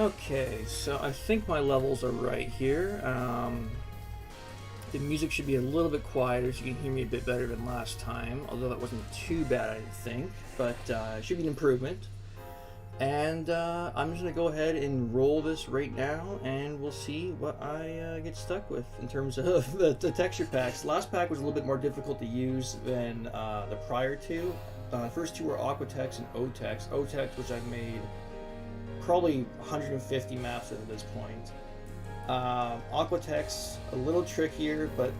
Okay, so I think my levels are right here. The music should be a little bit quieter so you can hear me a bit better than last time, although that wasn't too bad, I think, but it should be an improvement. And I'm just going to go ahead and roll this right now, and we'll see what I get stuck with in terms of the texture packs. The last pack was a little bit more difficult to use than the prior two. The first two were Aquatex and Otex. Otex, which I've made probably 150 maps at this point. Aquatex, a little trickier, but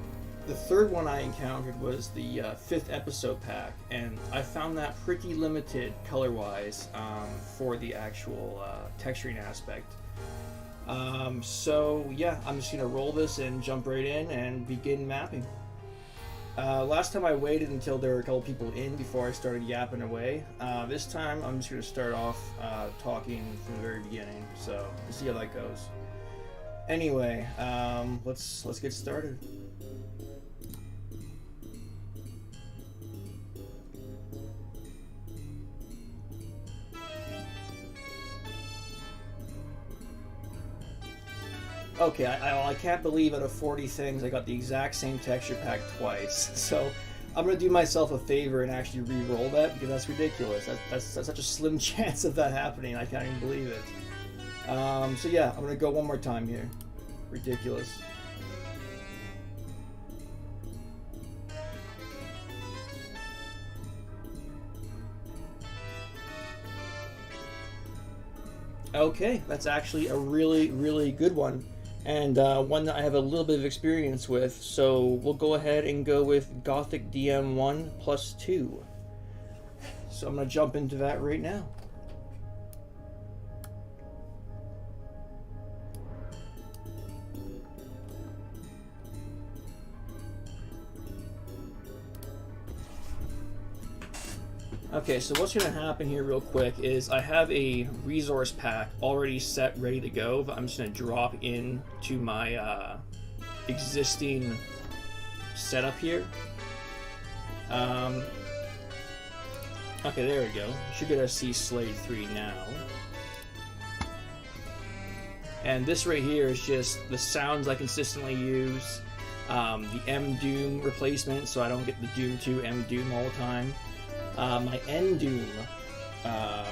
the third one I encountered was the 5th episode pack, and I found that pretty limited color-wise for the actual texturing aspect. So yeah, I'm just going to roll this and jump right in and begin mapping. Last time I waited until there were a couple people in before I started yapping away. This time I'm just going to start off talking from the very beginning, so we'll see how that goes. Anyway, let's get started. Okay, I can't believe out of 40 things I got the exact same texture pack twice. So I'm going to do myself a favor and actually re-roll that, because that's ridiculous. That's such a slim chance of that happening. I can't even believe it. So yeah, I'm going to go one more time here. Ridiculous. Okay, that's actually a really, really good one. And one that I have a little bit of experience with, so we'll go ahead and go with Gothic DM1 plus 2. So I'm going to jump into that right now. Okay, so what's going to happen here real quick is I have a resource pack already set, ready to go, but I'm just going to drop into my existing setup here. Okay, there we go. Should get a see Slade 3 now. And this right here is just the sounds I consistently use, the M Doom replacement, so I don't get the Doom 2 M Doom all the time. My End Doom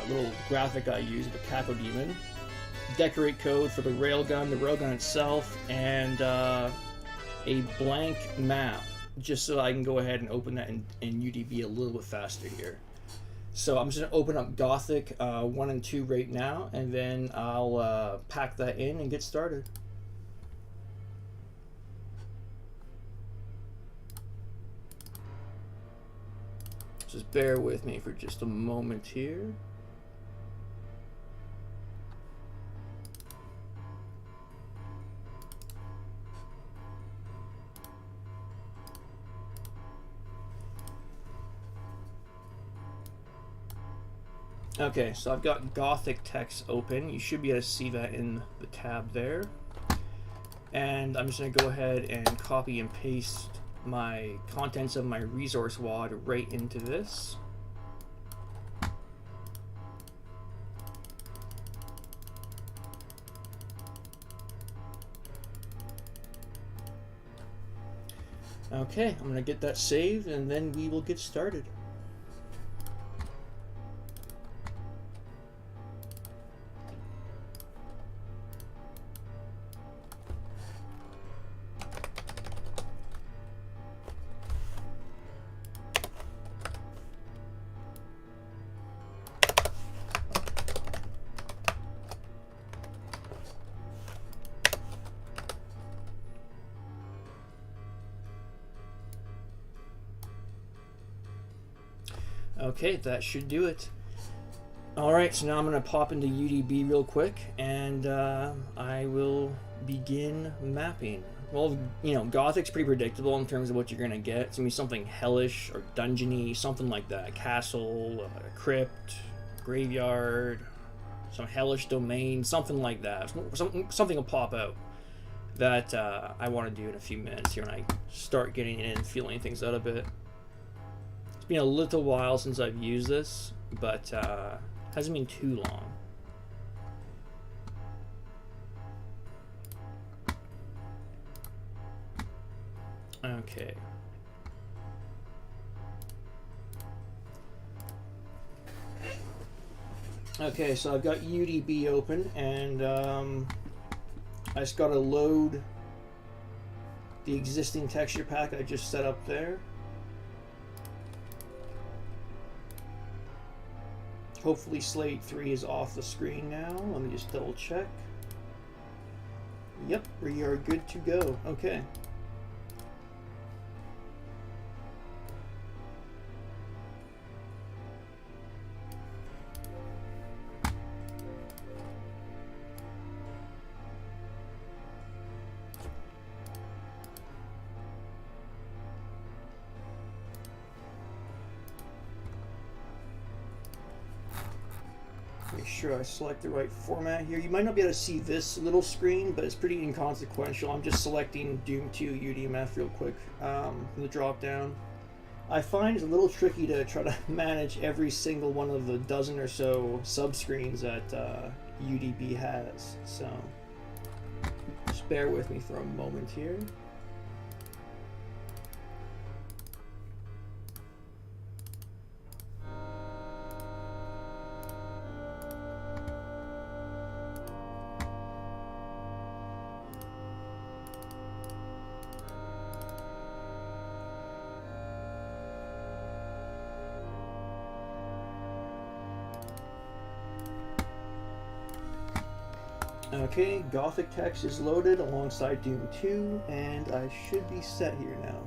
little graphic I use, the Capo Demon. Decorate code for the railgun itself, and a blank map, just so I can go ahead and open that in UDB a little bit faster here. So I'm just going to open up Gothic 1 and 2 right now, and then I'll pack that in and get started. Just bear with me for just a moment here. Okay, so I've got Gothic text open. You should be able to see that in the tab there. And I'm just going to go ahead and copy and paste my contents of my resource wad right into this. Okay, I'm going to get that saved, and then we will get started. Okay, that should do it. Alright, so now I'm going to pop into UDB real quick, and I will begin mapping. Well, you know, Gothic's pretty predictable in terms of what you're going to get. It's going to be something hellish or dungeony, something like that. Castle, crypt, graveyard, some hellish domain, something like that. Something will pop out that I want to do in a few minutes here when I start getting in and feeling things out a bit. It's been a little while since I've used this, but hasn't been too long. Okay. Okay, so I've got UDB open, and I just gotta load the existing texture pack I just set up there. Hopefully Slate 3 is off the screen now. Let me just double check. Yep, we are good to go. Okay. Make sure I select the right format here. You might not be able to see this little screen, but it's pretty inconsequential. I'm just selecting Doom2 UDMF real quick from the drop down. I find it's a little tricky to try to manage every single one of the dozen or so subscreens that UDB has. So just bear with me for a moment here. Okay, Gothic text is loaded alongside Doom 2, and I should be set here now,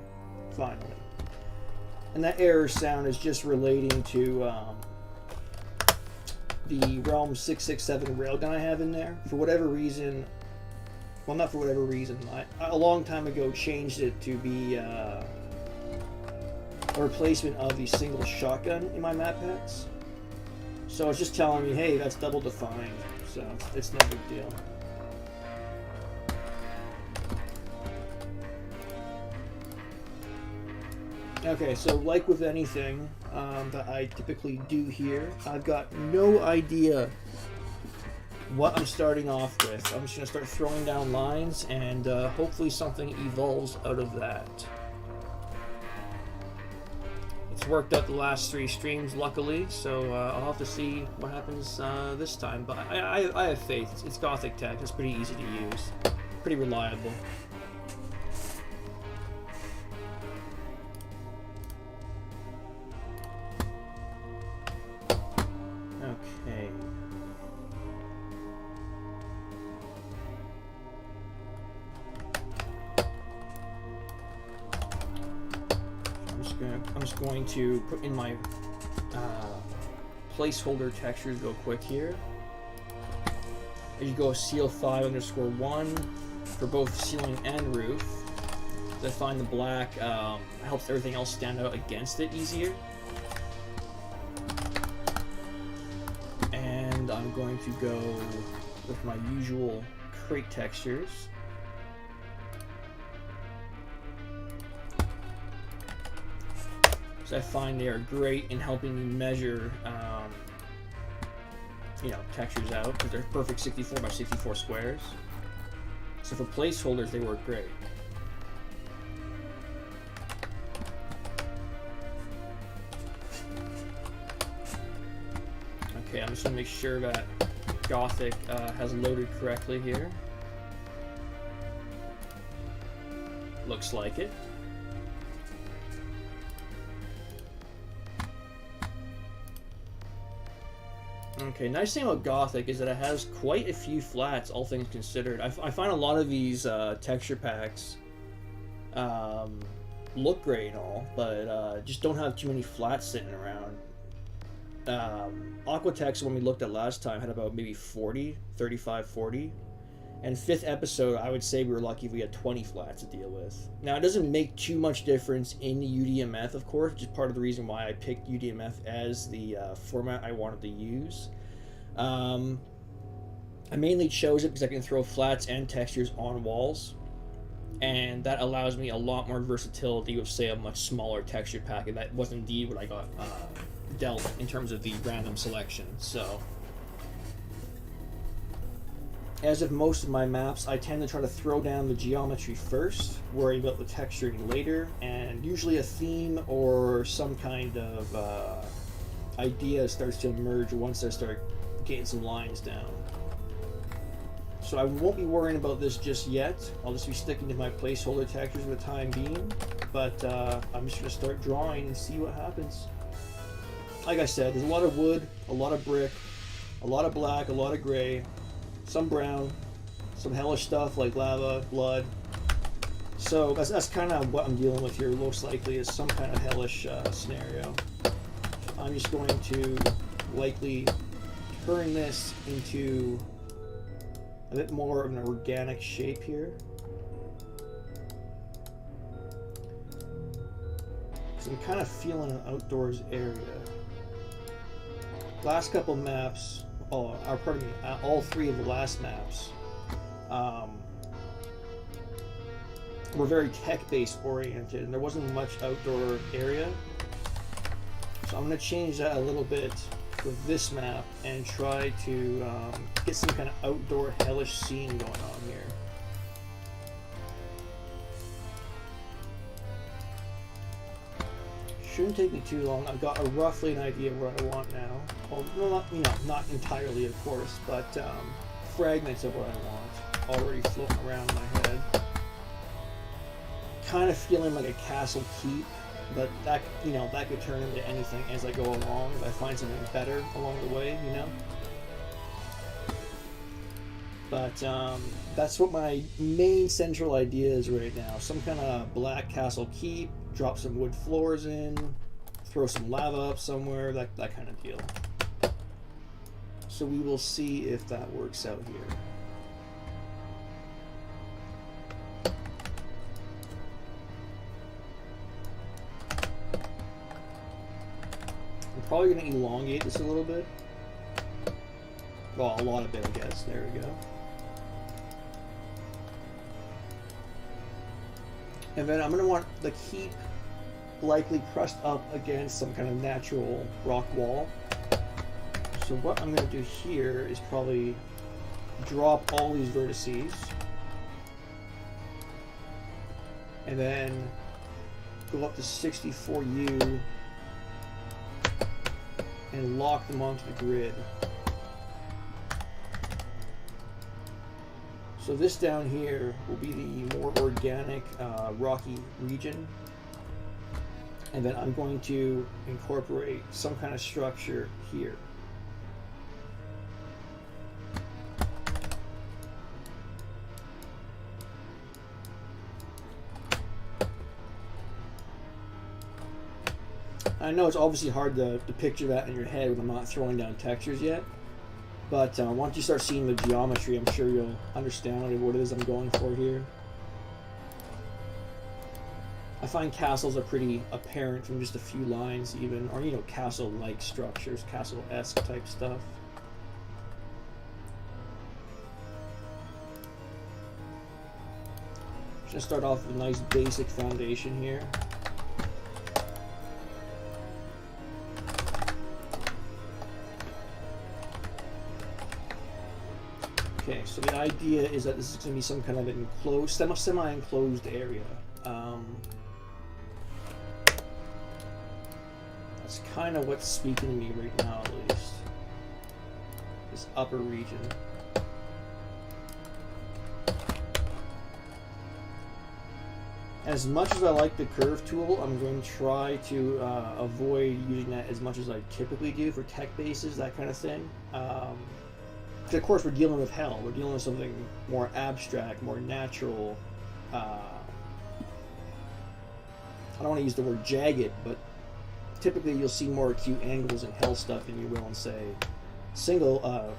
finally. And that error sound is just relating to the Realm 667 railgun I have in there. For whatever reason, well, not for whatever reason, I a long time ago changed it to be a replacement of the single shotgun in my map packs. So it's just telling me, hey, that's double defined. So it's no big deal. Okay, so like with anything that I typically do here, I've got no idea what I'm starting off with. I'm just going to start throwing down lines, and hopefully something evolves out of that. It's worked out the last 3 streams, luckily, so I'll have to see what happens this time. But I have faith. It's Gothic tech. It's pretty easy to use, pretty reliable. Okay. I'm just going to put in my placeholder textures real quick here. There you go, seal 5_1 for both ceiling and roof. I find the black helps everything else stand out against it easier. And I'm going to go with my usual crate textures. I find they are great in helping me measure, textures out, because they're perfect 64x64 squares. So for placeholders, they work great. Okay, I'm just gonna make sure that Gothic has loaded correctly here. Looks like it. Okay, nice thing about Gothic is that it has quite a few flats, all things considered. I find a lot of these texture packs look great and all, but just don't have too many flats sitting around. Aquatex, when we looked at last time, had about maybe 40, 35, 40. And 5th episode, I would say we were lucky if we had 20 flats to deal with. Now, it doesn't make too much difference in the UDMF, of course, which is part of the reason why I picked UDMF as the format I wanted to use. I mainly chose it because I can throw flats and textures on walls, and that allows me a lot more versatility with, say, a much smaller texture pack, and that was indeed what I got dealt in terms of the random selection. So As of most of my maps, I tend to try to throw down the geometry first, worry about the texturing later, and usually a theme or some kind of idea starts to emerge once I start getting some lines down. So I won't be worrying about this just yet. I'll just be sticking to my placeholder textures for the time being, but I'm just going to start drawing and see what happens. Like I said, there's a lot of wood, a lot of brick, a lot of black, a lot of gray, some brown, some hellish stuff like lava, blood. So that's kind of what I'm dealing with here, most likely is some kind of hellish scenario. So I'm just going to likely turn this into a bit more of an organic shape here. Because I'm kind of feeling an outdoors area. Last couple maps, or pardon me, all three of the last maps were very tech-based oriented, and there wasn't much outdoor area. So I'm going to change that a little bit with this map and try to get some kind of outdoor hellish scene going on here. Shouldn't take me too long. I've got roughly an idea of what I want now. Well, not entirely, of course, but fragments of what I want already floating around in my head. Kind of feeling like a castle keep, but that that could turn into anything as I go along. If I find something better along the way, But that's what my main central idea is right now. Some kind of black castle keep, drop some wood floors in, throw some lava up somewhere, that kind of deal. So we will see if that works out here. I'm probably going to elongate this a little bit. Well, a lot of it, I guess. There we go. And then I'm going to want the keep likely pressed up against some kind of natural rock wall. So what I'm going to do here is probably drop all these vertices. And then go up to 64U and lock them onto the grid. So this down here will be the more organic rocky region, and then I'm going to incorporate some kind of structure here. I know it's obviously hard to picture that in your head when I'm not throwing down textures yet. But once you start seeing the geometry, I'm sure you'll understand what it is I'm going for here. I find castles are pretty apparent from just a few lines even, or castle-like structures, castle-esque type stuff. Just start off with a nice basic foundation here. Okay, so the idea is that this is going to be some kind of an enclosed, semi-enclosed area. That's kind of what's speaking to me right now, at least. This upper region. As much as I like the curve tool, I'm going to try to avoid using that as much as I typically do for tech bases, that kind of thing. Of course, we're dealing with hell. We're dealing with something more abstract, more natural. I don't want to use the word jagged, but typically you'll see more acute angles in hell stuff than you will in, say, single,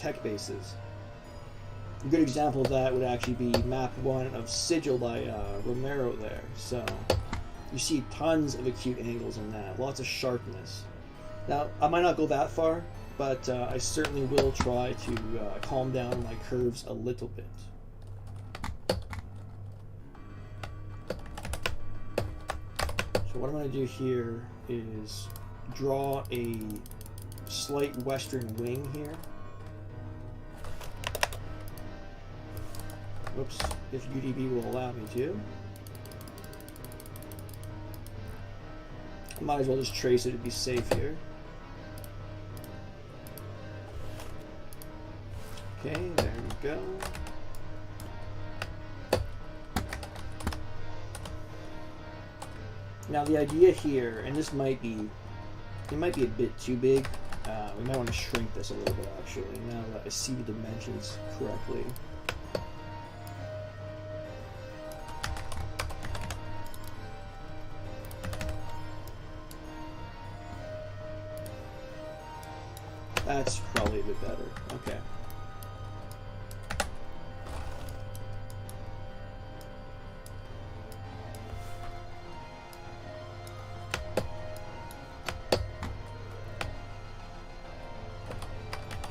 tech bases. A good example of that would actually be map 1 of Sigil by Romero there. So you see tons of acute angles in that, lots of sharpness. Now, I might not go that far, but I certainly will try to calm down my curves a little bit. So what I'm going to do here is draw a slight western wing here. Oops, if UDB will allow me to. I might as well just trace it to be safe here. Okay, there we go. Now the idea here, and this might be, it might be a bit too big. We might want to shrink this a little bit actually, now that I see the dimensions correctly. That's probably a bit better. Okay.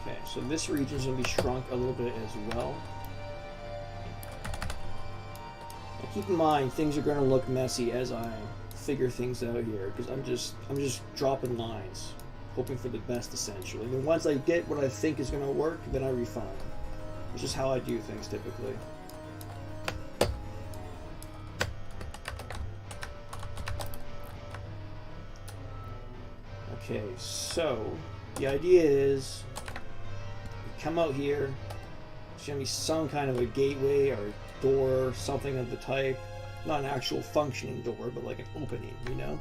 Okay, so this region is going to be shrunk a little bit as well. Now keep in mind, things are going to look messy as I figure things out here, because I'm just dropping lines, hoping for the best essentially. And then once I get what I think is going to work, then I refine. It's just how I do things typically. Okay, so the idea is we come out here. There's going to be some kind of a gateway or door, something of the type. Not an actual functioning door, but like an opening, you know?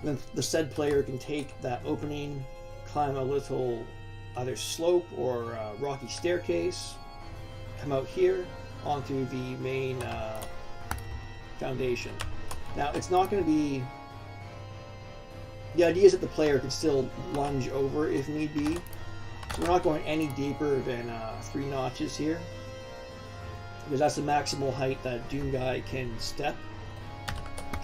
Then the said player can take that opening, climb a little either slope or rocky staircase, come out here onto the main foundation. Now it's not going to be, the idea is that the player can still lunge over if need be. So we're not going any deeper than 3 notches here, because that's the maximal height that Doom guy can step.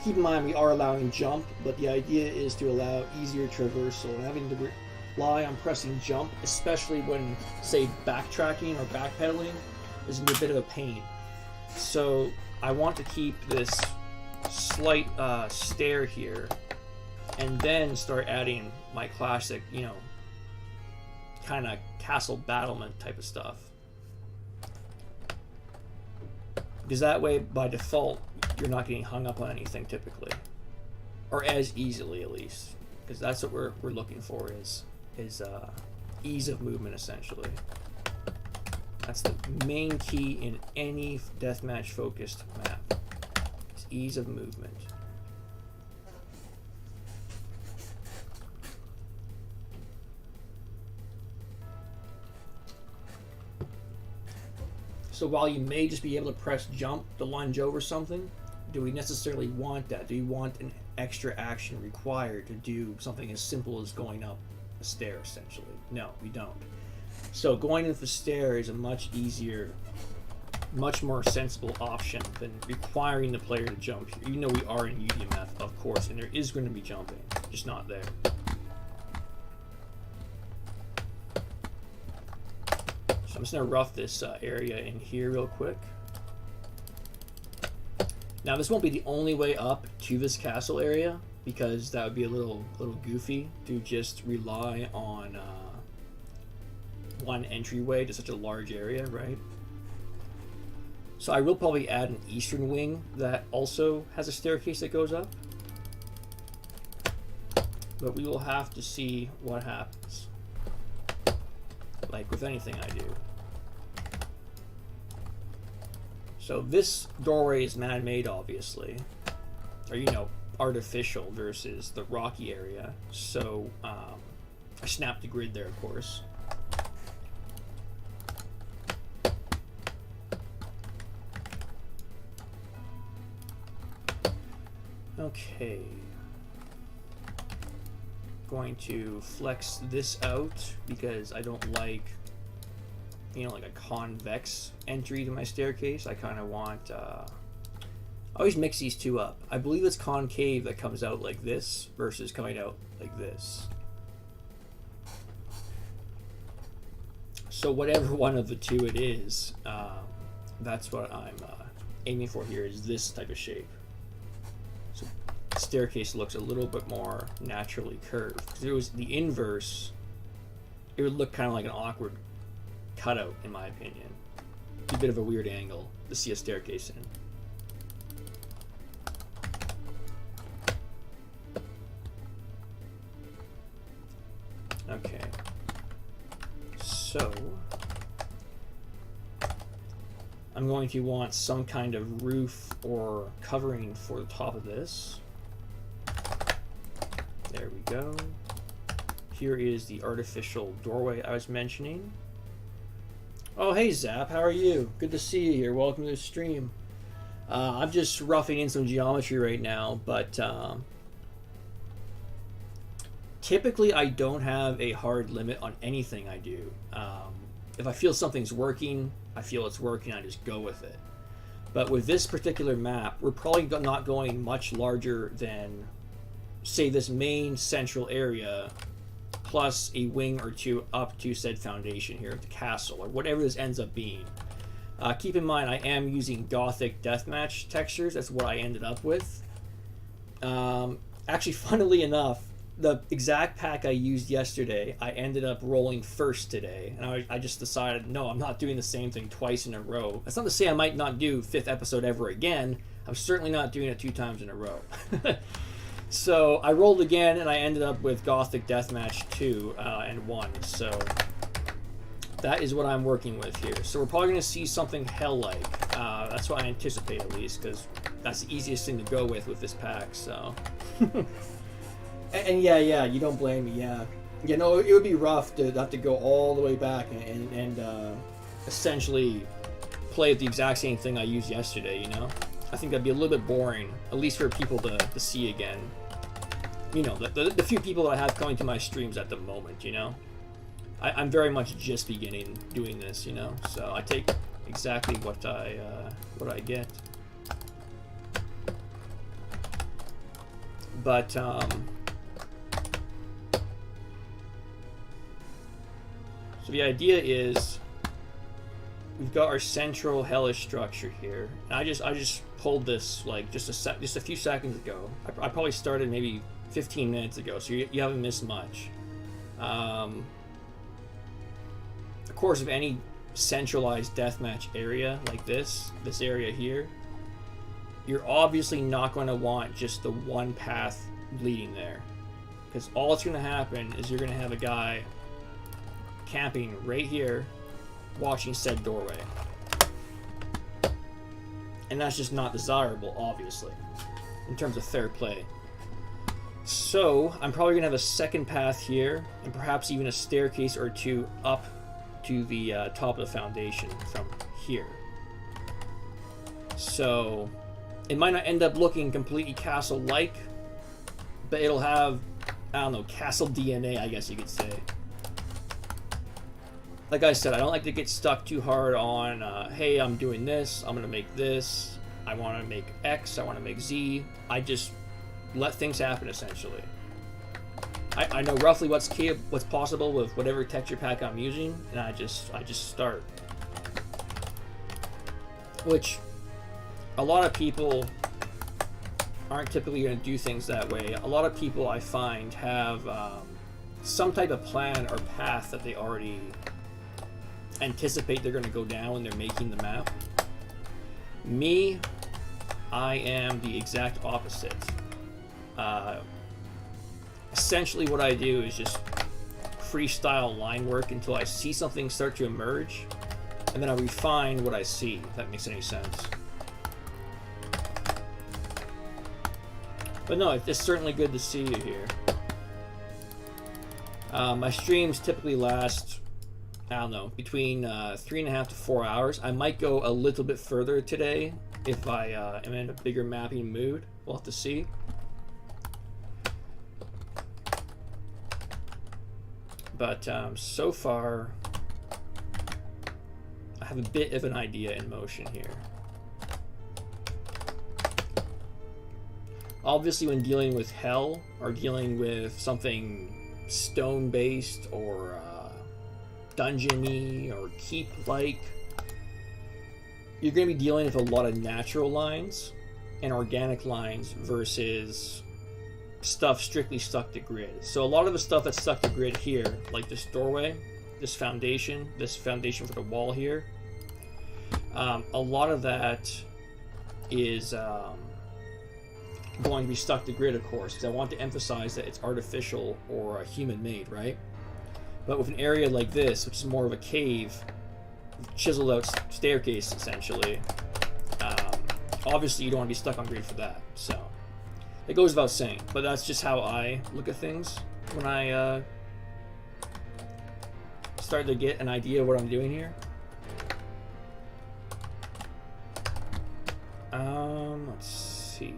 Keep in mind we are allowing jump, but the idea is to allow easier traversal. Having to rely on pressing jump, especially when, say, backtracking or backpedaling, is going to be a bit of a pain. So I want to keep this slight stair here, and then start adding my classic, you know, kind of castle battlement type of stuff. Because that way, by default, you're not getting hung up on anything typically, or as easily at least. Because that's what we're looking for is ease of movement essentially. That's the main key in any deathmatch focused map. Is ease of movement. So while you may just be able to press jump to lunge over something, do we necessarily want that? Do we want an extra action required to do something as simple as going up a stair, essentially? No, we don't. So going up the stair is a much easier, much more sensible option than requiring the player to jump here. Even though we are in UDMF, of course, and there is going to be jumping, just not there. I'm just going to rough this area in here real quick. Now this won't be the only way up to this castle area, because that would be a little goofy to just rely on one entryway to such a large area, right? So I will probably add an eastern wing that also has a staircase that goes up. But we will have to see what happens. Like with anything I do. So this doorway is man-made, obviously, or, you know, artificial versus the rocky area. So I snapped the grid there, of course. Okay. Going to flex this out because I don't like, you know, like a convex entry to my staircase. I kind of want, I always mix these two up. I believe it's concave that comes out like this versus coming out like this. So whatever one of the two it is, that's what I'm aiming for here, is this type of shape. So the staircase looks a little bit more naturally curved. Because if it was the inverse, it would look kind of like an awkward cutout, in my opinion. a bit of a weird angle to see a staircase in. Okay. So I'm going to want some kind of roof or covering for the top of this. There we go. Here is the artificial doorway I was mentioning. Oh, hey Zap, how are you? Good to see you here. Welcome to the stream. I'm just roughing in some geometry right now, but typically I don't have a hard limit on anything I do. If I feel something's working, I feel it's working, I just go with it. But with this particular map, we're probably not going much larger than, say, this main central area plus a wing or two up to said foundation here at the castle, or whatever this ends up being. Keep in mind, I am using Gothic Deathmatch textures. That's what I ended up with. Actually, funnily enough, the exact pack I used yesterday, I ended up rolling first today. And I just decided, no, I'm not doing the same thing twice in a row. That's not to say I might not do 5th episode ever again. I'm certainly not doing it 2 times in a row. So I rolled again, and I ended up with Gothic Deathmatch 2 and 1. So that is what I'm working with here. So we're probably going to see something hell-like. That's what I anticipate, at least, because that's the easiest thing to go with this pack. So, and yeah, you don't blame me. Yeah, no, it would be rough to have to go all the way back and essentially play the exact same thing I used yesterday. You know, I think that'd be a little bit boring, at least for people to see again. You know, the few people that I have coming to my streams at the moment, you know. I'm very much just beginning doing this, you know, so I take exactly what I get. But so the idea is we've got our central hellish structure here. And I just pulled this like just a few seconds ago. I probably started maybe 15 minutes ago, so you haven't missed much. Of course, of any centralized deathmatch area like this area here, you're obviously not going to want just the one path leading there, because all that's going to happen is you're going to have a guy camping right here watching said doorway, and that's just not desirable, obviously, in terms of fair play. So I'm probably going to have a second path here, and perhaps even a staircase or two up to the top of the foundation from here. So it might not end up looking completely castle-like, but it'll have, I don't know, castle DNA, I guess you could say. Like I said, I don't like to get stuck too hard on, hey, I'm doing this, I'm going to make this, I want to make X, I want to make Z. I just let things happen, essentially. I know roughly what's possible with whatever texture pack I'm using, and I just start. Which a lot of people aren't typically going to do things that way. A lot of people, I find, have some type of plan or path that they already anticipate they're going to go down when they're making the map. Me, I am the exact opposite. Essentially what I do is just freestyle line work until I see something start to emerge, and then I refine what I see, if that makes any sense. But no, it's certainly good to see you here. My streams typically last, I don't know, between 3.5 to 4 hours. I might go a little bit further today if I am in a bigger mapping mood. We'll have to see. But so far, I have a bit of an idea in motion here. Obviously, when dealing with hell, or dealing with something stone-based, or dungeon-y, or keep-like, you're going to be dealing with a lot of natural lines and organic lines versus stuff strictly stuck to grid. So a lot of the stuff that's stuck to grid here, like this doorway, this foundation for the wall here, A lot of that is going to be stuck to grid, of course, because I want to emphasize that it's artificial or human-made, right? But with an area like this, which is more of a cave, chiseled out staircase, essentially, obviously you don't want to be stuck on grid for that. So it goes without saying, but that's just how I look at things when I start to get an idea of what I'm doing here. Let's see.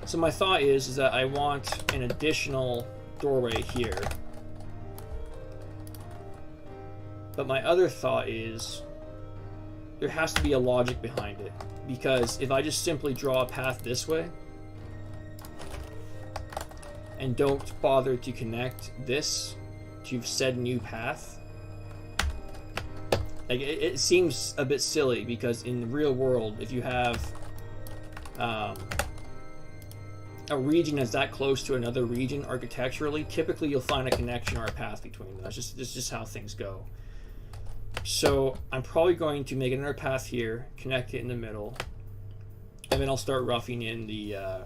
So my thought is that I want an additional doorway here. But my other thought is there has to be a logic behind it. Because if I just simply draw a path this way and don't bother to connect this to said new path, like it seems a bit silly, because in the real world, if you have a region that's that close to another region architecturally, typically you'll find a connection or a path between them. That's just how things go. So I'm probably going to make another path here, connect it in the middle, and then I'll start roughing in the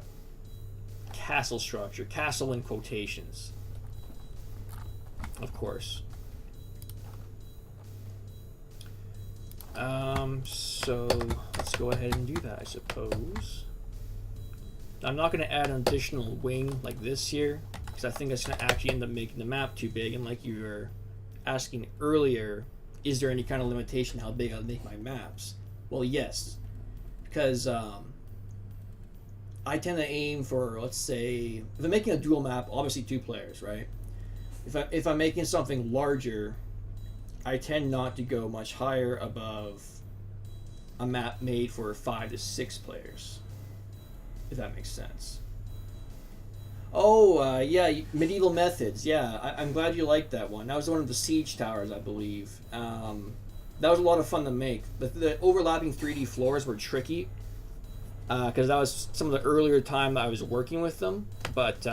castle structure. Castle in quotations, of course. So let's go ahead and do that, I suppose. I'm not going to add an additional wing like this here, because I think that's going to actually end up making the map too big. And like you were asking earlier, is there any kind of limitation how big I'll make my maps? Well, yes, because I tend to aim for, let's say, if I'm making a dual map, obviously 2 players, right? If I'm making something larger, I tend not to go much higher above a map made for 5 to 6 players, if that makes sense. Oh, yeah, medieval methods. Yeah, I'm glad you liked that one. That was one of the siege towers, I believe. That was a lot of fun to make. The overlapping 3D floors were tricky, because that was some of the earlier time that I was working with them. But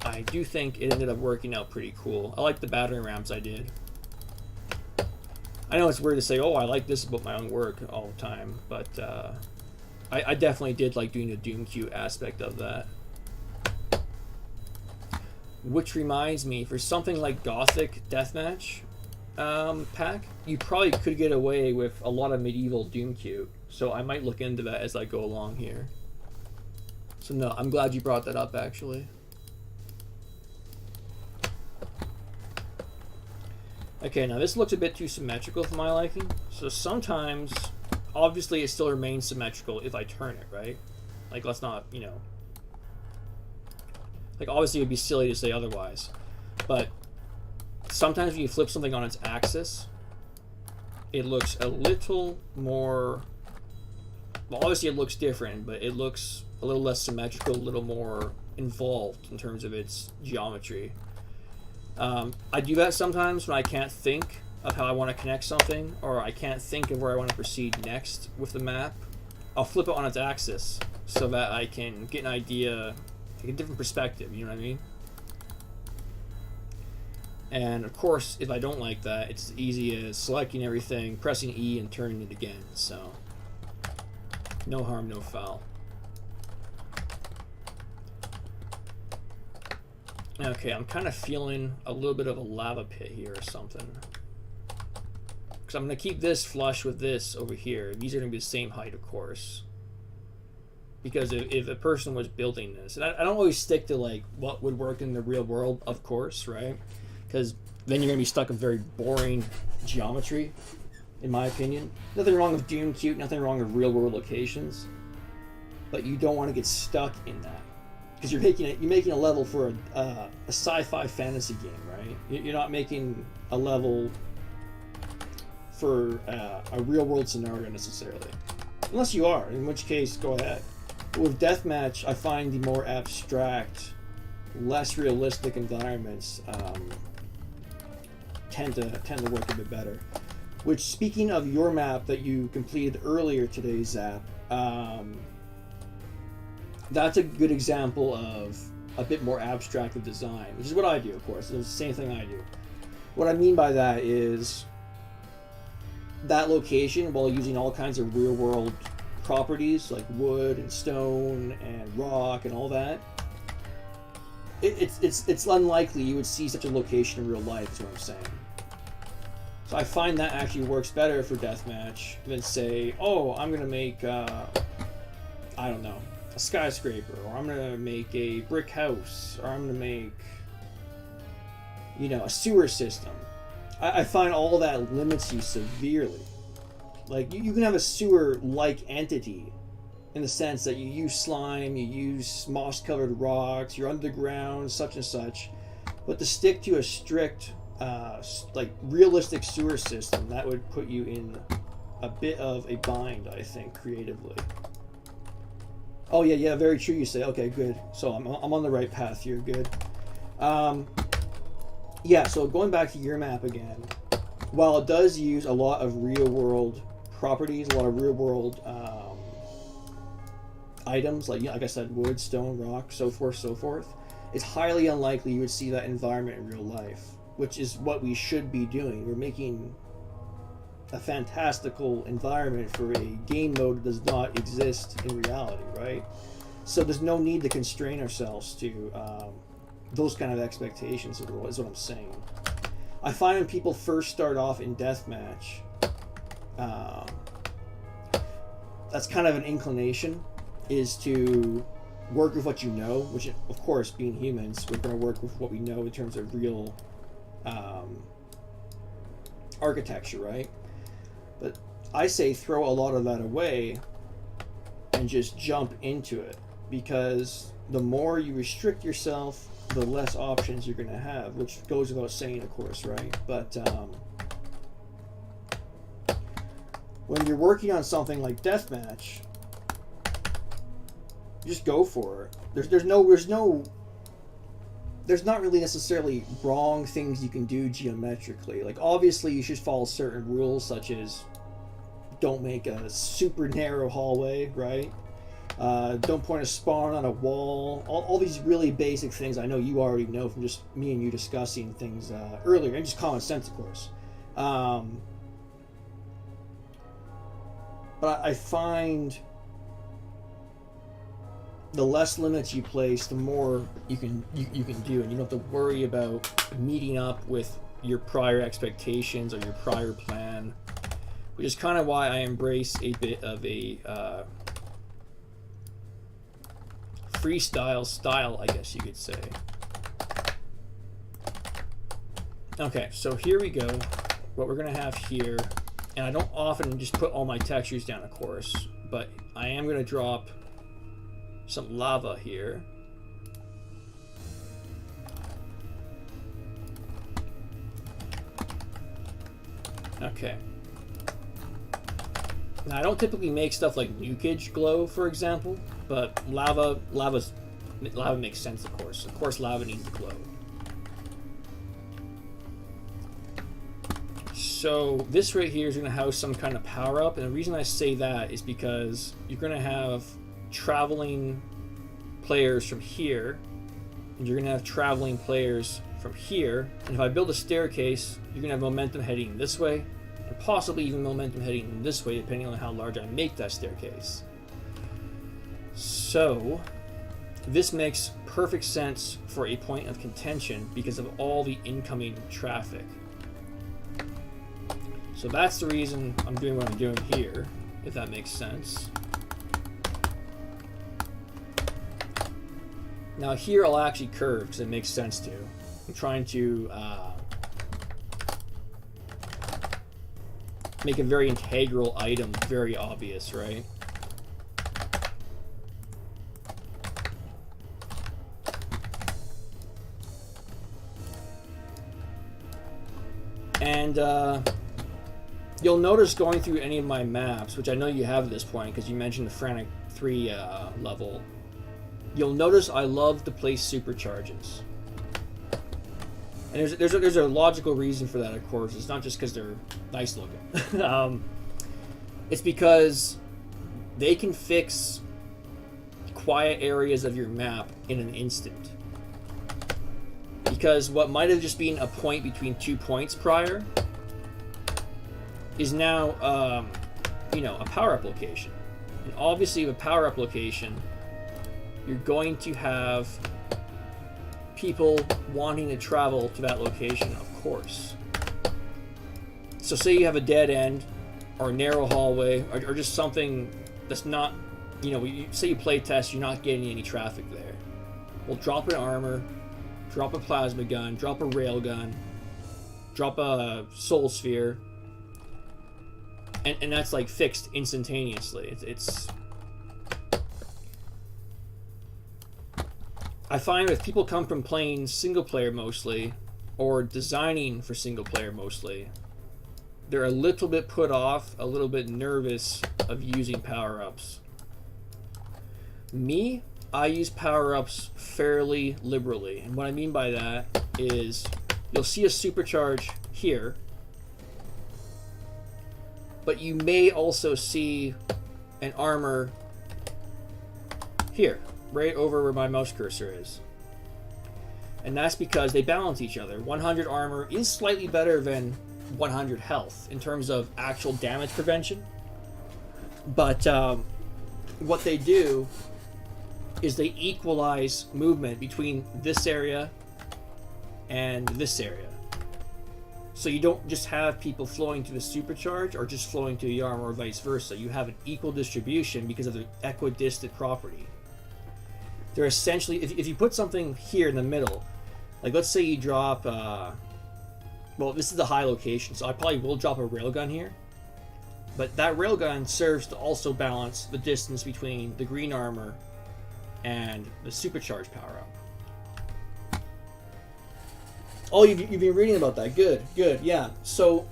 I do think it ended up working out pretty cool. I like the battering rams I did. I know it's weird to say, oh, I like this about my own work all the time, but I definitely did like doing the Doom2 aspect of that. Which reminds me, for something like Gothic Deathmatch pack, you probably could get away with a lot of medieval Doom2, so I might look into that as I go along here. So no, I'm glad you brought that up, actually. Okay, now this looks a bit too symmetrical for my liking. So sometimes, obviously it still remains symmetrical if I turn it, right? Like, let's not, you know... Like, obviously it would be silly to say otherwise. But sometimes when you flip something on its axis, it looks a little more... Well, obviously it looks different, but it looks a little less symmetrical, a little more involved in terms of its geometry. I do that sometimes when I can't think of how I want to connect something, or I can't think of where I want to proceed next with the map. I'll flip it on its axis so that I can get an idea, take a different perspective, you know what I mean? And of course, if I don't like that, it's as easy as selecting everything, pressing E, and turning it again, so no harm, no foul. Okay, I'm kind of feeling a little bit of a lava pit here or something. Because I'm going to keep this flush with this over here. These are going to be the same height, of course. Because if a person was building this, and I don't always stick to like what would work in the real world, of course, right? Because then you're going to be stuck with very boring geometry, in my opinion. Nothing wrong with Doom2, nothing wrong with real world locations. But you don't want to get stuck in that. Because you're making a level for a sci-fi fantasy game, right? You're not making a level for a real-world scenario necessarily, unless you are. In which case, go ahead. But with Deathmatch, I find the more abstract, less realistic environments tend to work a bit better. Which, speaking of your map that you completed earlier today, Zap. That's a good example of a bit more abstract of design, which is what I do, of course. It's the same thing I do. What I mean by that is that location while using all kinds of real world properties like wood and stone and rock and all that, it's unlikely you would see such a location in real life, is what I'm saying. So I find that actually works better for deathmatch than say, oh, I'm gonna make I don't know, a skyscraper, or I'm gonna make a brick house, or I'm gonna make, you know, a sewer system. I find all that limits you severely. Like, you can have a sewer-like entity in the sense that you use slime, you use moss-covered rocks, you're underground, such and such. But to stick to a strict, like, realistic sewer system, that would put you in a bit of a bind, I think, creatively. Oh, yeah, very true, you say. Okay, good. So I'm on the right path here, good. Yeah, so going back to your map again, while it does use a lot of real-world properties, a lot of real-world items, like I said, wood, stone, rock, so forth, it's highly unlikely you would see that environment in real life, which is what we should be doing. We're making a fantastical environment for a game mode that does not exist in reality, right? So there's no need to constrain ourselves to those kind of expectations, is what I'm saying. I find when people first start off in deathmatch, that's kind of an inclination, is to work with what you know, which, of course, being humans, we're going to work with what we know in terms of real architecture, right? But I say throw a lot of that away and just jump into it, because the more you restrict yourself, the less options you're going to have, which goes without saying, of course, right? But when you're working on something like deathmatch, just go for it. There's not really necessarily wrong things you can do geometrically. Like, obviously you should follow certain rules, such as don't make a super narrow hallway, right? Don't point a spawn on a wall. All these really basic things I know you already know from just me and you discussing things earlier, and just common sense, of course. But I find the less limits you place, the more you can do, and you don't have to worry about meeting up with your prior expectations or your prior plan, which is kind of why I embrace a bit of a freestyle style, I guess you could say. Okay, so here we go. What we're gonna have here, and I don't often just put all my textures down, of course, but I am gonna drop some lava here. Okay. Now, I don't typically make stuff like nukage glow, for example, but lava makes sense, of course. Of course, lava needs to glow. So this right here is going to house some kind of power up, and the reason I say that is because you're going to have traveling players from here, and you're going to have traveling players from here, and if I build a staircase, you're going to have momentum heading this way, and possibly even momentum heading this way, depending on how large I make that staircase. So this makes perfect sense for a point of contention because of all the incoming traffic. So that's the reason I'm doing what I'm doing here, if that makes sense. Now here I'll actually curve because it makes sense to. I'm trying to make a very integral item very obvious, right? And you'll notice going through any of my maps, which I know you have at this point because you mentioned the Frantic 3 level, you'll notice I love to place supercharges. And there's a logical reason for that, of course. It's not just because they're nice looking. It's because they can fix quiet areas of your map in an instant. Because what might have just been a point between 2 points prior is now, you know, a power-up location. And obviously with a power-up location, you're going to have people wanting to travel to that location, of course. So say you have a dead end, or a narrow hallway, or just something that's not, you know, say you play test, you're not getting any traffic there. Well, drop an armor, drop a plasma gun, drop a rail gun, drop a soul sphere, and that's like fixed instantaneously. It's I find if people come from playing single player mostly, or designing for single player mostly, they're a little bit put off, a little bit nervous of using power-ups. Me, I use power-ups fairly liberally, and what I mean by that is you'll see a supercharge here, but you may also see an armor here, right over where my mouse cursor is. And that's because they balance each other. 100 armor is slightly better than 100 health in terms of actual damage prevention. But what they do is they equalize movement between this area and this area. So you don't just have people flowing to the supercharge or just flowing to the armor or vice versa. You have an equal distribution because of the equidistant property. They're essentially, if you put something here in the middle, like let's say you drop, well, this is the high location, so I probably will drop a railgun here. But that railgun serves to also balance the distance between the green armor and the supercharge power-up. Oh, you've been reading about that. Good, yeah. So,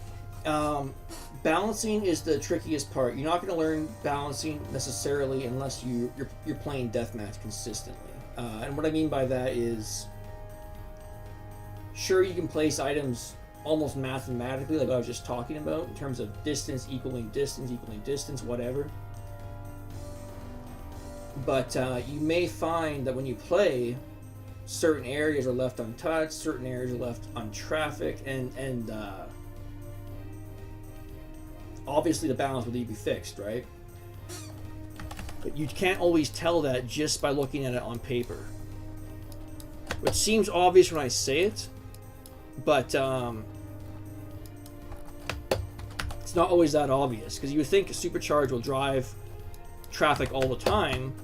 balancing is the trickiest part. You're not going to learn balancing necessarily unless you're playing deathmatch consistently. And what I mean by that is, sure, you can place items almost mathematically, like I was just talking about, in terms of distance equaling distance, whatever. But you may find that when you play, certain areas are left untouched, certain areas are left untrafficked, and obviously the balance will need to be fixed, right? But you can't always tell that just by looking at it on paper. Which seems obvious when I say it, but it's not always that obvious, because you would think a supercharge will drive traffic all the time.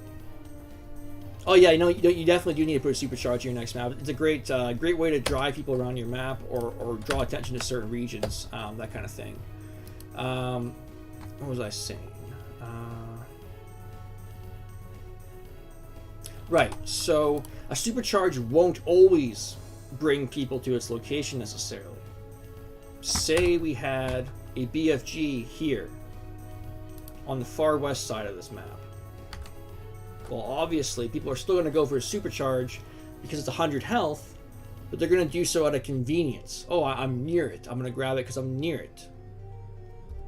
Oh yeah, you know, you definitely do need to put a supercharge in your next map. It's a great way to drive people around your map, or draw attention to certain regions, that kind of thing. What was I saying? Right, so a supercharge won't always bring people to its location necessarily. Say we had a BFG here on the far west side of this map. Well, obviously, people are still going to go for a supercharge because it's 100 health, but they're going to do so out of convenience. Oh, I'm near it. I'm going to grab it because I'm near it.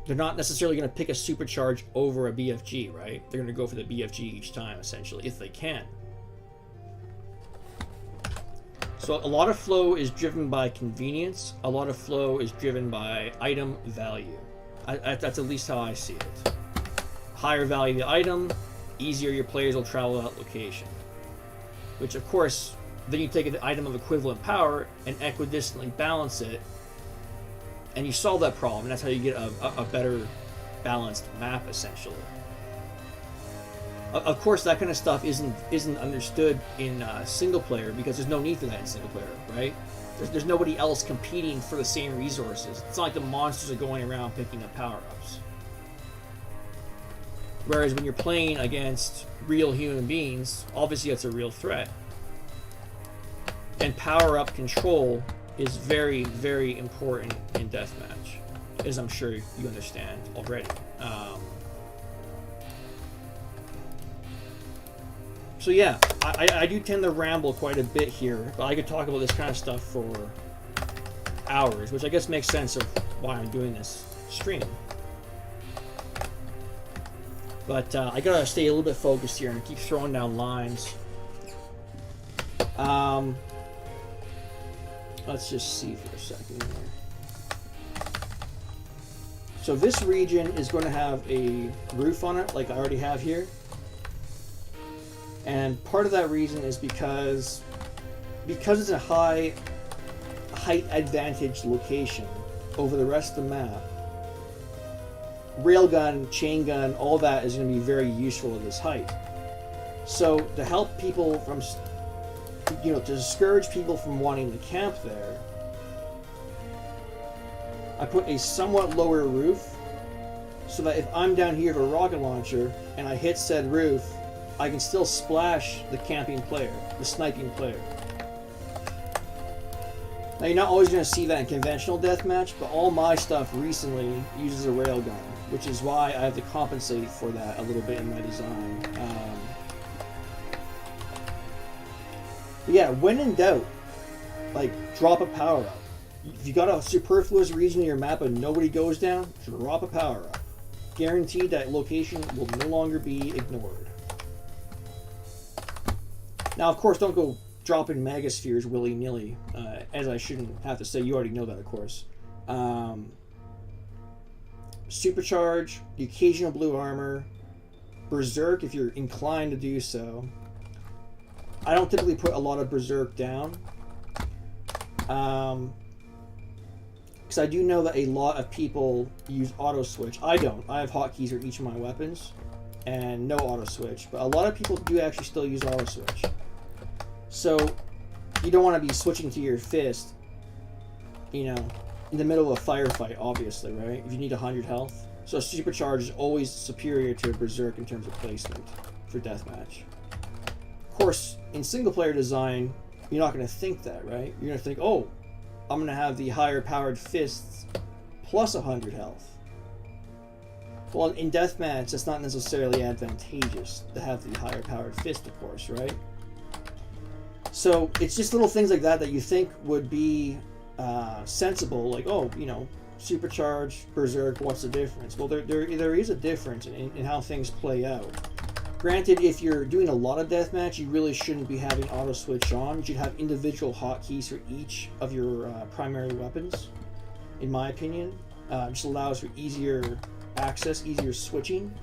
They're not necessarily going to pick a supercharge over a BFG, right? They're going to go for the BFG each time, essentially, if they can. So a lot of flow is driven by convenience. A lot of flow is driven by item value. That's at least how I see it. Higher value the item, easier your players will travel that location. Which, of course, then you take an item of equivalent power and equidistantly balance it, and you solve that problem. And that's how you get a better balanced map, essentially. Of course, that kind of stuff isn't understood in single player, because there's no need for that in single player, right? There's nobody else competing for the same resources. It's not like the monsters are going around picking up power-ups. Whereas when you're playing against real human beings, obviously that's a real threat. And power-up control is very, very important in deathmatch, as I'm sure you understand already. So yeah, I do tend to ramble quite a bit here, but I could talk about this kind of stuff for hours, which I guess makes sense of why I'm doing this stream. But I gotta stay a little bit focused here and keep throwing down lines. Let's just see for a second here. So this region is going to have a roof on it, like I already have here. And part of that reason is because it's a height advantage location over the rest of the map. Railgun, chain gun, all that is going to be very useful at this height. So to help people from, to discourage people from wanting to camp there, I put a somewhat lower roof so that if I'm down here with a rocket launcher and I hit said roof, I can still splash the camping player, the sniping player. Now you're not always going to see that in conventional deathmatch, but all my stuff recently uses a railgun, which is why I have to compensate for that a little bit in my design. Yeah, when in doubt, like, drop a power up. If you got a superfluous region in your map and nobody goes down, drop a power up. Guaranteed that location will no longer be ignored. Now, of course, don't go dropping megaspheres willy-nilly, as I shouldn't have to say. You already know that, of course. Supercharge, the occasional blue armor, Berserk if you're inclined to do so. I don't typically put a lot of Berserk down. Because I do know that a lot of people use auto switch. I don't. I have hotkeys for each of my weapons and no auto switch. But a lot of people do actually still use auto switch. So you don't want to be switching to your fist, in the middle of a firefight, obviously, right? If you need 100 health. So a supercharge is always superior to a Berserk in terms of placement for deathmatch. Of course, in single player design, you're not going to think that, right? You're going to think, oh, I'm going to have the higher powered fists plus 100 health. Well, in deathmatch, that's not necessarily advantageous to have the higher powered fist, of course, right? So it's just little things like that that you think would be sensible, like, oh, supercharge, Berserk, what's the difference? Well, there is a difference in how things play out. Granted, if you're doing a lot of deathmatch, you really shouldn't be having auto switch on. You should have individual hotkeys for each of your primary weapons, in my opinion. Just allows for easier access, easier switching.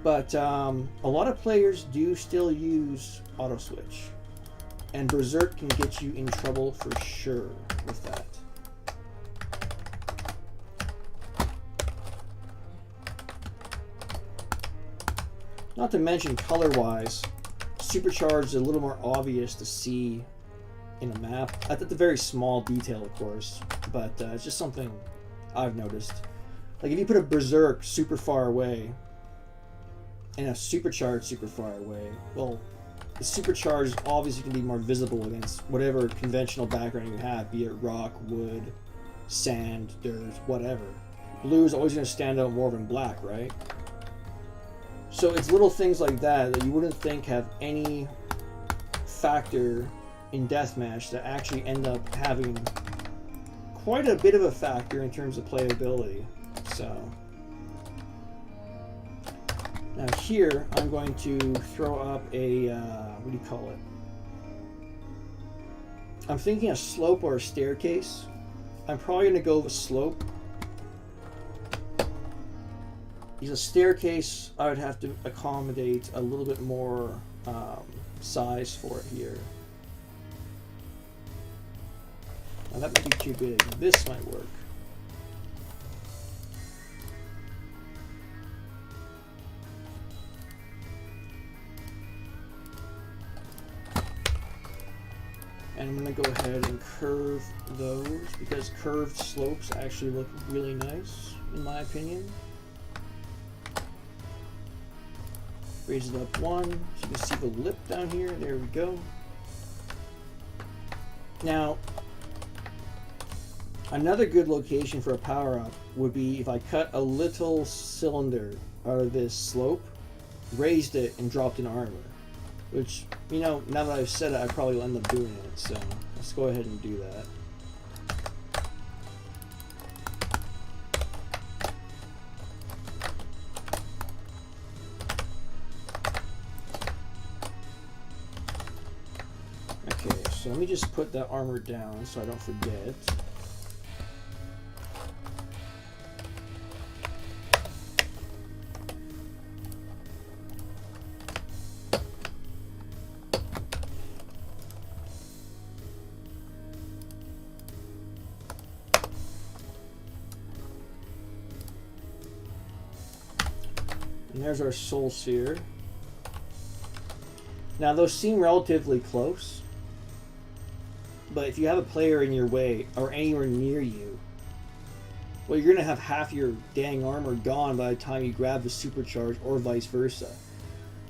But a lot of players do still use auto switch. And Berserk can get you in trouble for sure with that. Not to mention, color-wise, Supercharged is a little more obvious to see in a map. At the very small detail, of course, but it's just something I've noticed. Like, if you put a Berserk super far away and a Supercharged super far away, well, the Supercharged obviously can be more visible against whatever conventional background you have, be it rock, wood, sand, dirt, whatever. Blue is always going to stand out more than black, right? So it's little things like that you wouldn't think have any factor in deathmatch that actually end up having quite a bit of a factor in terms of playability. So now here I'm going to throw up a what do you call it? I'm thinking a slope or a staircase. I'm probably going to go with a slope. Because a staircase, I would have to accommodate a little bit more size for it here. Now that might be too big. This might work. And I'm going to go ahead and curve those because curved slopes actually look really nice, in my opinion. Raise it up one, so you can see the lip down here. There we go. Now, another good location for a power-up would be if I cut a little cylinder out of this slope, raised it, and dropped an armor. Which, now that I've said it, I probably will end up doing it. So let's go ahead and do that. So let me just put that armor down so I don't forget. And there's our Soul Seer. Now those seem relatively close, but if you have a player in your way or anywhere near you, well, you're going to have half your dang armor gone by the time you grab the supercharge, or vice versa.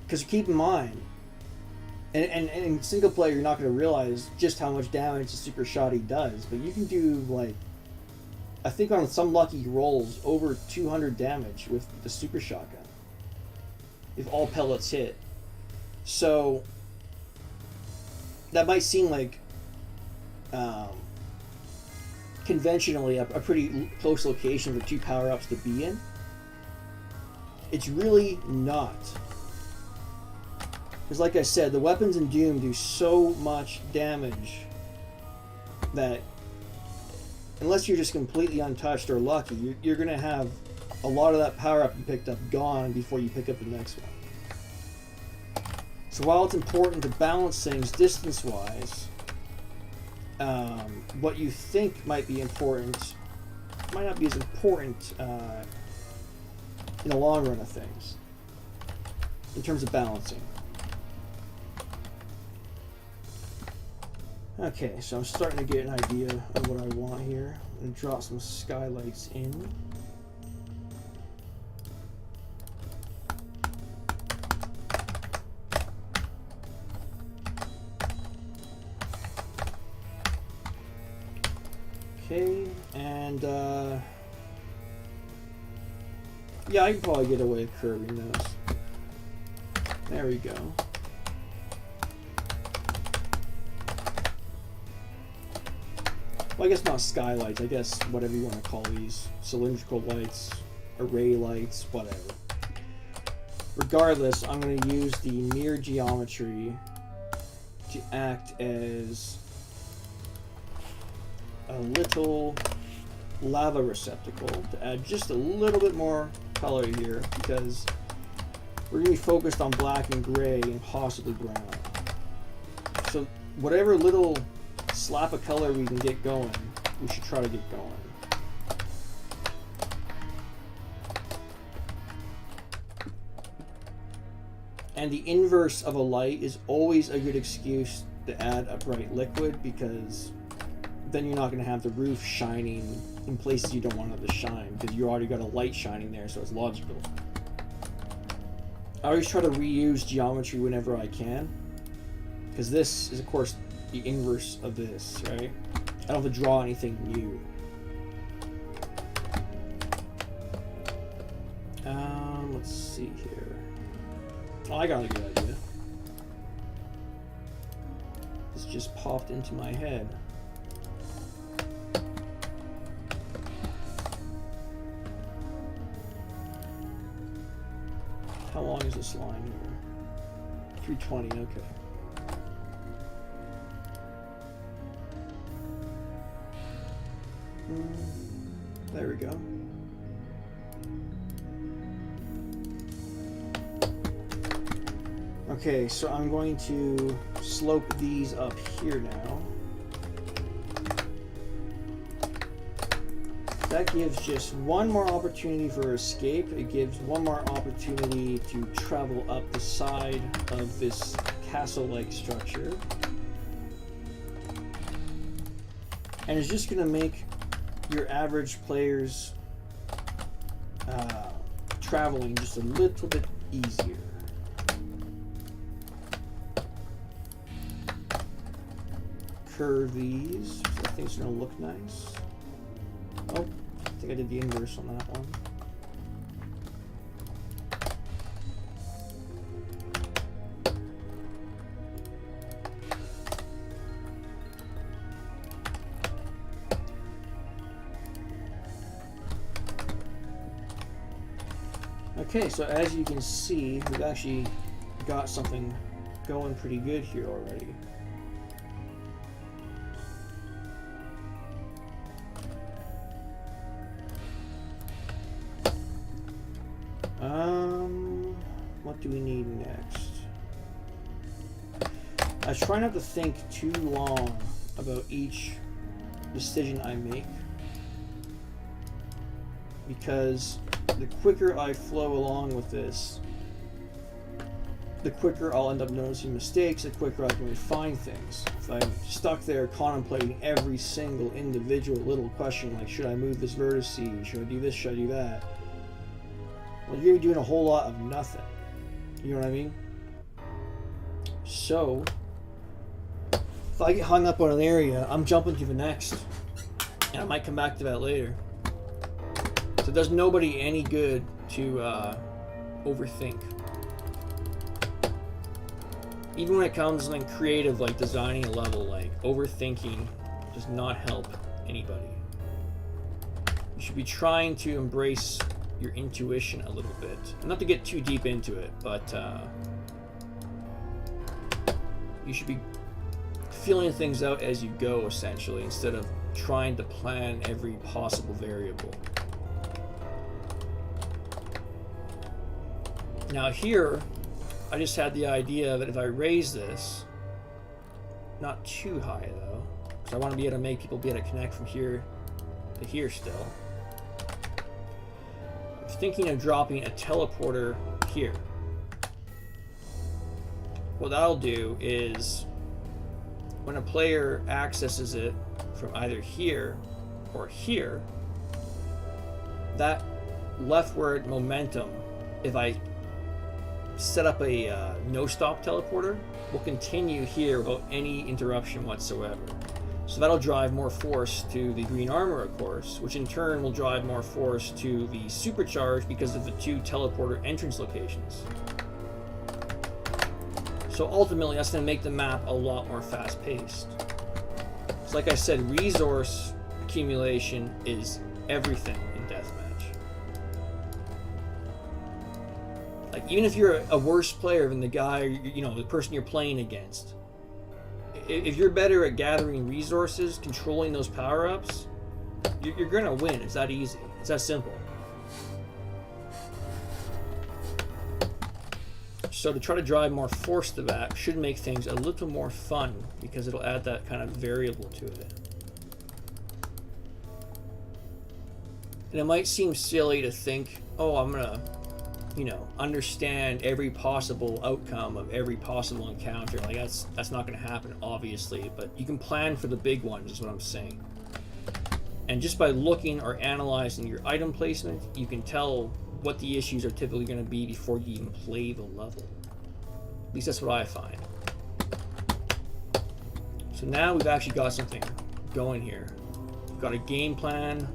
Because keep in mind, and in single player you're not going to realize just how much damage the super shotty does, but you can do, like, I think on some lucky rolls, over 200 damage with the super shotgun if all pellets hit. So that might seem like conventionally a pretty close location for 2 power-ups to be in. It's really not. Because like I said, the weapons in Doom do so much damage that unless you're just completely untouched or lucky, you're going to have a lot of that power-up you picked up gone before you pick up the next one. So while it's important to balance things distance-wise, what you think might be important might not be as important in the long run of things, in terms of balancing. Okay, so I'm starting to get an idea of what I want here. I'm going to drop some skylights in. Okay, and yeah, I can probably get away with curving those. There we go. Well, I guess not skylights, I guess whatever you want to call these. Cylindrical lights, array lights, whatever. Regardless, I'm going to use the mirror geometry to act as a little lava receptacle to add just a little bit more color here, because we're going to be focused on black and gray and possibly brown. So whatever little slap of color we can get going, we should try to get going. And the inverse of a light is always a good excuse to add a bright liquid, because then you're not going to have the roof shining in places you don't want it to shine, because you already got a light shining there, so it's logical. I always try to reuse geometry whenever I can, because this is, of course, the inverse of this, right? I don't have to draw anything new. Let's see here. Oh, I got a good idea. This just popped into my head. How long is this line here? 320, okay. There we go. Okay, so I'm going to slope these up here now. That gives just one more opportunity for escape. It gives one more opportunity to travel up the side of this castle-like structure. And it's just going to make your average player's traveling just a little bit easier. Curve these. So I think it's going to look nice. Oh, I think I did the inverse on that one. Okay, so as you can see, we've actually got something going pretty good here already. What do we need next? I try not to think too long about each decision I make, because the quicker I flow along with this, the quicker I'll end up noticing mistakes, the quicker I can refine things. If I'm stuck there contemplating every single individual little question, like should I move this vertice, should I do this, should I do that, well, you're doing a whole lot of nothing. You know what I mean? So, if I get hung up on an area, I'm jumping to the next. And I might come back to that later. So it does nobody any good to overthink. Even when it comes to something creative like designing a level, like overthinking does not help anybody. You should be trying to embrace your intuition a little bit. Not to get too deep into it, but you should be feeling things out as you go, essentially, instead of trying to plan every possible variable. Now here, I just had the idea that if I raise this, not too high though, because I want to be able to make people be able to connect from here to here still. I'm thinking of dropping a teleporter here. What that'll do is, when a player accesses it from either here or here, that leftward momentum, if I set up a no-stop teleporter, will continue here without any interruption whatsoever. So that'll drive more force to the green armor, of course, which in turn will drive more force to the supercharge because of the two teleporter entrance locations. So ultimately, that's going to make the map a lot more fast-paced. So like I said, resource accumulation is everything in Deathmatch. Like, even if you're a worse player than the guy, you know, the person you're playing against, if you're better at gathering resources, controlling those power-ups, you're going to win. It's that easy. It's that simple. So to try to drive more force to that should make things a little more fun, because it'll add that kind of variable to it. And it might seem silly to think, oh, I'm gonna, you know, understand every possible outcome of every possible encounter. Like that's not gonna happen, obviously, but you can plan for the big ones, is what I'm saying. And just by looking or analyzing your item placement, you can tell what the issues are typically going to be before you even play the level. At least that's what I find. So now we've actually got something going here. We've got a game plan,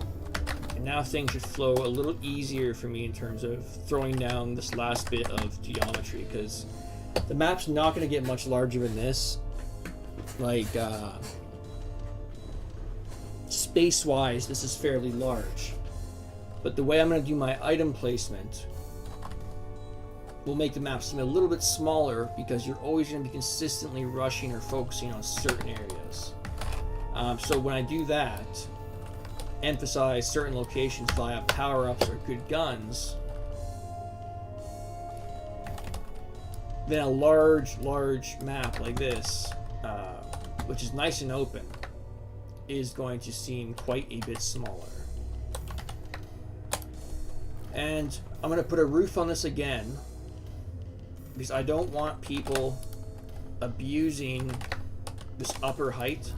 and now things should flow a little easier for me in terms of throwing down this last bit of geometry, because the map's not going to get much larger than this. Like, space-wise, this is fairly large. But the way I'm going to do my item placement will make the map seem a little bit smaller, because you're always going to be consistently rushing or focusing on certain areas. So when I do that, emphasize certain locations via power-ups or good guns, then a large map like this, which is nice and open, is going to seem quite a bit smaller. And I'm going to put a roof on this again, because I don't want people abusing this upper height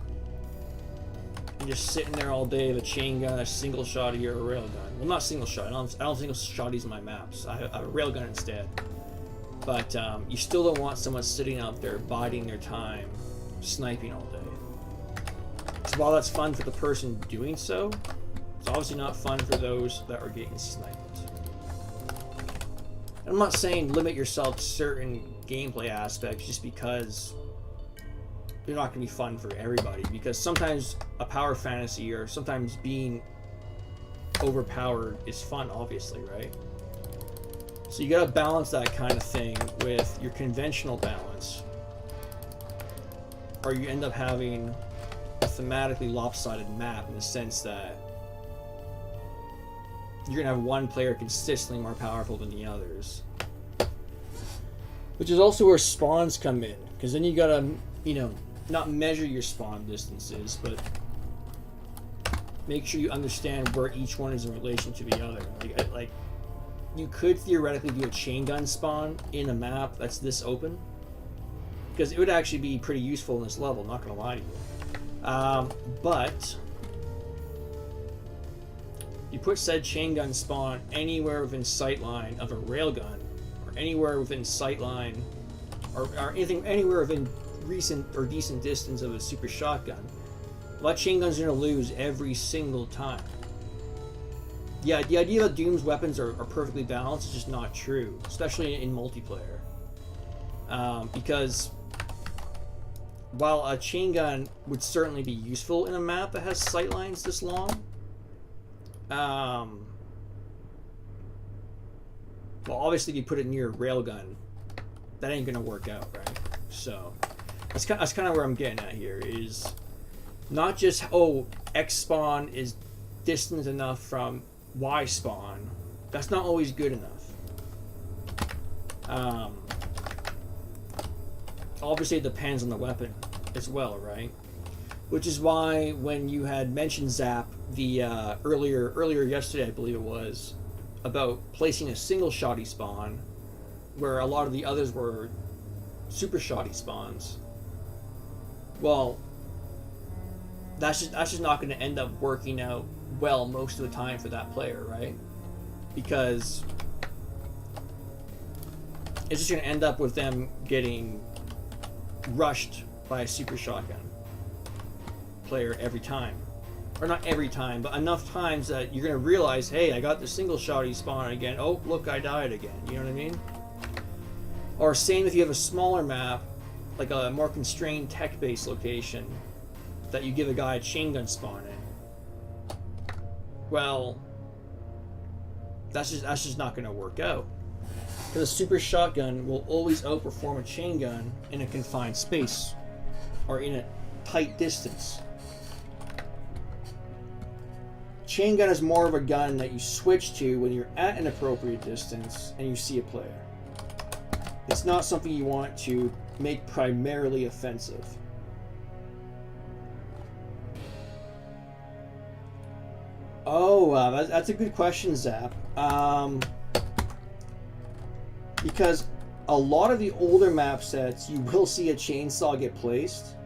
and just sitting there all day with a chain gun, a single shotty, or a railgun. Well, not single shot. I don't single shotties in my maps. I have a railgun instead. But you still don't want someone sitting out there biding their time, sniping all day. So while that's fun for the person doing so, it's obviously not fun for those that are getting sniped. I'm not saying limit yourself to certain gameplay aspects just because they're not going to be fun for everybody, because sometimes a power fantasy or sometimes being overpowered is fun, obviously, right? So you got to balance that kind of thing with your conventional balance, or you end up having a thematically lopsided map in the sense that you're going to have one player consistently more powerful than the others. Which is also where spawns come in, because then you got to, you know, not measure your spawn distances, but make sure you understand where each one is in relation to the other. Like you could theoretically do a chain gun spawn in a map that's this open, because it would actually be pretty useful in this level, not gonna lie to you. But you put said chain gun spawn anywhere within sightline of a railgun, or anywhere within sightline, or anything anywhere within recent or decent distance of a super shotgun, well, that chain gun's gonna lose every single time. Yeah, the idea that Doom's weapons are perfectly balanced is just not true, especially in multiplayer. Because while a chain gun would certainly be useful in a map that has sightlines this long, well, obviously if you put it near a railgun, that ain't gonna work out, right? So that's kind of where I'm getting at here, is not just, oh, X spawn is distant enough from Y spawn. That's not always good enough. Obviously it depends on the weapon as well, right? Which is why when you had mentioned Zap the earlier yesterday, I believe it was, about placing a single shoddy spawn where a lot of the others were super shoddy spawns. Well, that's just not going to end up working out well most of the time for that player, right? Because it's just going to end up with them getting rushed by a super shotgun player every time. Or not every time, but enough times that you're going to realize, hey, I got the single shoddy spawn again. Oh, look, I died again. You know what I mean? Or same if you have a smaller map, like a more constrained tech-based location, that you give a guy a chain gun spawn in. Well, that's just not going to work out. Because a super shotgun will always outperform a chain gun in a confined space, or in a tight distance. Chain gun is more of a gun that you switch to when you're at an appropriate distance and you see a player. It's not something you want to make primarily offensive. Oh, that's a good question, Zap. Because a lot of the older map sets, you will see a chainsaw get placed.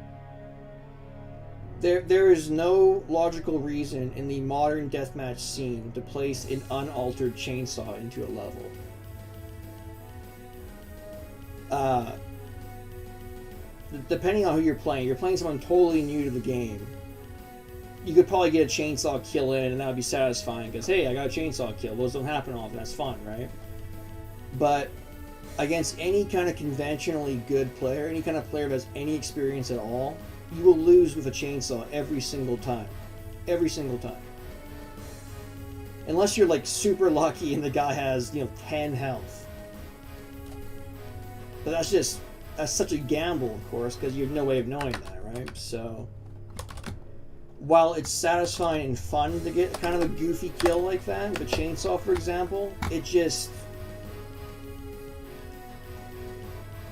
There is no logical reason in the modern deathmatch scene to place an unaltered chainsaw into a level. Depending on who you're playing someone totally new to the game, you could probably get a chainsaw kill in and that would be satisfying because, hey, I got a chainsaw kill. Those don't happen often. That's fun, right? But against any kind of conventionally good player, any kind of player that has any experience at all, you will lose with a chainsaw every single time. Every single time. Unless you're like super lucky and the guy has, 10 health. But that's such a gamble, of course, because you have no way of knowing that, right? So while it's satisfying and fun to get kind of a goofy kill like that with a chainsaw, for example,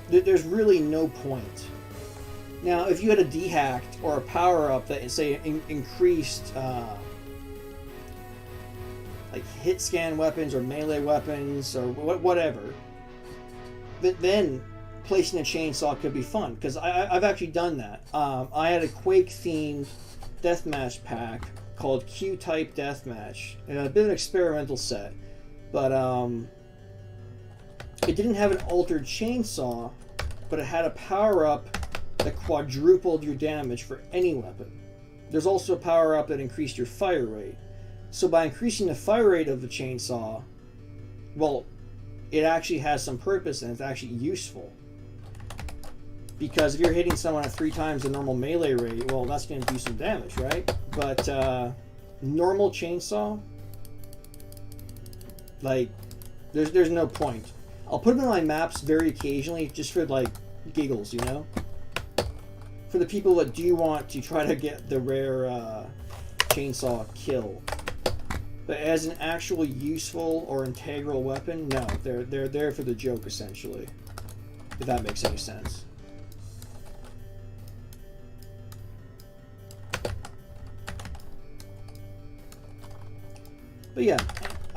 there's really no point. Now, if you had a dehacked or a power-up that, say, increased like hit scan weapons or melee weapons or whatever, then placing a chainsaw could be fun, because I've actually done that. I had a Quake-themed deathmatch pack called Q-Type Deathmatch, and a bit of an experimental set, but it didn't have an altered chainsaw, but it had a power-up that quadrupled your damage for any weapon. There's also a power-up that increased your fire rate. So by increasing the fire rate of the chainsaw, well, it actually has some purpose and it's actually useful. Because if you're hitting someone at 3 times the normal melee rate, well, that's going to do some damage, right? But normal chainsaw, like, there's no point. I'll put them in my maps very occasionally, just for like giggles, for the people that do want to try to get the rare chainsaw kill. But as an actual useful or integral weapon, no, they're there for the joke, essentially. If that makes any sense. But yeah,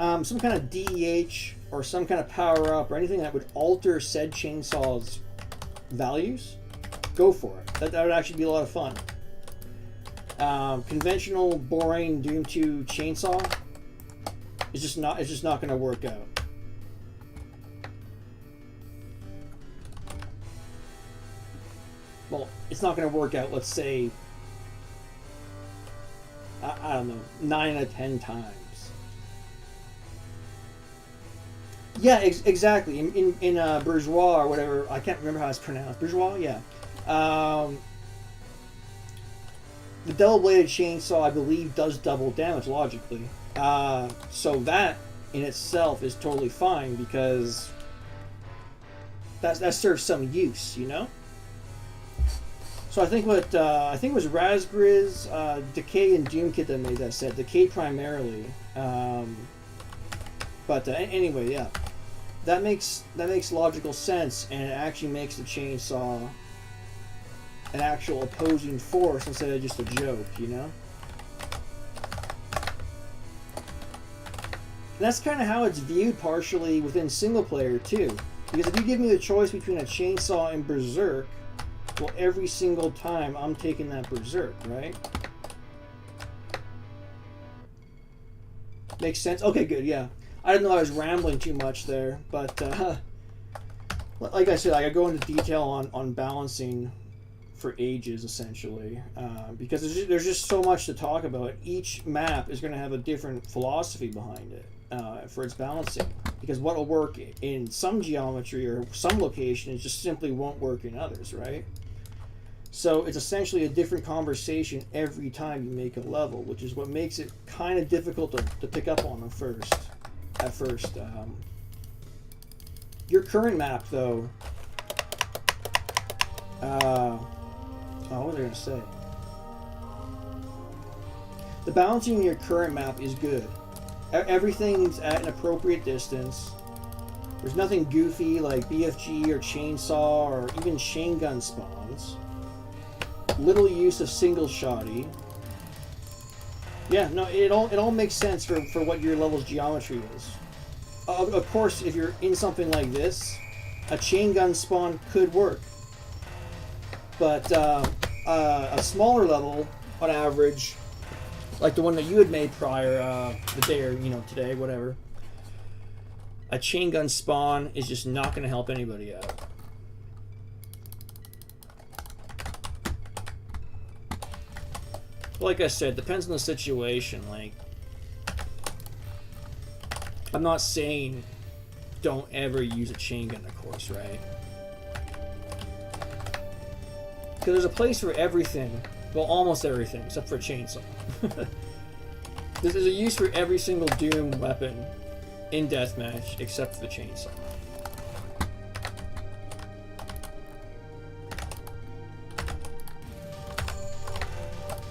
some kind of DEH or some kind of power up or anything that would alter said chainsaw's values, go for it. That would actually be a lot of fun. Conventional, boring Doom 2 chainsaw is just not going to work out. Well, it's not going to work out. Let's say, I don't know, 9 out of 10 times. Yeah, exactly. In bourgeois or whatever, I can't remember how it's pronounced. Bourgeois, yeah. The double-bladed chainsaw, I believe, does double damage logically. So that in itself is totally fine because that serves some use, you know. So I think what I think it was Razgriz, Decay, and Doomkit that made that set. Decay primarily, but anyway, yeah, that makes logical sense, and it actually makes the chainsaw an actual opposing force instead of just a joke, you know? And that's kind of how it's viewed partially within single player too. Because if you give me the choice between a chainsaw and Berserk, well, every single time I'm taking that Berserk, right? Makes sense? Okay, good, yeah. I didn't know I was rambling too much there, but like I said, I go into detail on balancing for ages, essentially, because there's just so much to talk about. Each map is going to have a different philosophy behind it for its balancing, because what will work in some geometry or some locations just simply won't work in others, right? So it's essentially a different conversation every time you make a level, which is what makes it kind of difficult to pick up on at first. Your current map, though, what was I going to say? The balancing in your current map is good. Everything's at an appropriate distance. There's nothing goofy like BFG or chainsaw or even chain gun spawns. Little use of single shotty. Yeah, no, it all makes sense for what your level's geometry is. Of course, if you're in something like this, a chain gun spawn could work. But a smaller level, on average, like the one that you had made prior, the day or today, whatever, a chain gun spawn is just not going to help anybody out. Like I said, depends on the situation. Like, I'm not saying don't ever use a chain gun, of course, right? Because there's a place for everything. Well, almost everything, except for a chainsaw. There's a use for every single Doom weapon in Deathmatch, except for the chainsaw.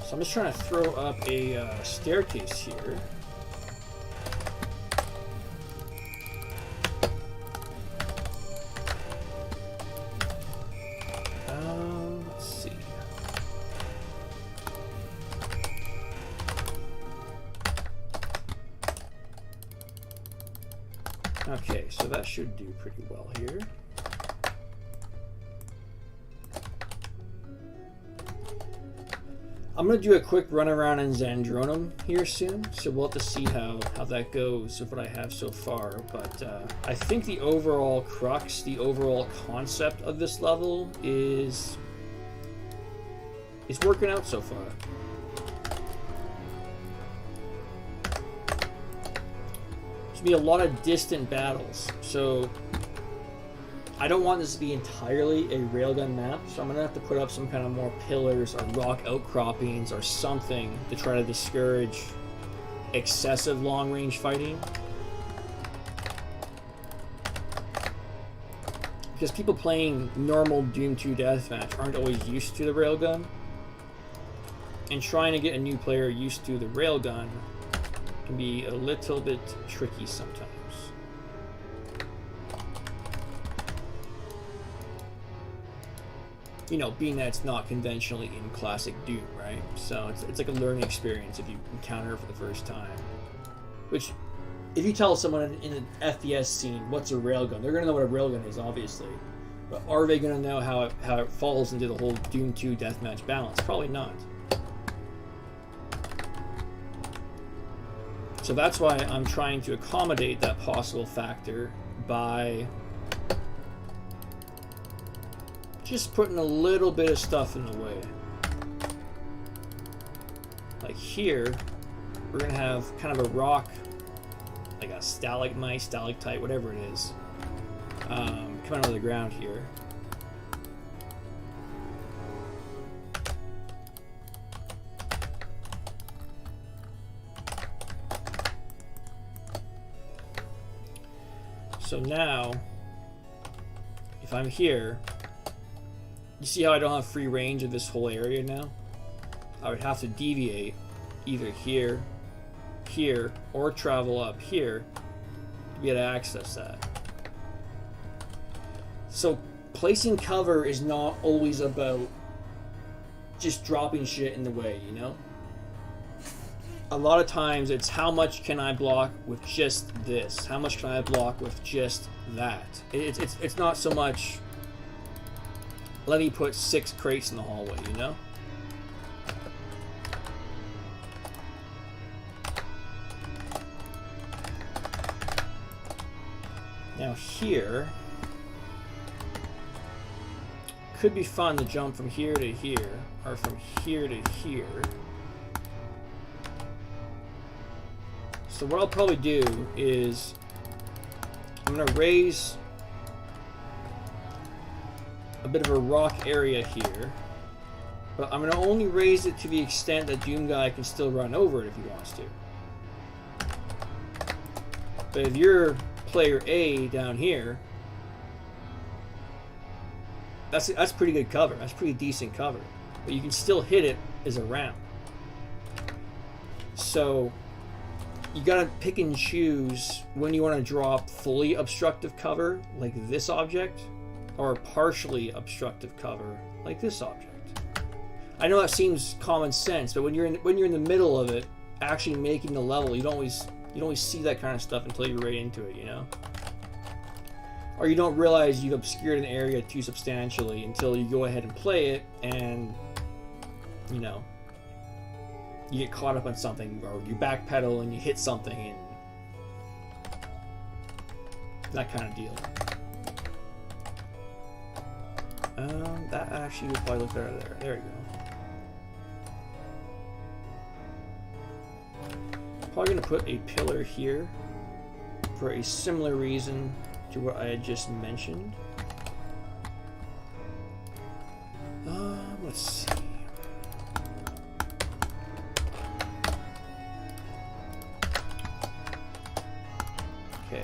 So I'm just trying to throw up a staircase here. Let's see. Okay, so that should do pretty well here. I'm going to do a quick run around in Zandronum here soon, so we'll have to see how that goes with what I have so far. But I think the overall crux, the overall concept of this level is working out so far. There's going to be a lot of distant battles, so I don't want this to be entirely a railgun map, so I'm going to have to put up some kind of more pillars or rock outcroppings or something to try to discourage excessive long-range fighting. Because people playing normal Doom 2 Deathmatch aren't always used to the railgun, and trying to get a new player used to the railgun can be a little bit tricky sometimes. You know, being that it's not conventionally in classic Doom, right? So it's like a learning experience if you encounter it for the first time. Which, if you tell someone in an FPS scene what's a railgun, they're going to know what a railgun is, obviously. But are they going to know how it falls into the whole Doom 2 Deathmatch balance? Probably not. So that's why I'm trying to accommodate that possible factor by just putting a little bit of stuff in the way. Like here, we're going to have kind of a rock, like a stalagmite, stalactite, whatever it is, coming out of the ground here. So now, if I'm here, you see how I don't have free range of this whole area now? I would have to deviate either here, here, or travel up here to be able to access that. So placing cover is not always about just dropping shit in the way, you know? A lot of times it's how much can I block with just this? How much can I block with just that? It's not so much let me put 6 crates in the hallway, you know? Now here could be fun to jump from here to here, or from here to here. So what I'll probably do is I'm going to raise a bit of a rock area here, but I'm going to only raise it to the extent that Doom Guy can still run over it if he wants to. But if you're player A down here, that's pretty good cover. That's pretty decent cover. But you can still hit it as a round. So you gotta pick and choose when you want to drop fully obstructive cover, like this object, or partially obstructive cover, like this object. I know that seems common sense, but when you're in the middle of it, actually making the level, you don't always see that kind of stuff until you're right into it, you know? Or you don't realize you've obscured an area too substantially until you go ahead and play it, and you know, you get caught up on something, or you backpedal and you hit something, and that kind of deal. That actually would probably look better there. There you go. Probably going to put a pillar here for a similar reason to what I had just mentioned. Let's see. Okay.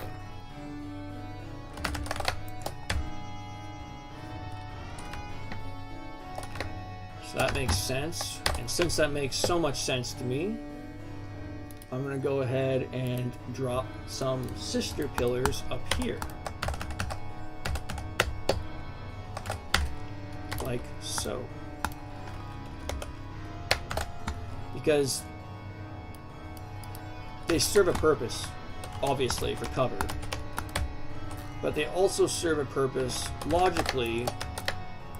So that makes sense. And since that makes so much sense to me, I'm going to go ahead and drop some sister pillars up here. Like so. Because they serve a purpose, obviously, for cover. But they also serve a purpose, logically,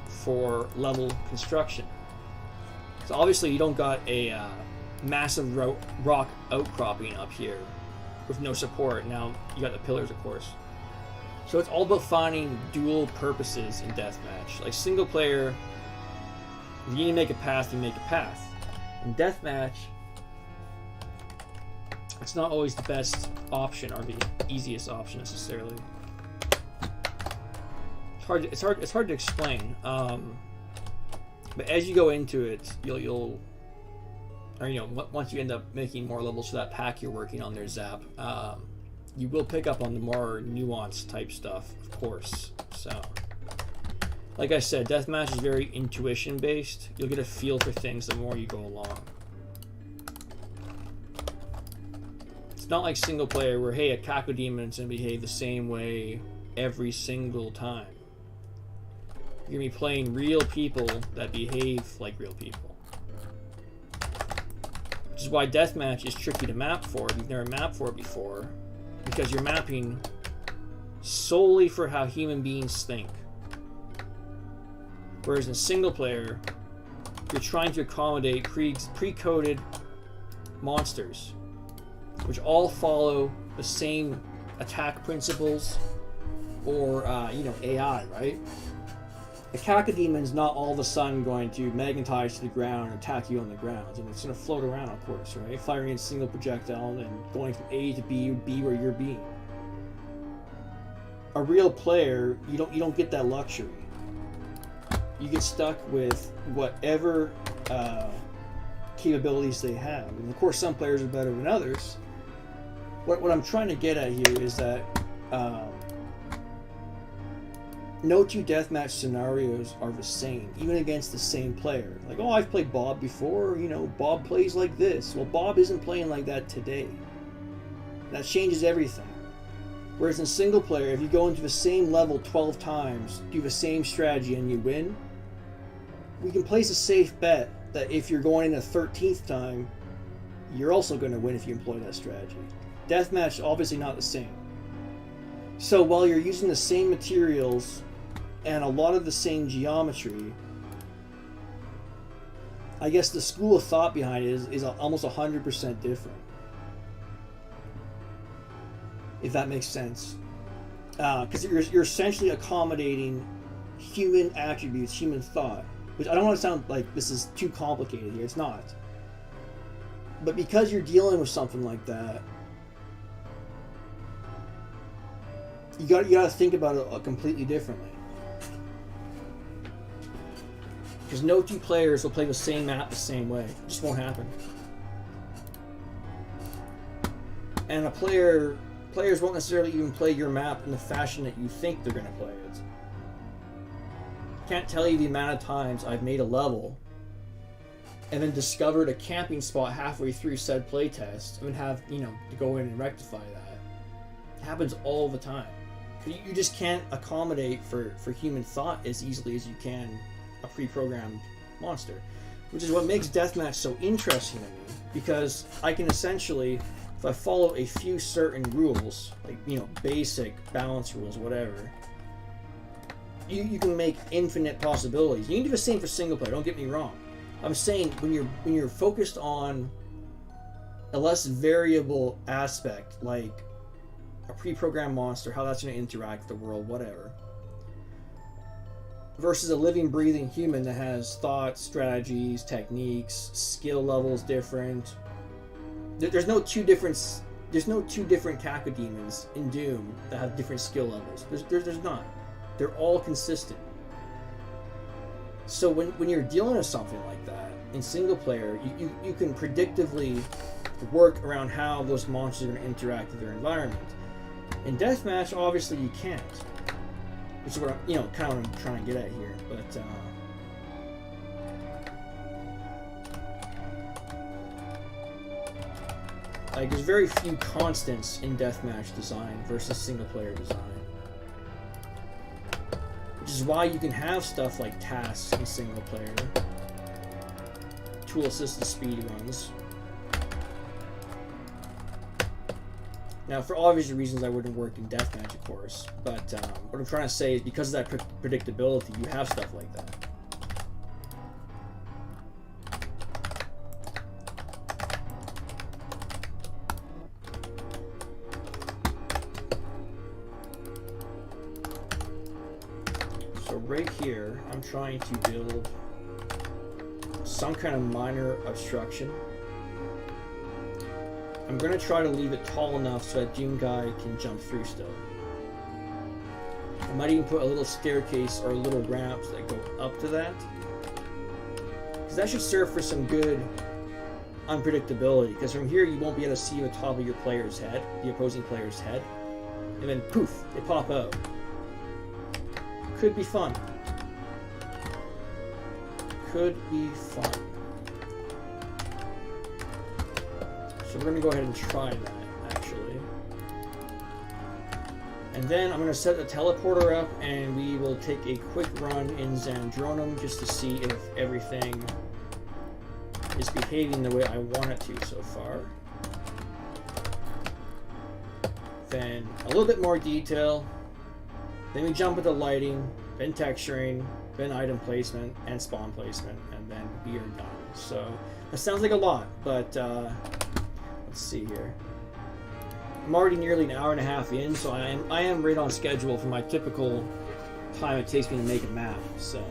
for level construction. So obviously you don't got a massive rock outcropping up here with no support. Now you got the pillars, of course. So it's all about finding dual purposes in deathmatch. Like single player, if you need to make a path, you make a path. In deathmatch, it's not always the best option or the easiest option necessarily. It's hard to explain. But as you go into it, you'll or you know, once you end up making more levels for that pack you're working on there, Zap, you will pick up on the more nuanced type stuff, of course. So, like I said, deathmatch is very intuition based. You'll get a feel for things the more you go along. It's not like single player where, hey, a Cacodemon's gonna behave the same way every single time. You're gonna be playing real people that behave like real people. Which is why deathmatch is tricky to map for if you've never mapped for it before. because you're mapping solely for how human beings think. Whereas in single player, you're trying to accommodate pre-coded monsters, which all follow the same attack principles or AI, right? A cacademon's not all of a sudden going to magnetize to the ground and attack you on the ground. And it's going to float around, of course, right? Firing a single projectile and going from A to B, B where you're being. A real player, you don't get that luxury. You get stuck with whatever capabilities they have. And of course, some players are better than others. What I'm trying to get at here is that no two deathmatch scenarios are the same, even against the same player. Like, oh, I've played Bob before, Bob plays like this. Well, Bob isn't playing like that today. That changes everything. Whereas in single player, if you go into the same level 12 times, do the same strategy, and you win, we can place a safe bet that if you're going in a 13th time, you're also going to win if you employ that strategy. Deathmatch, obviously not the same. So while you're using the same materials and a lot of the same geometry, I guess the school of thought behind it is almost 100% different. If that makes sense. Because you're essentially accommodating human attributes, human thought. Which I don't want to sound like this is too complicated here. It's not. But because you're dealing with something like that, you got to think about it completely differently. Because no two players will play the same map the same way. It just won't happen. And players won't necessarily even play your map in the fashion that you think they're going to play it. I can't tell you the amount of times I've made a level and then discovered a camping spot halfway through said playtest and then have, to go in and rectify that. It happens all the time. You just can't accommodate for human thought as easily as you can a pre-programmed monster. Which is what makes deathmatch so interesting to me, because I can essentially, if I follow a few certain rules, like, basic balance rules, whatever, you can make infinite possibilities. You can do the same for single player, don't get me wrong. I'm saying when you're focused on a less variable aspect, like a pre-programmed monster, how that's going to interact with the world, whatever, versus a living, breathing human that has thoughts, strategies, techniques, skill levels different. There's no two different cacodemons in Doom that have different skill levels. There's not. They're all consistent. So when you're dealing with something like that in single player, you can predictively work around how those monsters are going to interact with their environment. In deathmatch, obviously you can't, which is what I'm, kind of what I'm trying to get at here. But like, there's very few constants in deathmatch design versus single player design. Which is why you can have stuff like tasks in single player, tool assisted speed runs. Now, for obvious reasons, I wouldn't work in deathmatch, of course. But what I'm trying to say is, because of that predictability, you have stuff like that. So right here, I'm trying to build some kind of minor obstruction. I'm going to try to leave it tall enough so that Doom Guy can jump through still. I might even put a little staircase or little ramps that go up to that. Because that should serve for some good unpredictability. Because from here you won't be able to see the top of your player's head, the opposing player's head. And then poof, they pop out. Could be fun. Could be fun. So we're going to go ahead and try that, actually. And then I'm going to set the teleporter up, and we will take a quick run in Zandronum just to see if everything is behaving the way I want it to so far. then a little bit more detail, then we jump into lighting, then texturing, then item placement and spawn placement, and then we are done. So that sounds like a lot, but let's see here. I'm already nearly an hour and a half in, so I am right on schedule for my typical time it takes me to make a map. So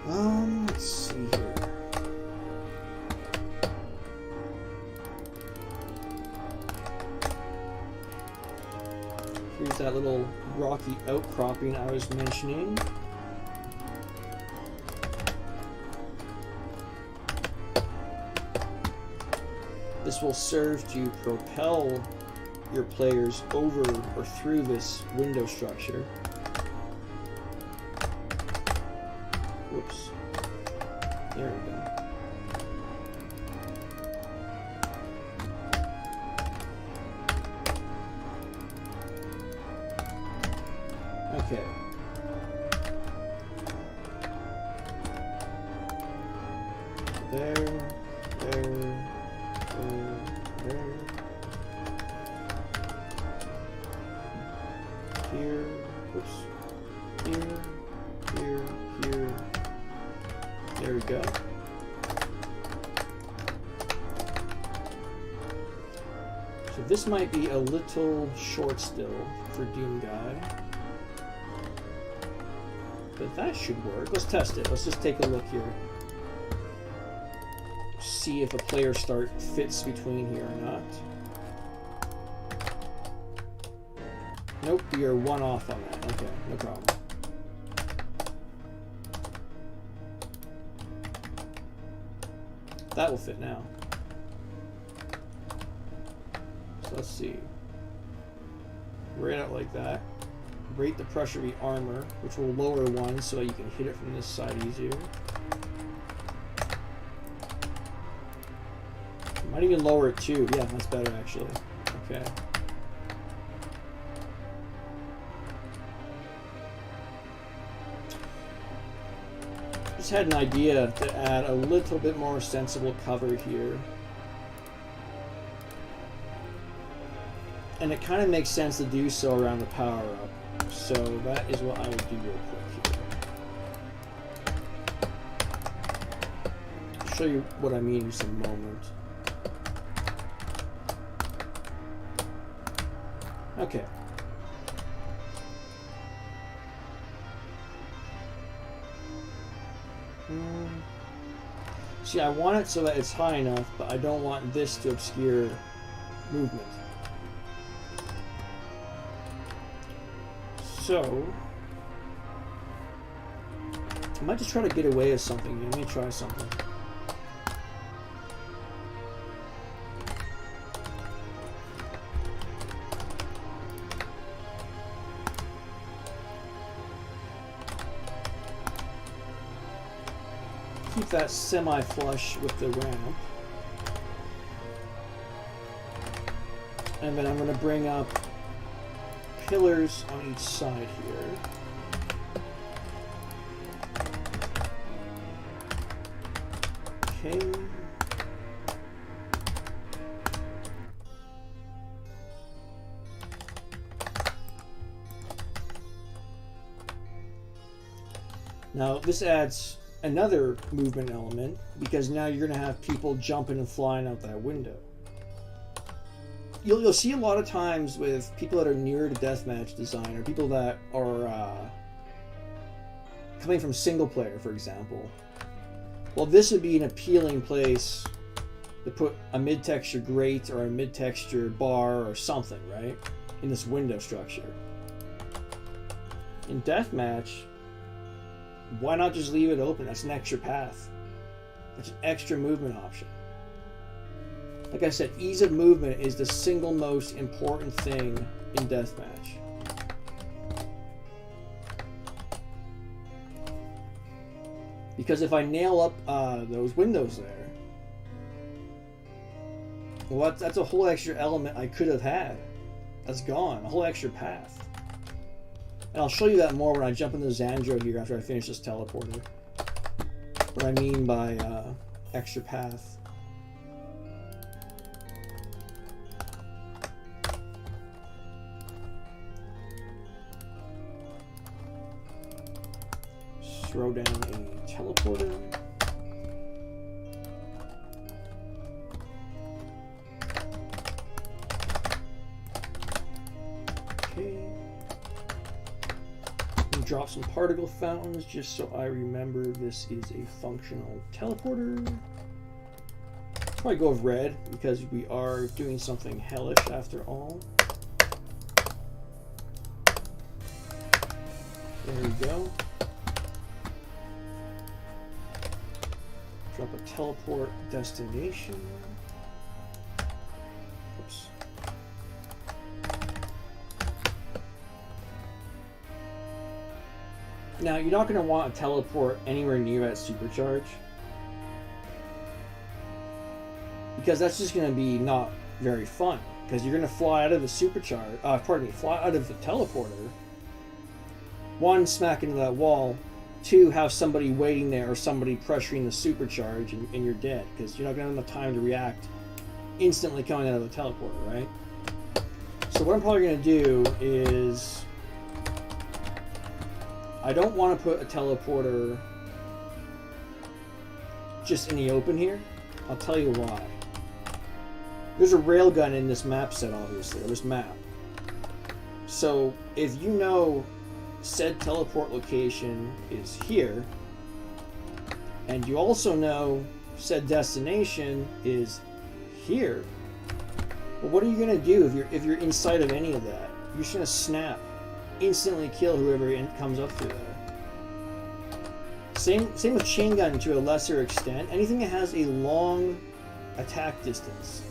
let's see here. Here's that little rocky outcropping I was mentioning. This will serve to propel your players over or through this window structure. Whoops. There we go. Okay. There, there. Here, oops, here, there we go. So this might be a little short still for Doom Guy, but that should work. Let's test it. Let's just take a look here. See if a player start fits between here or not. Nope, we are one off on that. Okay, no problem. That will fit now. So let's see. Right out like that. Rate the pressure be armor, which will lower one so you can hit it from this side easier. Might even lower it too. Yeah, that's better actually. Okay. Just had an idea to add a little bit more sensible cover here. And it kind of makes sense to do so around the power up. So that is what I would do real quick here. I'll show you what I mean in just a moment. Okay. See, I want it so that it's high enough, but I don't want this to obscure movement. So, I might just try to get away with something. Let me try something. Keep that semi-flush with the ramp. And then I'm going to bring up pillars on each side here. Okay. Now this adds another movement element because now you're going to have people jumping and flying out that window. You'll see a lot of times with people that are newer to deathmatch design or people that are coming from single player, for example. Well, this would be an appealing place to put a mid-texture grate or a mid-texture bar or something, right? In this window structure. In deathmatch, why not just leave it open? That's an extra path. That's an extra movement option. Like I said, ease of movement is the single most important thing in deathmatch. Because if I nail up those windows there, well, that's a whole extra element I could have had. That's gone. A whole extra path. And I'll show you that more when I jump into Xandro here after I finish this teleporter. What I mean by extra path. throw down a teleporter. Okay. And drop some particle fountains just so I remember this is a functional teleporter. Probably go with red because we are doing something hellish after all. There we go. Drop a teleport destination. Oops. Now, you're not going to want a teleport anywhere near that supercharge, because that's just going to be not very fun. Because you're going to fly out of the supercharge, fly out of the teleporter. One, smack into that wall. Two, have somebody waiting there or somebody pressuring the supercharge and you're dead. Because you're not going to have enough time to react instantly coming out of the teleporter, right? So what I'm probably going to do is... I don't want to put a teleporter just in the open here. I'll tell you why. There's a railgun in this map set, obviously, or this map. So if you know said teleport location is here, and you also know said destination is here, well, what are you going to do if you're inside of any of that? You're just going to snap, instantly kill whoever comes up through there. Same with chain gun to a lesser extent. Anything that has a long attack distance.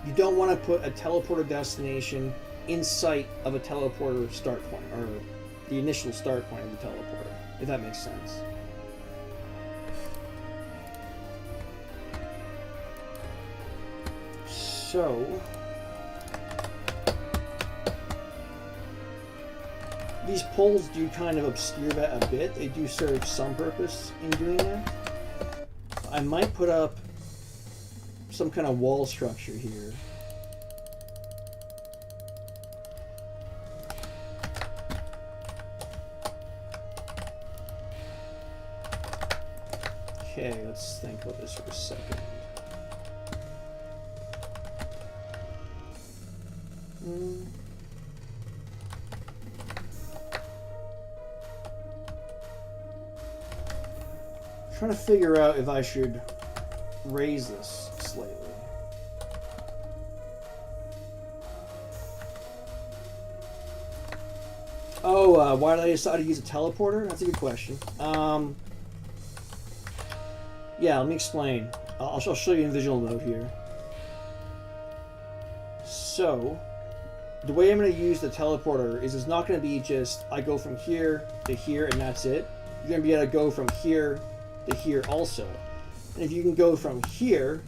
You don't want to put a teleporter destination in sight of a teleporter start point, or the initial start point of the teleporter, if that makes sense. So, these poles do kind of obscure that a bit. They do serve some purpose in doing that. I might put up some kind of wall structure here. Okay, let's think about this for a second. Trying to figure out if I should raise this slightly. Oh, why did I decide to use a teleporter? That's a good question. Yeah, let me explain. I'll show you in visual mode here. So, the way I'm going to use the teleporter is it's not going to be just I go from here to here and that's it. You're going to be able to go from here to here also. And if you can go from here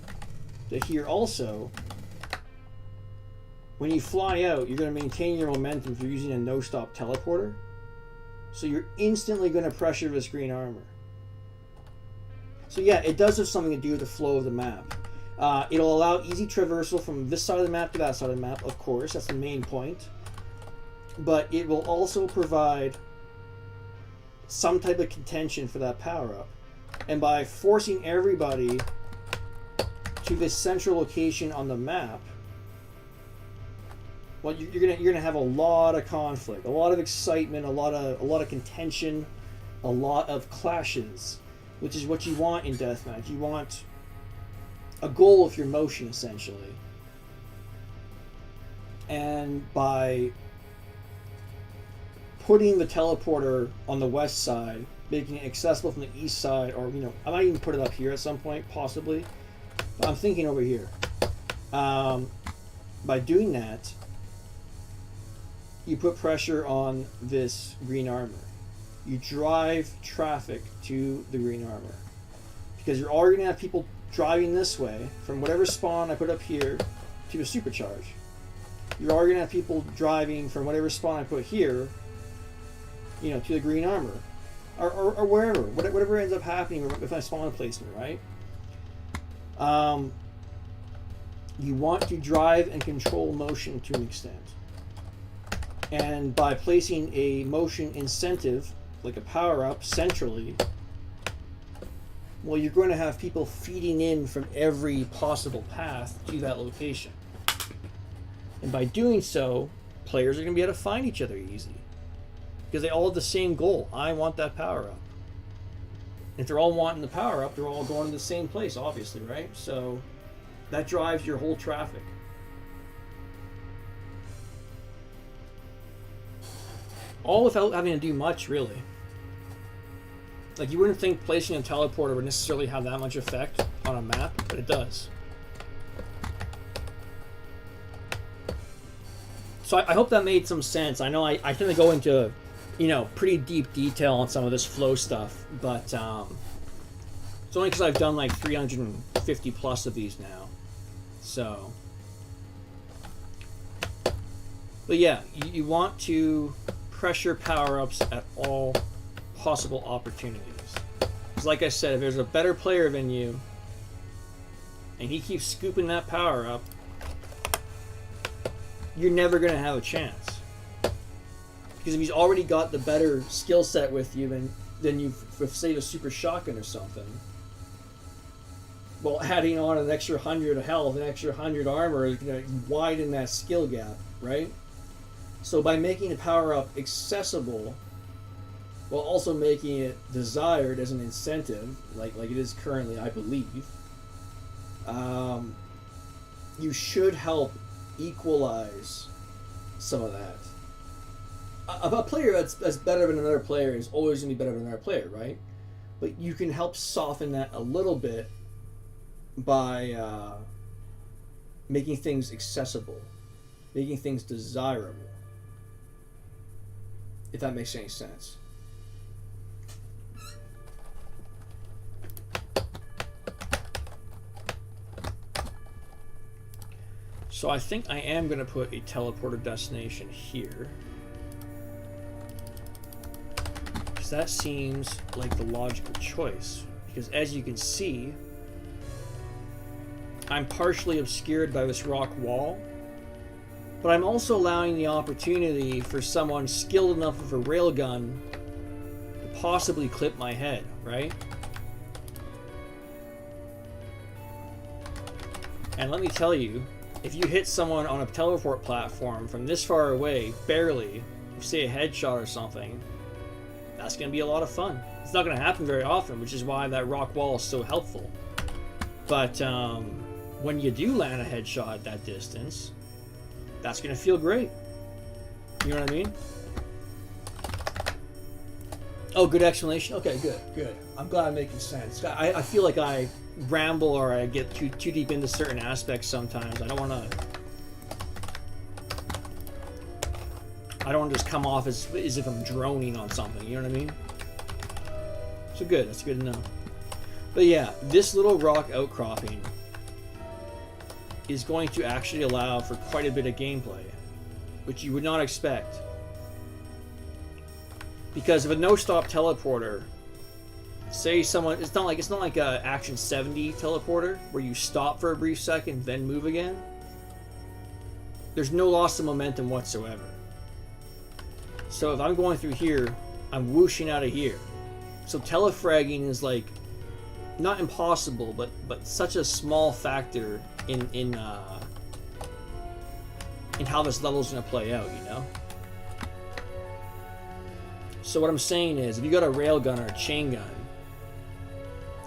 to here also, when you fly out, you're going to maintain your momentum if you're using a no-stop teleporter. So you're instantly going to pressure this green armor. So yeah, it does have something to do with the flow of the map. It'll allow easy traversal from this side of the map to that side of the map, of course. That's the main point. But it will also provide some type of contention for that power-up. And by forcing everybody to this central location on the map, well, you're gonna have a lot of conflict, a lot of excitement, a lot of contention, a lot of clashes, which is what you want in deathmatch. You want a goal of your motion, essentially. And by putting the teleporter on the west side, making it accessible from the east side, or, you know, I might even put it up here at some point, possibly. But I'm thinking over here. By doing that, you put pressure on this green armor. You drive traffic to the green armor. Because you're already going to have people driving this way, from whatever spawn I put up here, to a supercharge. You're already going to have people driving from whatever spawn I put here, you know, to the green armor. Or wherever, whatever ends up happening with my spawn placement, right? You want to drive and control motion to an extent. And by placing a motion incentive like a power-up centrally, well, you're going to have people feeding in from every possible path to that location. And by doing so, players are going to be able to find each other easy. Because they all have the same goal. I want that power-up. If they're all wanting the power-up, they're all going to the same place, obviously, right? So that drives your whole traffic. All without having to do much, really. Like, you wouldn't think placing a teleporter would necessarily have that much effect on a map, but it does. So I hope that made some sense. I know I tend to go into, you know, pretty deep detail on some of this flow stuff, but it's only because I've done like 350 plus of these now. So, but yeah, you want to pressure power-ups at all possible opportunities. Because like I said, if there's a better player than you and he keeps scooping that power-up, you're never going to have a chance. Because if he's already got the better skill set with you than you, with say a super shotgun or something, well, adding on an extra 100 health, an extra 100 armor is going to widen that skill gap, right? So by making a power-up accessible, while also making it desired as an incentive, like it is currently, I believe, you should help equalize some of that. A player that's better than another player is always going to be better than another player, right? But you can help soften that a little bit by making things accessible, making things desirable, if that makes any sense. So I think I am going to put a teleporter destination here. Because that seems like the logical choice. Because as you can see, I'm partially obscured by this rock wall, but I'm also allowing the opportunity for someone skilled enough with a railgun to possibly clip my head, right? And let me tell you, if you hit someone on a teleport platform from this far away, barely, say a headshot or something, that's going to be a lot of fun. It's not going to happen very often, which is why that rock wall is so helpful. But when you do land a headshot at that distance, that's going to feel great. You know what I mean? Oh, good explanation? Okay, good. I'm glad I'm making sense. I feel like I ramble or I get too deep into certain aspects sometimes. I don't want to just come off as if I'm droning on something, you know what I mean? So good, that's good to know. But yeah, this little rock outcropping is going to actually allow for quite a bit of gameplay, which you would not expect. Because of a no-stop teleporter, say someone, it's not like a Action 70 teleporter where you stop for a brief second then move again. There's no loss of momentum whatsoever. So if I'm going through here, I'm whooshing out of here. So telefragging is like not impossible, but such a small factor in how this level's gonna play out, you know? So what I'm saying is, if you got a railgun or a chain gun,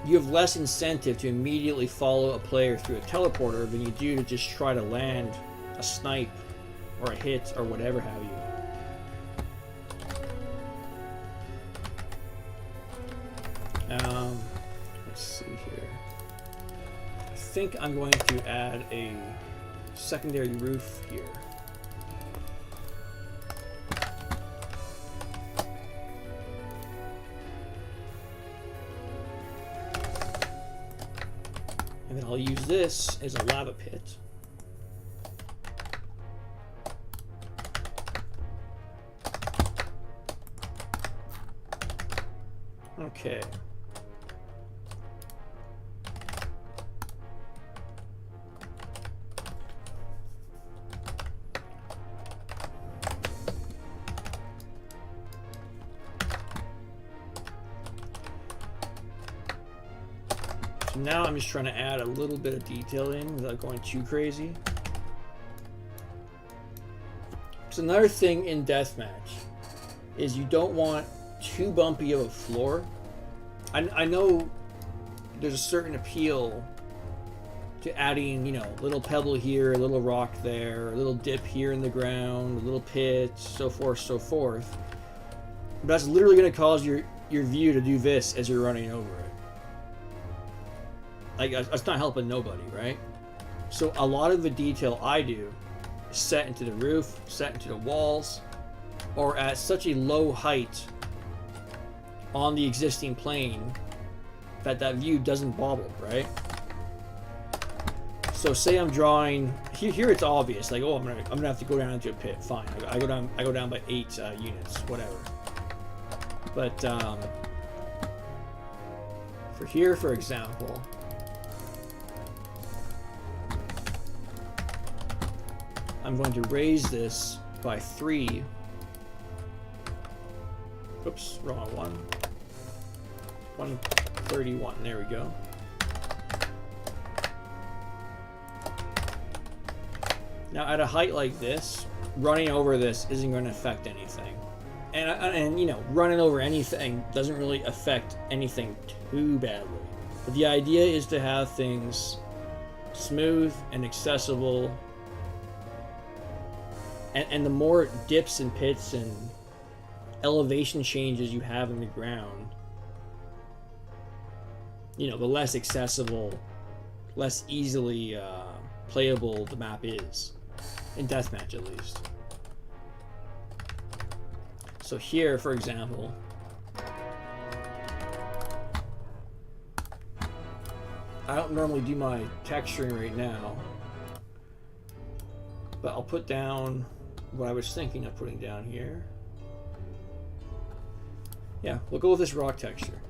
you have less incentive to immediately follow a player through a teleporter than you do to just try to land a snipe or a hit or whatever have you. Let's see here. I think I'm going to add a secondary roof here. And then I'll use this as a lava pit. Okay. now I'm just trying to add a little bit of detail in without going too crazy. So another thing in deathmatch is you don't want too bumpy of a floor. I know there's a certain appeal to adding, you know, a little pebble here, a little rock there, a little dip here in the ground, a little pit, so forth, so forth. But that's literally going to cause your view to do this as you're running over it. Like, that's not helping nobody, right? So a lot of the detail I do is set into the roof, set into the walls, or at such a low height on the existing plane that that view doesn't bobble, right? So say I'm drawing here, it's obvious, like, oh, I'm gonna have to go down into a pit. Fine, I go down by 8 units, whatever. But for here, for example, I'm going to raise this by 3. Oops, wrong one. 131. There we go. Now, at a height like this, running over this isn't going to affect anything. And you know, running over anything doesn't really affect anything too badly. But the idea is to have things smooth and accessible. And the more dips and pits and elevation changes you have in the ground, you know, the less accessible, less easily playable the map is. In deathmatch, at least. So here, for example, I don't normally do my texturing right now, but I'll put down what I was thinking of putting down here. Yeah, we'll go with this rock texture.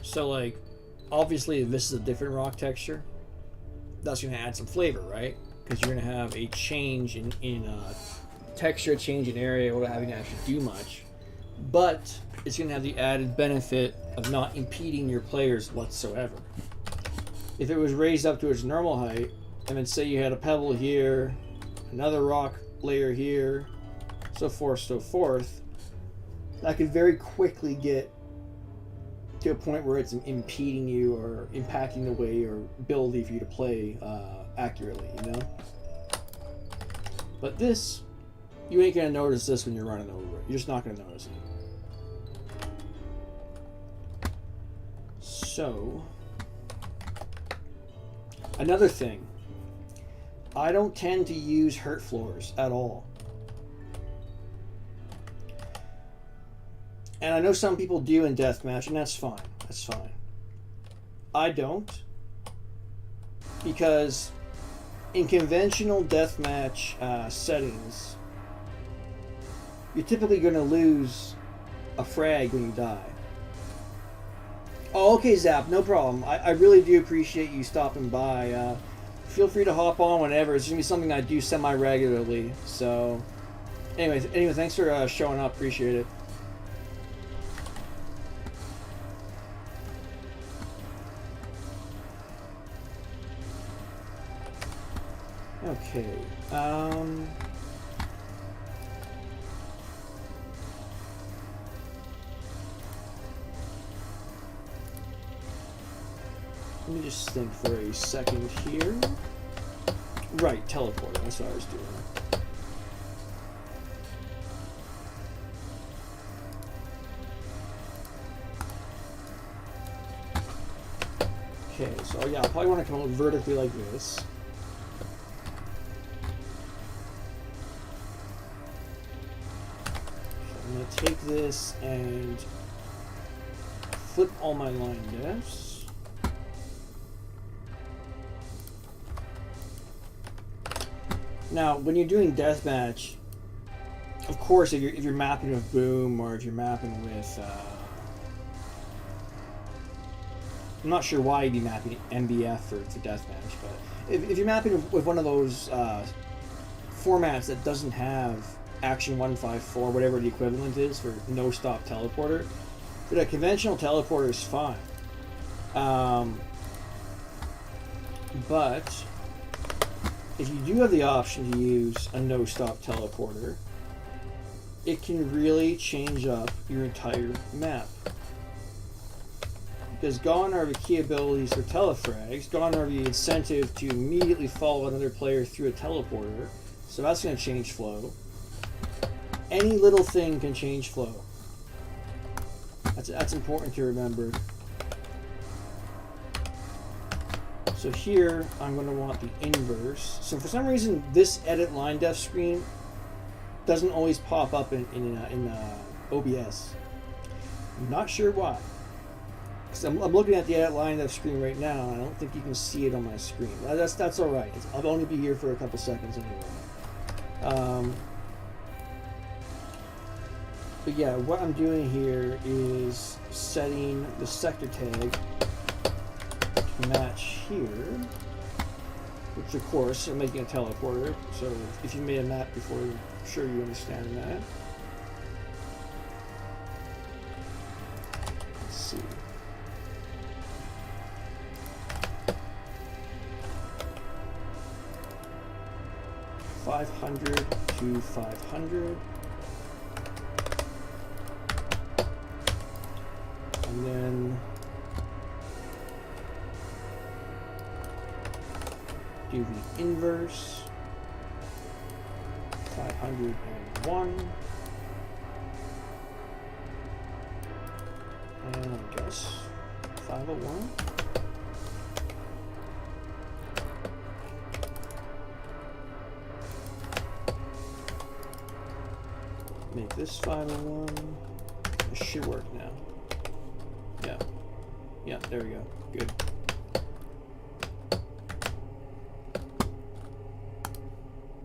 So, like, obviously this is a different rock texture. That's going to add some flavor, right? Because you're going to have a change in texture, change in area without having to actually do much. But it's going to have the added benefit of not impeding your players whatsoever. If it was raised up to its normal height, and then say you had a pebble here, another rock layer here, so forth, that could very quickly get to a point where it's impeding you or impacting the way or ability for you to play accurately, you know? But this, you ain't gonna notice this when you're running over it. You're just not gonna notice it. So, another thing, I don't tend to use hurt floors at all. And I know some people do in deathmatch, and that's fine. That's fine. I don't, because in conventional deathmatch settings, you're typically going to lose a frag when you die. Oh, okay, Zap, no problem. I really do appreciate you stopping by. Feel free to hop on whenever. It's going to be something I do semi-regularly. So, anyway, thanks for showing up. Appreciate it. Okay, let me just think for a second here. Right, teleport, that's what I was doing. Okay, so yeah, I'll probably want to come out vertically like this. I'm going to take this and flip all my line defs. Now, when you're doing deathmatch, of course, if you're mapping with Boom or if you're mapping with, I'm not sure why you'd be mapping MBF for deathmatch, but if you're mapping with one of those formats that doesn't have Action 154, whatever the equivalent is for no-stop teleporter, But a conventional teleporter is fine. But if you do have the option to use a no-stop teleporter, it can really change up your entire map. Because gone are the key abilities for telefrags, gone are the incentive to immediately follow another player through a teleporter, so that's going to change flow. Any little thing can change flow. That's important to remember. So here, I'm going to want the inverse. So for some reason, this edit line depth screen doesn't always pop up in OBS. I'm not sure why. Because I'm looking at the edit line depth screen right now, and I don't think you can see it on my screen. That's all right. I'll only be here for a couple seconds anyway. But yeah, what I'm doing here is setting the sector tag to match here, which of course I'm making a teleporter, so if you made a map before, I'm sure you understand that. Let's see. $500 to $500. And then do the inverse, 501, and I guess 501. Make this 501. It should work now. Yeah, there we go. Good.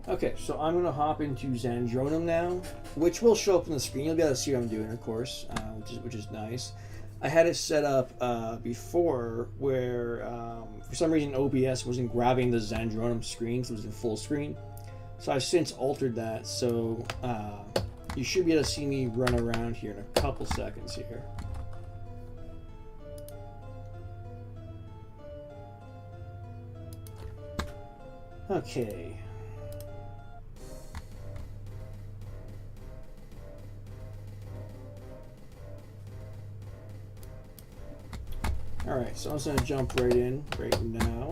Okay, so I'm going to hop into Zandronum now, which will show up on the screen. You'll be able to see what I'm doing, of course, which is nice. I had it set up before where, for some reason, OBS wasn't grabbing the Zandronum screen, so it was in full screen. So I've since altered that, so you should be able to see me run around here in a couple seconds here. Okay. Alright, so I'm just going to jump right in right now.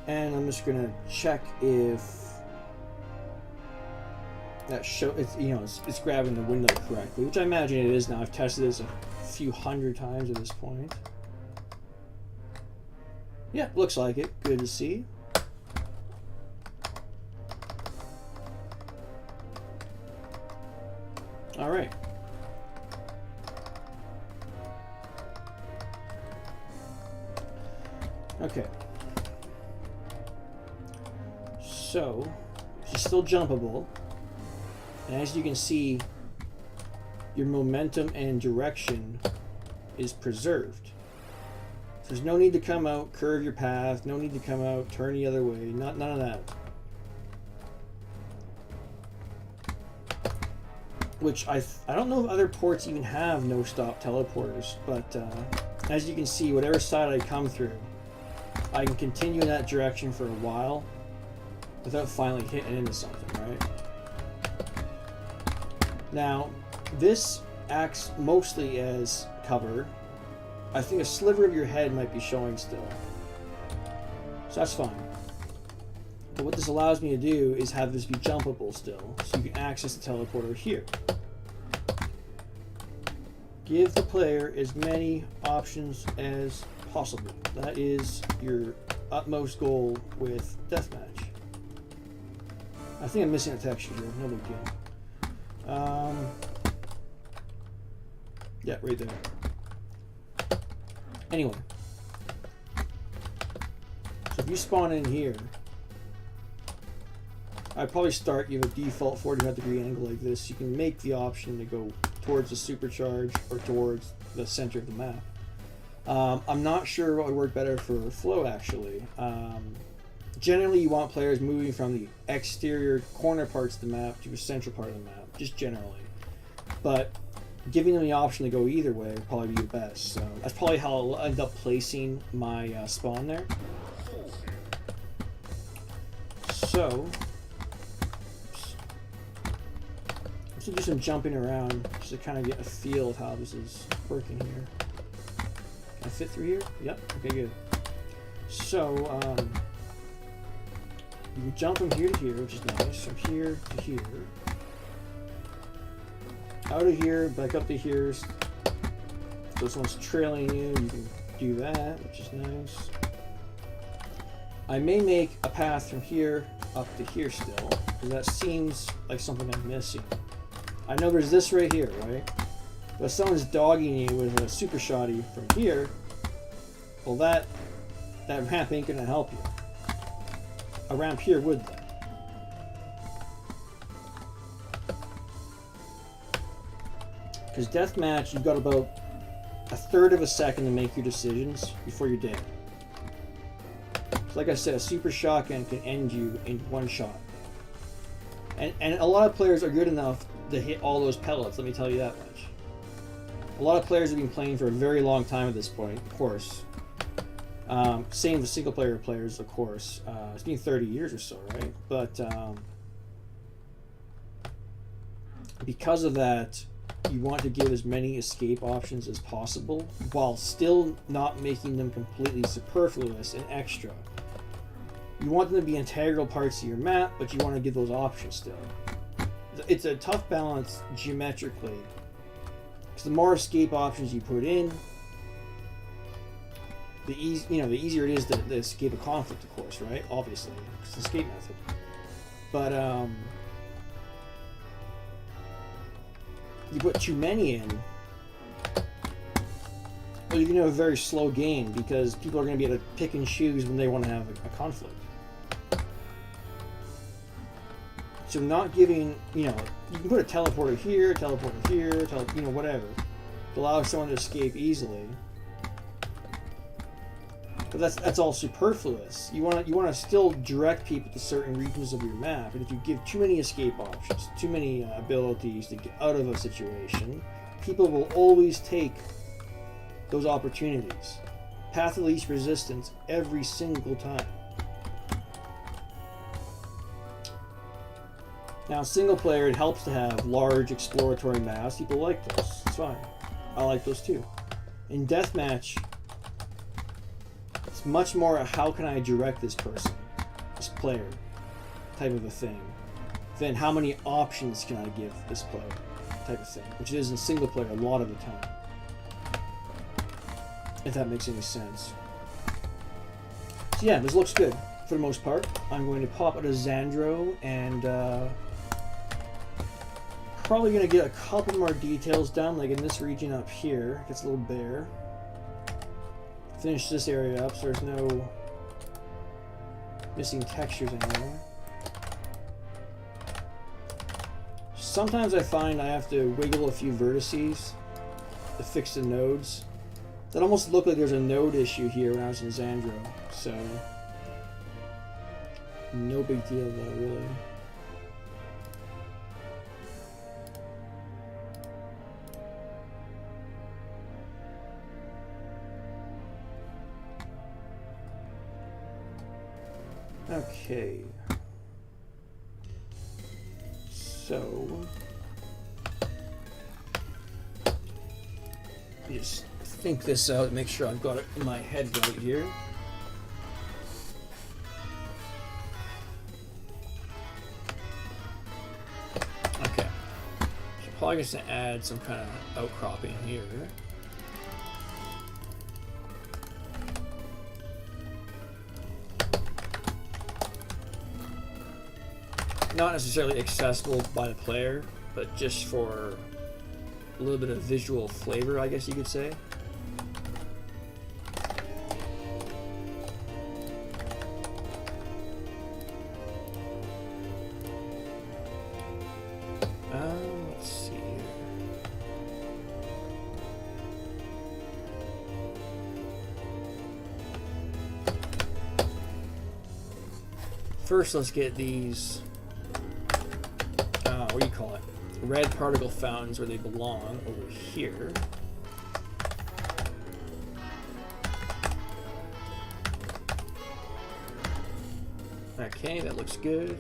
And I'm just going to check if that it's grabbing the window correctly, which I imagine it is now. I've tested this a few hundred times at this point. Yeah, looks like it. Good to see. All right. Okay. So, she's still jumpable. And as you can see, your momentum and direction is preserved. So there's no need to come out, curve your path, no need to come out, turn the other way, none of that. Which I don't know if other ports even have no-stop teleporters, but as you can see, whatever side I come through, I can continue in that direction for a while without finally hitting into something, right? Now, this acts mostly as cover. I think a sliver of your head might be showing still. So that's fine. But what this allows me to do is have this be jumpable still, so you can access the teleporter here. Give the player as many options as possible. That is your utmost goal with Deathmatch. I think I'm missing a texture here, no big deal. Yeah, right there. Anyway, so if you spawn in here, I'd probably start you with a default 45-degree angle like this. You can make the option to go towards the supercharge or towards the center of the map. I'm not sure what would work better for flow actually. generally you want players moving from the exterior corner parts of the map to the central part of the map, just generally. But giving them the option to go either way would probably be the best. So that's probably how I'll end up placing my spawn there. So let's do some jumping around just to kind of get a feel of how this is working here. Can I fit through here? Yep. Okay, good. So you can jump from here to here, which is nice. From here to here. Out of here, back up to here. If this one's trailing you, you can do that, which is nice. I may make a path from here up to here still, because that seems like something I'm missing. I know there's this right here, right? But if someone's dogging you with a super shotty from here, well that ramp ain't gonna help you. A ramp here would though. Because deathmatch, you've got about a third of a second to make your decisions before you're dead. So like I said, a super shotgun can end you in one shot. And a lot of players are good enough to hit all those pellets, let me tell you that much. A lot of players have been playing for a very long time at this point, of course. Same with single player players, of course. It's been 30 years or so, right? But because of that, you want to give as many escape options as possible while still not making them completely superfluous and extra. You want them to be integral parts of your map, but you want to give those options still. It's a tough balance geometrically, because the more escape options you put in, the easier it is to escape a conflict, of course, right? Obviously, it's an escape method. But you put too many in, well, you're going to have a very slow game because people are going to be able to pick and choose when they want to have a conflict. So not giving, you can put a teleporter here, whatever, to allow someone to escape easily. But that's all superfluous. You want to still direct people to certain regions of your map, and if you give too many escape options, too many abilities to get out of a situation, people will always take those opportunities. Path of least resistance every single time. Now, single player, it helps to have large exploratory maps. People like those. It's fine. I like those too. In deathmatch, it's much more a how can I direct this person, this player, type of a thing, than how many options can I give this player, type of thing, which it is in single player a lot of the time. If that makes any sense. So yeah, this looks good for the most part. I'm going to pop out a Xandro and probably going to get a couple more details done, like in this region up here. It gets a little bare. Finish this area up so there's no missing textures anymore. Sometimes I find I have to wiggle a few vertices to fix the nodes. That almost looked like there's a node issue here when I was in Xandro, so no big deal though, really. Okay, so just think this out, make sure I've got it in my head right here. Okay, so probably just gonna add some kind of outcropping here. Not necessarily accessible by the player, but just for a little bit of visual flavor, I guess you could say. Let's see here. First, let's get these, what do you call it? Red particle fountains where they belong, over here. Okay, that looks good.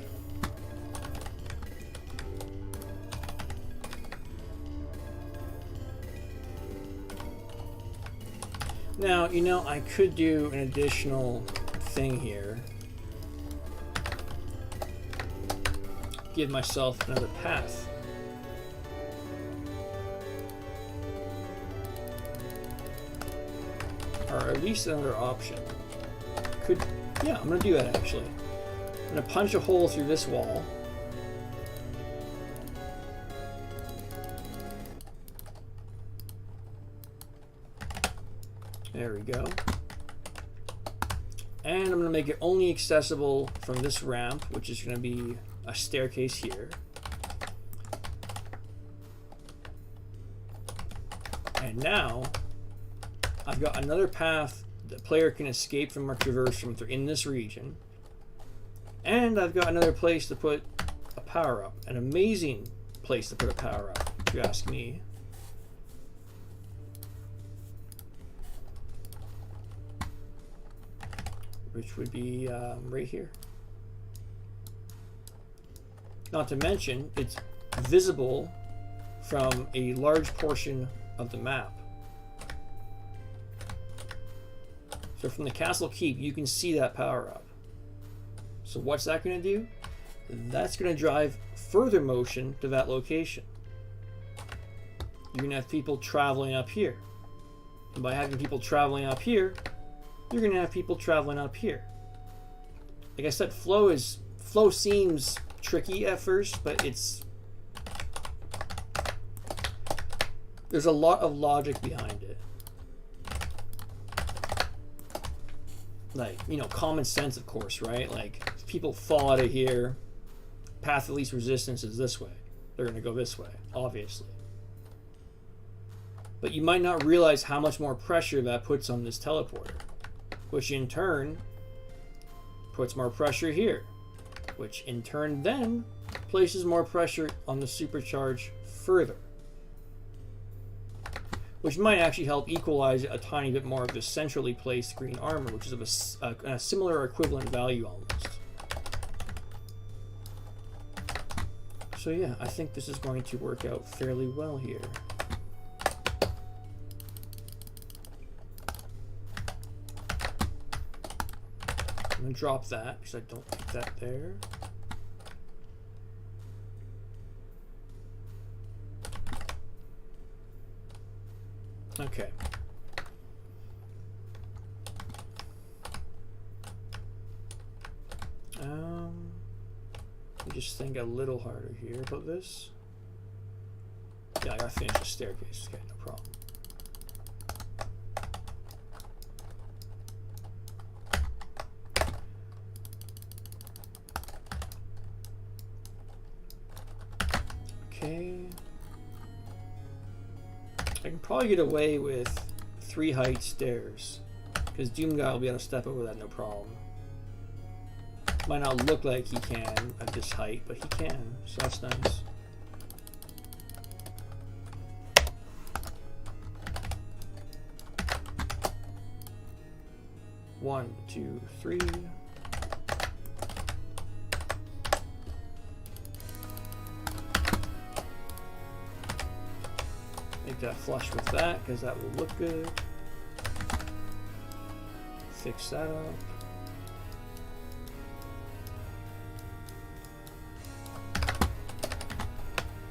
Now, you know, I could do an additional thing here. Give myself another path. Or at least another option. Yeah, I'm gonna do that actually. I'm gonna punch a hole through this wall. There we go. And I'm going to make it only accessible from this ramp, which is going to be a staircase here. And now I've got another path the player can escape from or traverse from in this region. And I've got another place to put a power-up. An amazing place to put a power-up, if you ask me. Which would be right here. Not to mention, it's visible from a large portion of the map. So from the castle keep, you can see that power up. So what's that going to do? That's going to drive further motion to that location. You're going to have people traveling up here. And by having people traveling up here, you're going to have people traveling up here. Like I said, flow seems tricky at first, but there's a lot of logic behind it. Like, you know, common sense, of course, right? Like, if people fall out of here, path of least resistance is this way. They're going to go this way, obviously. But you might not realize how much more pressure that puts on this teleporter, which in turn puts more pressure here, which in turn then places more pressure on the supercharge further, which might actually help equalize a tiny bit more of the centrally placed green armor, which is of a similar or equivalent value almost. So yeah, I think this is going to work out fairly well here. I'm going to drop that because I don't like that there. Okay. Let me just think a little harder here about this. Yeah, I gotta finish the staircase. Okay, no problem. Okay. I can probably get away with 3 height stairs, because Doom Guy will be able to step over that no problem. Might not look like he can at this height, but he can, so that's nice. One, two, three. Make that flush with that, because that will look good. Fix that up.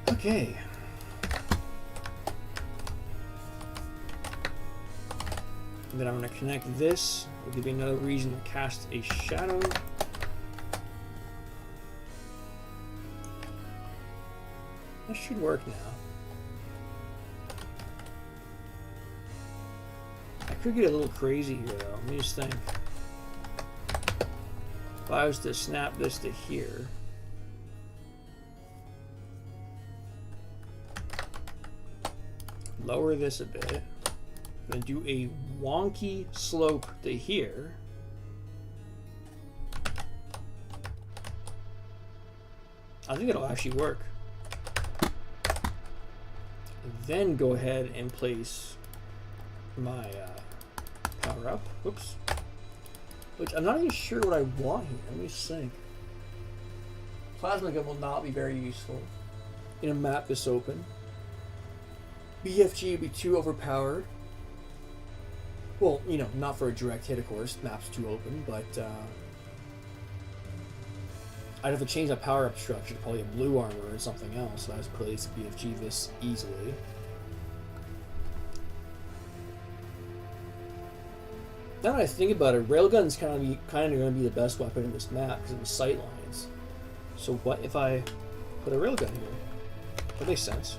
Okay. And then I'm going to connect this. It'll give me another reason to cast a shadow. That should work now. I could get a little crazy here though. Let me just think. If I was to snap this to here. Lower this a bit. I'm going to do a wonky slope to here. I think it'll actually work. Then go ahead and place my power up. Oops. Which I'm not even sure what I want here. Let me just think. Plasma gun will not be very useful in a map this open. BFG would be too overpowered. Well, you know, not for a direct hit, of course. Map's too open, but I'd have to change that power-up structure to probably a blue armor or something else, so I just place BFG this easily. Now that I think about it, railgun's kind of going to be the best weapon in this map because of the sight lines. So what if I put a railgun here? That makes sense.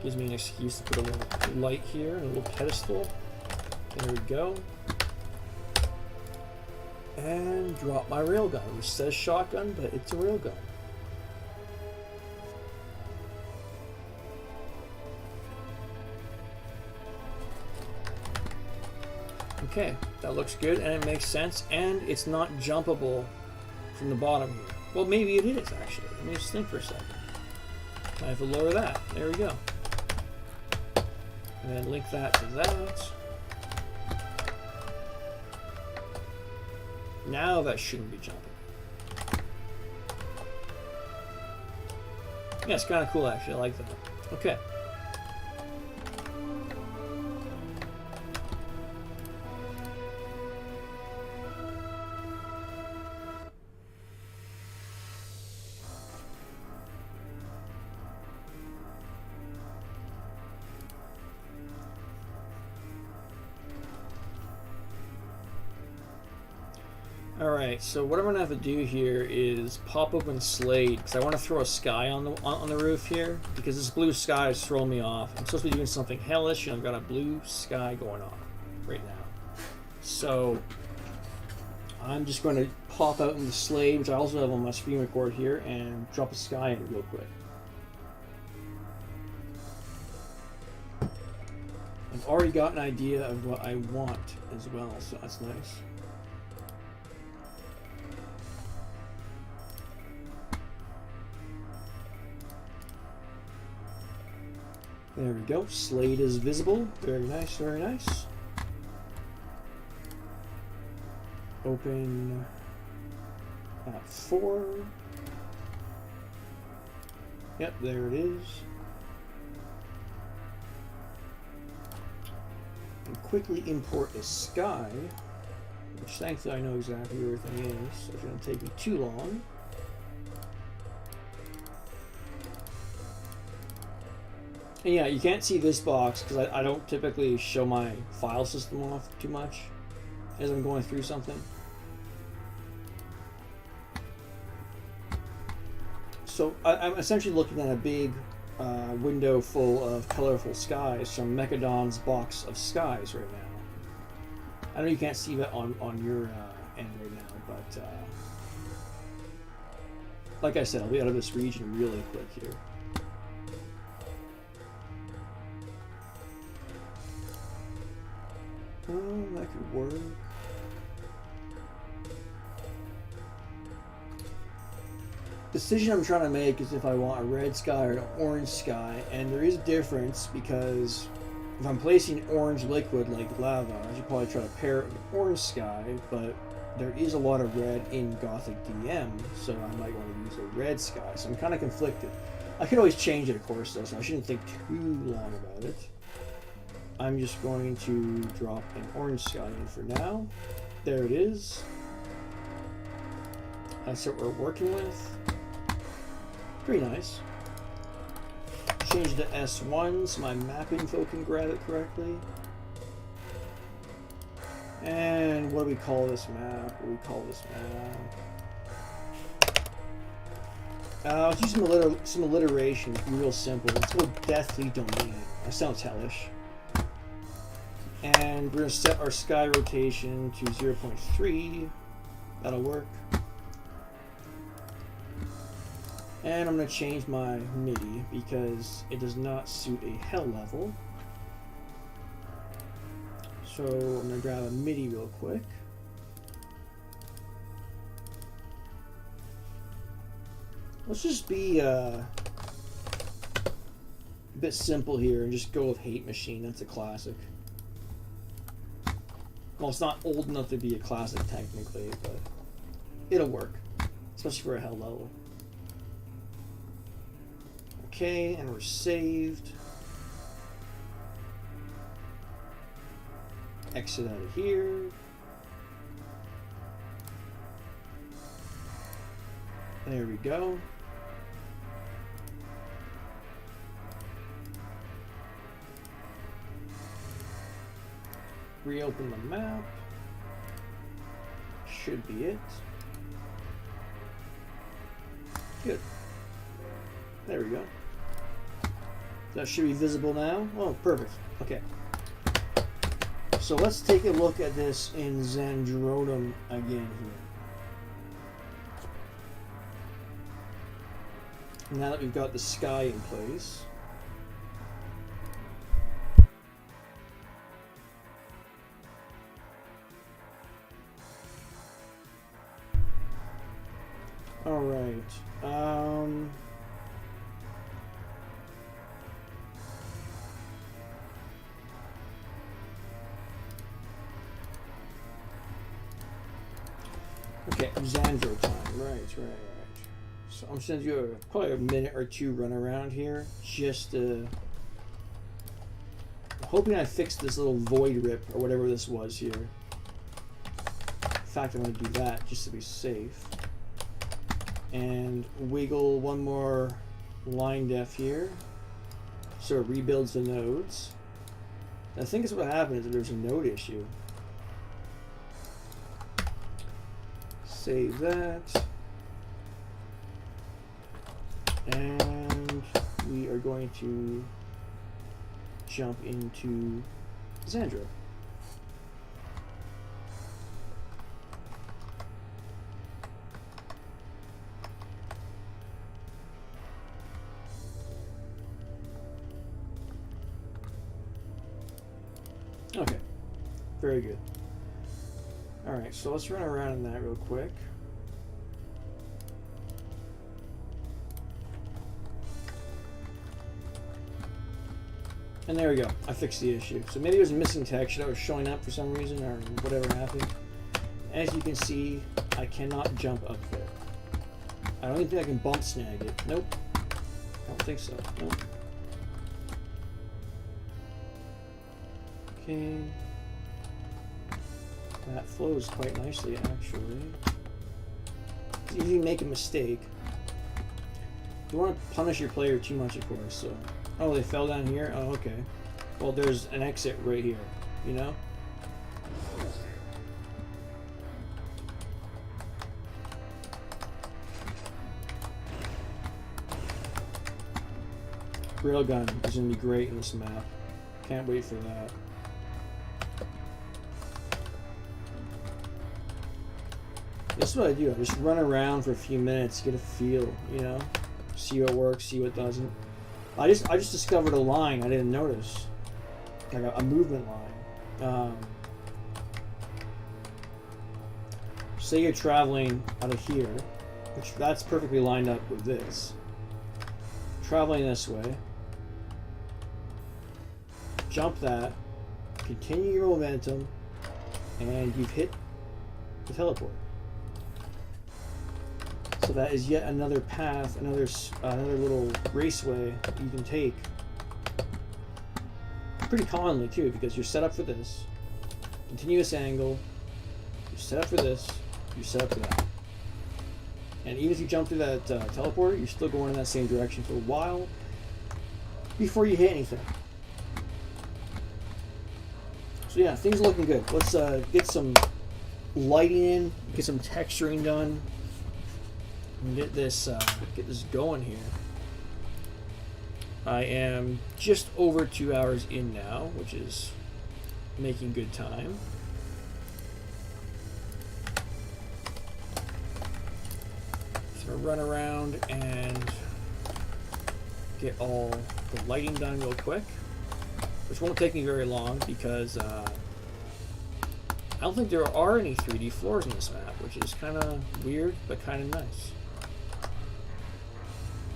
Gives me an excuse to put a little light here and a little pedestal. There we go. And drop my railgun, which says shotgun, but it's a railgun. Okay, that looks good and it makes sense, and it's not jumpable from the bottom here. Well, maybe it is actually. Let me just think for a second. I have to lower that. There we go. And then link that to that. Now that shouldn't be jumping. Yeah, it's kind of cool actually. I like that. Okay. Alright, so what I'm going to have to do here is pop open Slade, because I want to throw a sky on the roof here, because this blue sky is throwing me off. I'm supposed to be doing something hellish, and I've got a blue sky going on right now. So, I'm just going to pop out in the Slade, which I also have on my screen record here, and drop a sky in it real quick. I've already got an idea of what I want as well, so that's nice. There we go. Slade is visible. Very nice, very nice. Open at 4. Yep, there it is. And quickly import a sky, which thankfully I know exactly where everything is, so it's going to take me too long. And yeah, you can't see this box because I don't typically show my file system off too much as I'm going through something. So I'm essentially looking at a big window full of colorful skies from Mechadon's box of skies right now. I know you can't see that on your end right now, but like I said, I'll be out of this region really quick here. That could work. Decision I'm trying to make is if I want a red sky or an orange sky, and there is a difference because if I'm placing orange liquid like lava, I should probably try to pair it with an orange sky, but there is a lot of red in Gothic DM, so I might want to use a red sky, so I'm kind of conflicted. I could always change it, of course, though, so I shouldn't think too long about it. I'm just going to drop an orange sky in for now. There it is. That's what we're working with. Pretty nice. Change to S1 so my map info can grab it correctly. And what do we call this map? What do we call this map? Let's use some alliteration. Be real simple. Let's go Deathly Domain. That sounds hellish. And we're going to set our sky rotation to 0.3. That'll work. And I'm going to change my MIDI because it does not suit a hell level. So I'm gonna grab a MIDI real quick. Let's just be a bit simple here and just go with Hate Machine. That's a classic. Well, it's not old enough to be a classic technically, but it'll work, especially for a hell level. Okay, and we're saved. Exit out of here. There we go. Reopen the map. Should be it. Good. There we go. That should be visible now. Oh, perfect. Okay. So let's take a look at this in Xandronum again here. Now that we've got the sky in place. All right. Okay, Xandro time. Right. So I'm just gonna do probably a minute or two run around here, just I'm hoping I fixed this little void rip or whatever this was here. In fact, I'm gonna do that just to be safe. And wiggle one more line def here, so it rebuilds the nodes. And I think it's what happens if there's a node issue. Save that. And we are going to jump into Xandro. Okay, very good. Alright, so let's run around in that real quick. And there we go, I fixed the issue. So maybe it was a missing texture that was showing up for some reason or whatever happened. As you can see, I cannot jump up there. I don't even think I can bump snag it. Nope. I don't think so. Nope. Okay. That flows quite nicely, actually. It's easy to make a mistake. You don't want to punish your player too much, of course. So, oh, they fell down here. Oh, okay. Well, there's an exit right here. You know. Railgun is gonna be great in this map. Can't wait for that. This is what I do. I just run around for a few minutes, get a feel, you know, see what works, see what doesn't. I just discovered a line I didn't notice, like a movement line. Say you're traveling out of here, which that's perfectly lined up with this. Traveling this way, jump that, continue your momentum, and you've hit the teleport. So that is yet another path, another little raceway you can take. Pretty commonly too, because you're set up for this. Continuous angle. You're set up for this. You're set up for that. And even if you jump through that teleporter, you're still going in that same direction for a while before you hit anything. So yeah, things are looking good. Let's get some lighting in, get some texturing done. Get this going here. I am just over 2 hours in now, which is making good time. So run around and get all the lighting done real quick, which won't take me very long because don't think there are any 3D floors in this map, which is kind of weird, but kind of nice.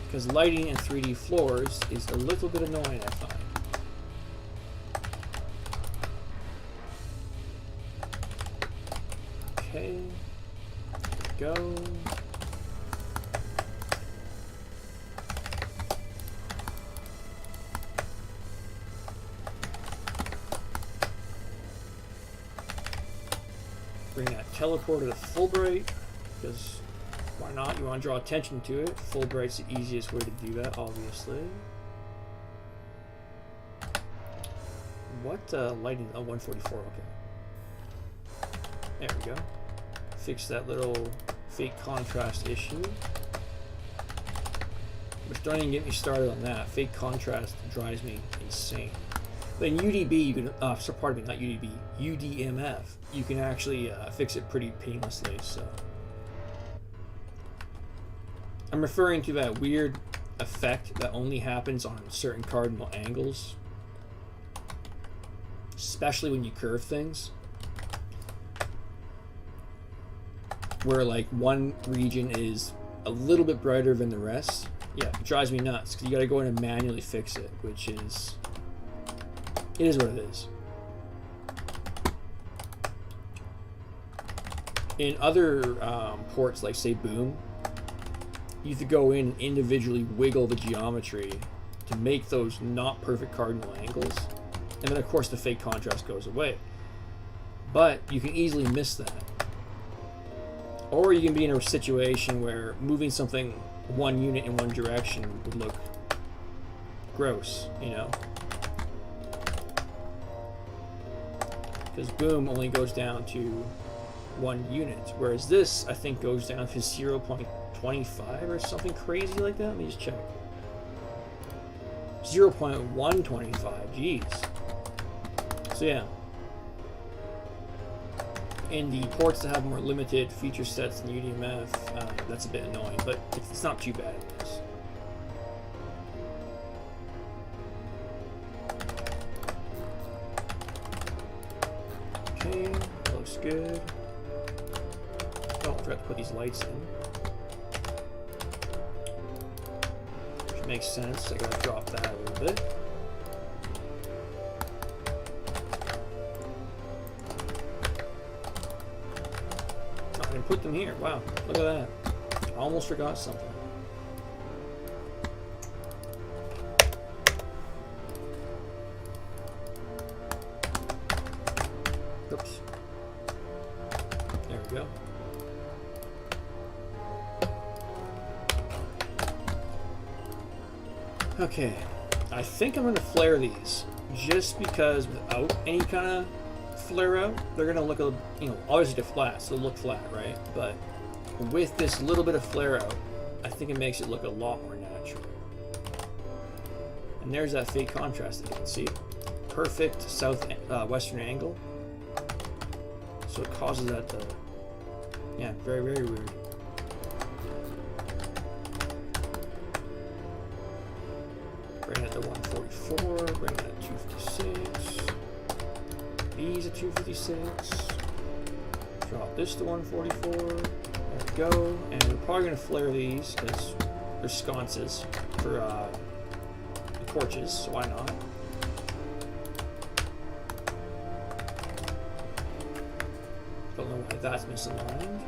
Because lighting in 3D floors is a little bit annoying, I find. Okay, there we go. Bring that teleporter to full bright, because why not? You want to draw attention to it. Full bright's the easiest way to do that, obviously. What lighting? Oh, 144, okay. There we go. Fix that little fake contrast issue. Which don't even get me started on that. Fake contrast drives me insane. But in UDB, you can, so pardon me, not UDB, UDMF, you can actually fix it pretty painlessly, so. I'm referring to that weird effect that only happens on certain cardinal angles. Especially when you curve things. Where like one region is a little bit brighter than the rest. Yeah, it drives me nuts, because you gotta go in and manually fix it, which is... It is what it is. In other ports, like say Boom, you have to go in and individually wiggle the geometry to make those not perfect cardinal angles. And then of course the fake contrast goes away. But you can easily miss that. Or you can be in a situation where moving something one unit in one direction would look gross, you know? Because Boom only goes down to 1 unit, whereas this, I think, goes down to 0.25 or something crazy like that. Let me just check. 0.125, jeez. So yeah. In the ports that have more limited feature sets than UDMF, that's a bit annoying, but it's not too bad in this. Okay, looks good. Oh, I forgot to put these lights in. Which makes sense. I gotta drop that a little bit. Oh, I didn't put them here. Wow, look at that. I almost forgot something. Oops. There we go. Okay, I think I'm going to flare these, just because without any kind of flare out, they're going to look a, you know, obviously they're flat, so they'll look flat, right? But with this little bit of flare out, I think it makes it look a lot more natural. And there's that fake contrast that you can see. Perfect western angle. So it causes that to, yeah, very, very weird. Bring it to 144, bring it to 256. These at 256. Drop this to 144. There we go. And we're probably going to flare these because they're sconces for the porches, so why not? Don't know why that's misaligned.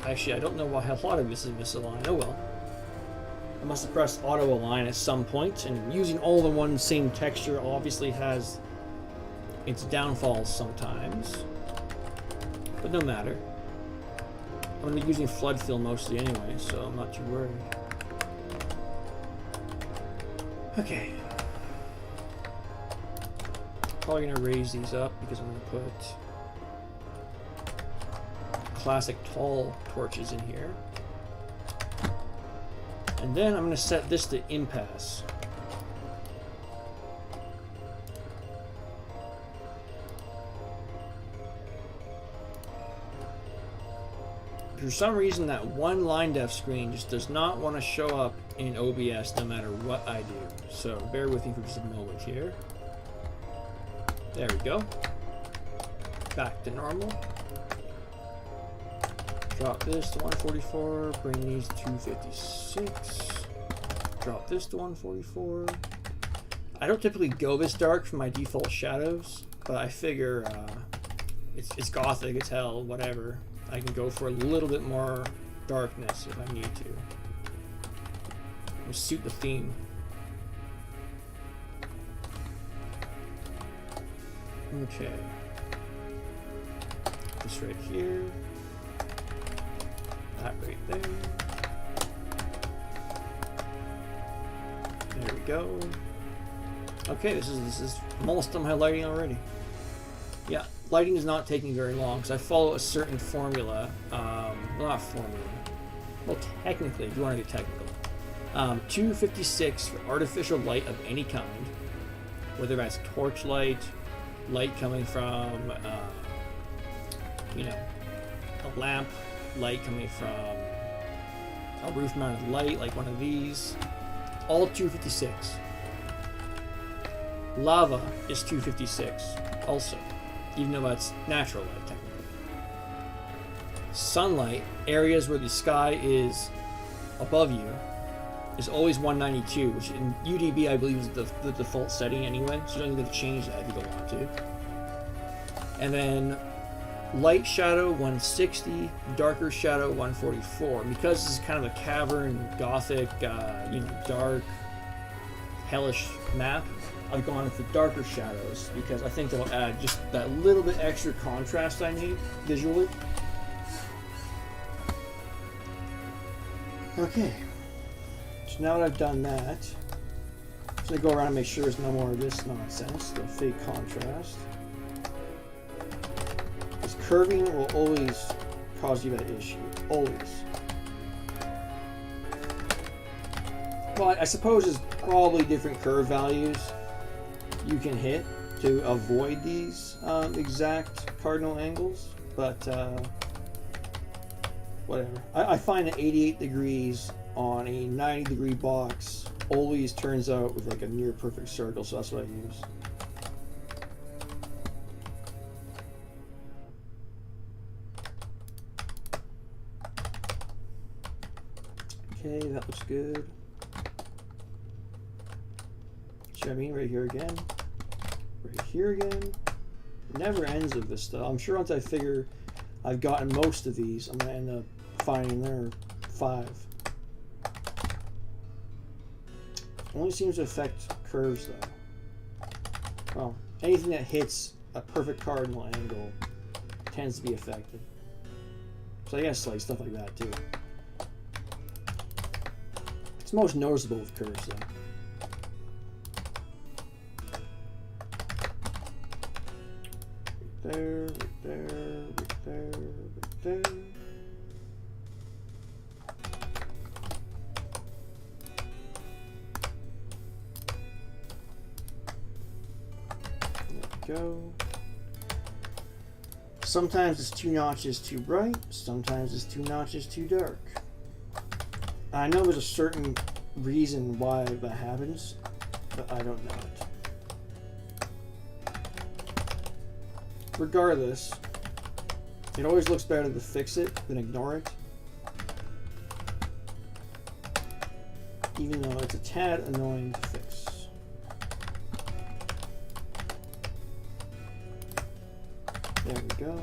Actually, I don't know why a lot of this is misaligned. Oh well. I must have pressed auto align at some point, and using all the one same texture obviously has its downfalls sometimes. But no matter. I'm going to be using flood fill mostly anyway, so I'm not too worried. Okay. Probably going to raise these up because I'm going to put classic tall torches in here. And then I'm going to set this to impasse. For some reason, that one line depth screen just does not want to show up in OBS no matter what I do. So bear with me for just a moment here. There we go. back to normal. Drop this to 144, bring these to 256. Drop this to 144. I don't typically go this dark for my default shadows, but I figure it's gothic, it's hell, whatever. I can go for a little bit more darkness if I need to. It'll suit the theme. Okay. This right here. That right there. There we go. Okay, this is I'm almost done my lighting already. Yeah, lighting is not taking very long because I follow a certain formula. Well, not formula. Well, technically, if you want to get technical, 256 for artificial light of any kind, whether that's torch light, light coming from, you know, a lamp, light coming from a roof-mounted light like one of these, all 256. Lava is 256 also, even though that's natural light technically. Sunlight, areas where the sky is above you, is always 192, which in UDB I believe is the default setting anyway, so you don't need to change that if you don't want to. And then light shadow 160, darker shadow 144. Because this is kind of a cavern, gothic, you know, dark, hellish map, I've gone for darker shadows because I think they'll add just that little bit extra contrast I need visually. Okay, so now that I've done that, I'm just going to go around and make sure there's no more of this nonsense, the fake contrast. Because curving will always cause you that issue, always. Well, I suppose there's probably different curve values you can hit to avoid these exact cardinal angles, but whatever. I find that 88 degrees on a 90 degree box always turns out with like a near perfect circle, so that's what I use. Okay, that looks good. See what I mean? Right here again. Right here again. It never ends of this stuff. I'm sure once I figure I've gotten most of these, I'm going to end up finding there are 5. Only seems to affect curves though. Well, anything that hits a perfect cardinal angle tends to be affected. So I guess like stuff like that too. It's most noticeable with curves though. There, right there, right there, right there. There we go. Sometimes it's 2 notches too bright, sometimes it's 2 notches too dark. I know there's a certain reason why that happens, but I don't know it. Regardless, it always looks better to fix it than ignore it. Even though it's a tad annoying to fix. There we go.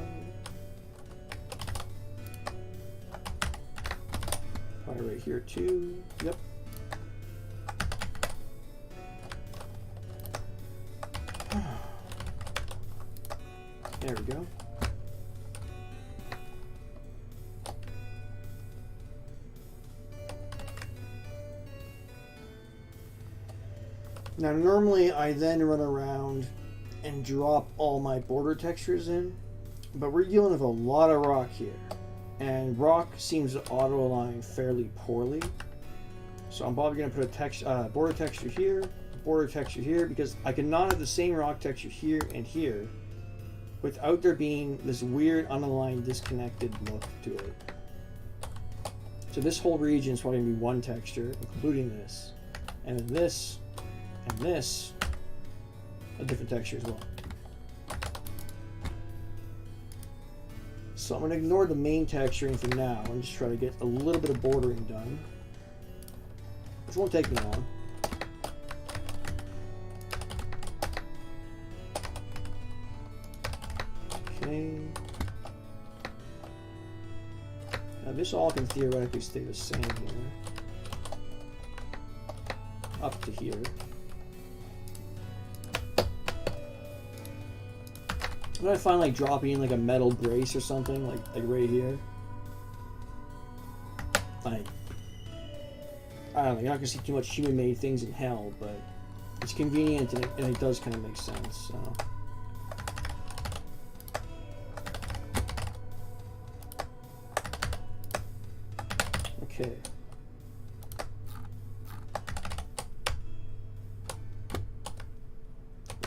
Probably right here too. Yep. There we go. Now normally I then run around and drop all my border textures in, but we're dealing with a lot of rock here, and rock seems to auto-align fairly poorly. So I'm probably going to put a border texture here, border texture here, because I cannot have the same rock texture here and here without there being this weird unaligned disconnected look to it. So this whole region is probably going to be one texture, including this, and then this, and this, a different texture as well. So I'm going to ignore the main texturing for now and just try to get a little bit of bordering done. Which won't take me long. Okay. Now this all can theoretically stay the same here. Up to here. When I find like dropping in like a metal brace or something, like right here. Like, I don't know, you're not gonna see too much human-made things in hell, but it's convenient and it does kind of make sense. So. Okay.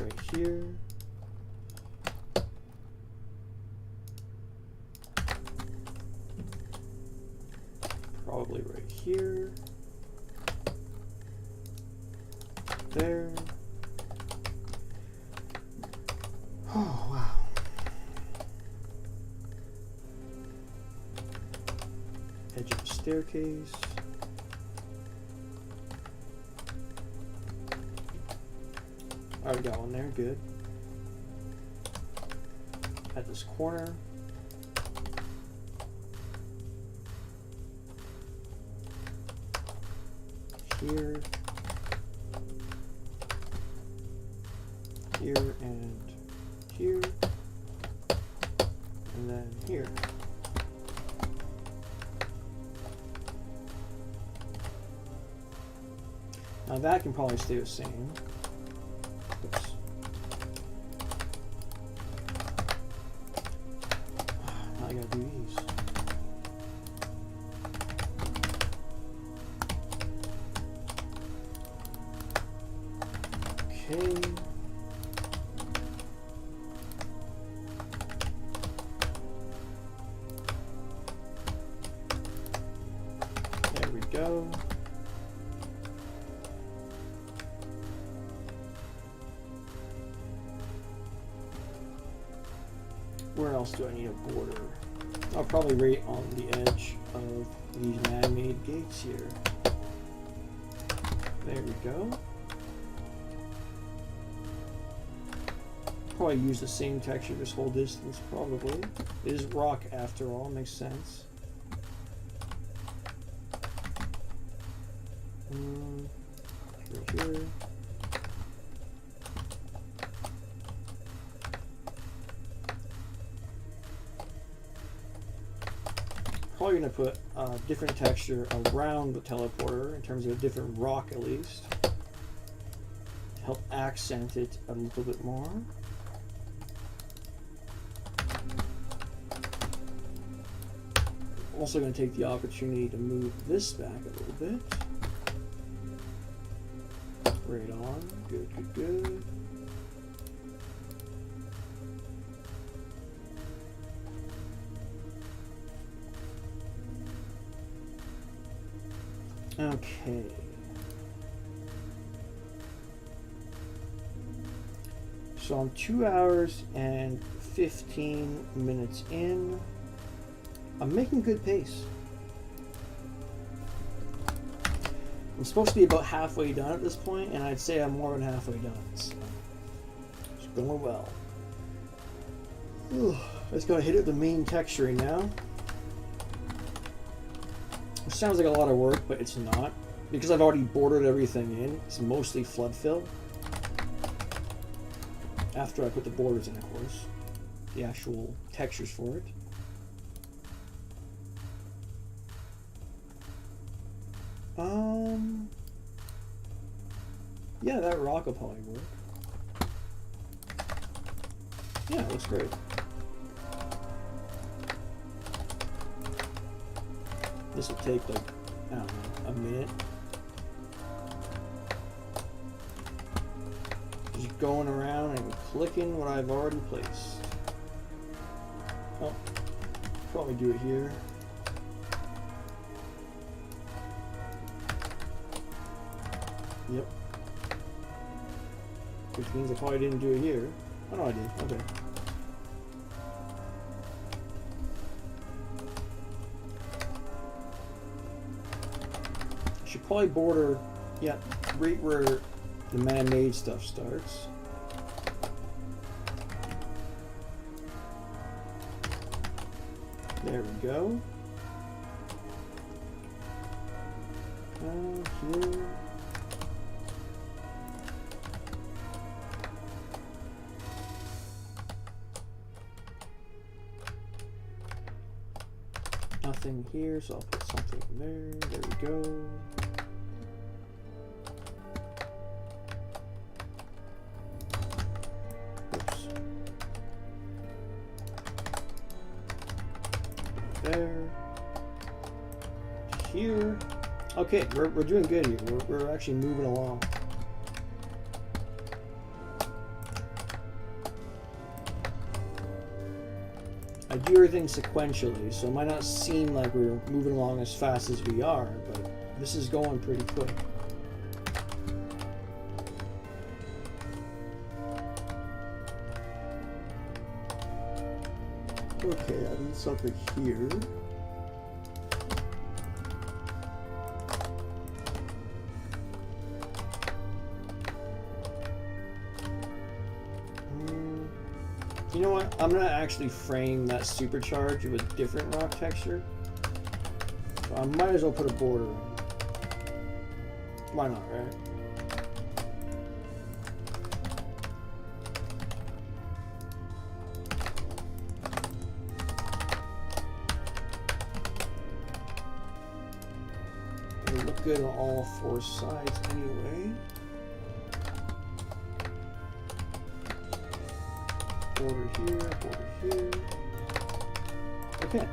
Right here. Probably right here. There. Oh, wow. Edge of the staircase. Already got one there, good. At this corner. Here. Here and here. And then here. Now that can probably stay the same. Oops. Now I gotta do these. Okay. There we go. Where else do I need a border? I'll probably right on the edge of these man-made gates here. There we go. Probably use the same texture this whole distance, probably. It is rock after all, makes sense. Here. Probably going to put a different texture around the teleporter in terms of a different rock at least. Help accent it a little bit more. Also going to take the opportunity to move this back a little bit. Right on. Good, good, good. Okay. So I'm 2 hours and 15 minutes in. I'm making good pace. I'm supposed to be about halfway done at this point, and I'd say I'm more than halfway done. So it's going well. Ooh, I just gotta hit it with the main texturing now. Which sounds like a lot of work, but it's not. Because I've already bordered everything in, it's mostly flood fill. After I put the borders in, of course. The actual textures for it. Yeah, that rock will probably work. Yeah, it looks great. This will take like, I don't know, a minute. Just going around and clicking what I've already placed. Oh, probably do it here. Yep. Which means I probably didn't do it here. Oh no, I did. Okay. Should probably border, yeah, right where the man-made stuff starts. There we go. Here. Nothing here, so I'll put something there. There we go. Oops. There. Here. Okay, we're doing good here. We're actually moving along. I do everything sequentially, so it might not seem like we're moving along as fast as we are, but this is going pretty quick. Okay, I need something here. You know what? I'm gonna actually frame that supercharge with a different rock texture. So I might as well put a border in. Why not, right? It'll look good on all four sides anyway. Border here. Okay,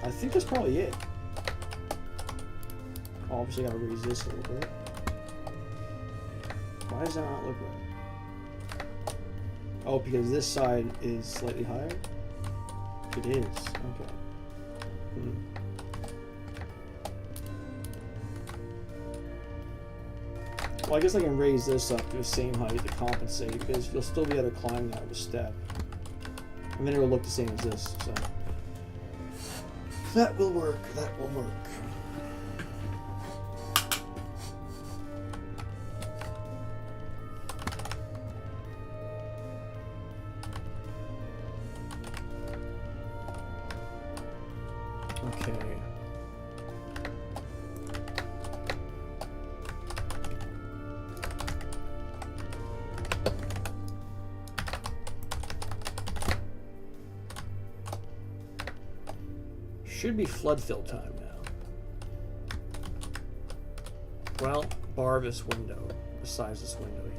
I think that's probably it. Obviously, gotta raise this a little bit. Why does that not look right? Oh, because this side is slightly higher? It is, okay. Well, I guess I can raise this up to the same height to compensate, because you'll still be able to climb that with a step. And then it'll look the same as this, so. That will work, that will work. Okay. Should be flood fill time now. Well, bar this window, besides this window here.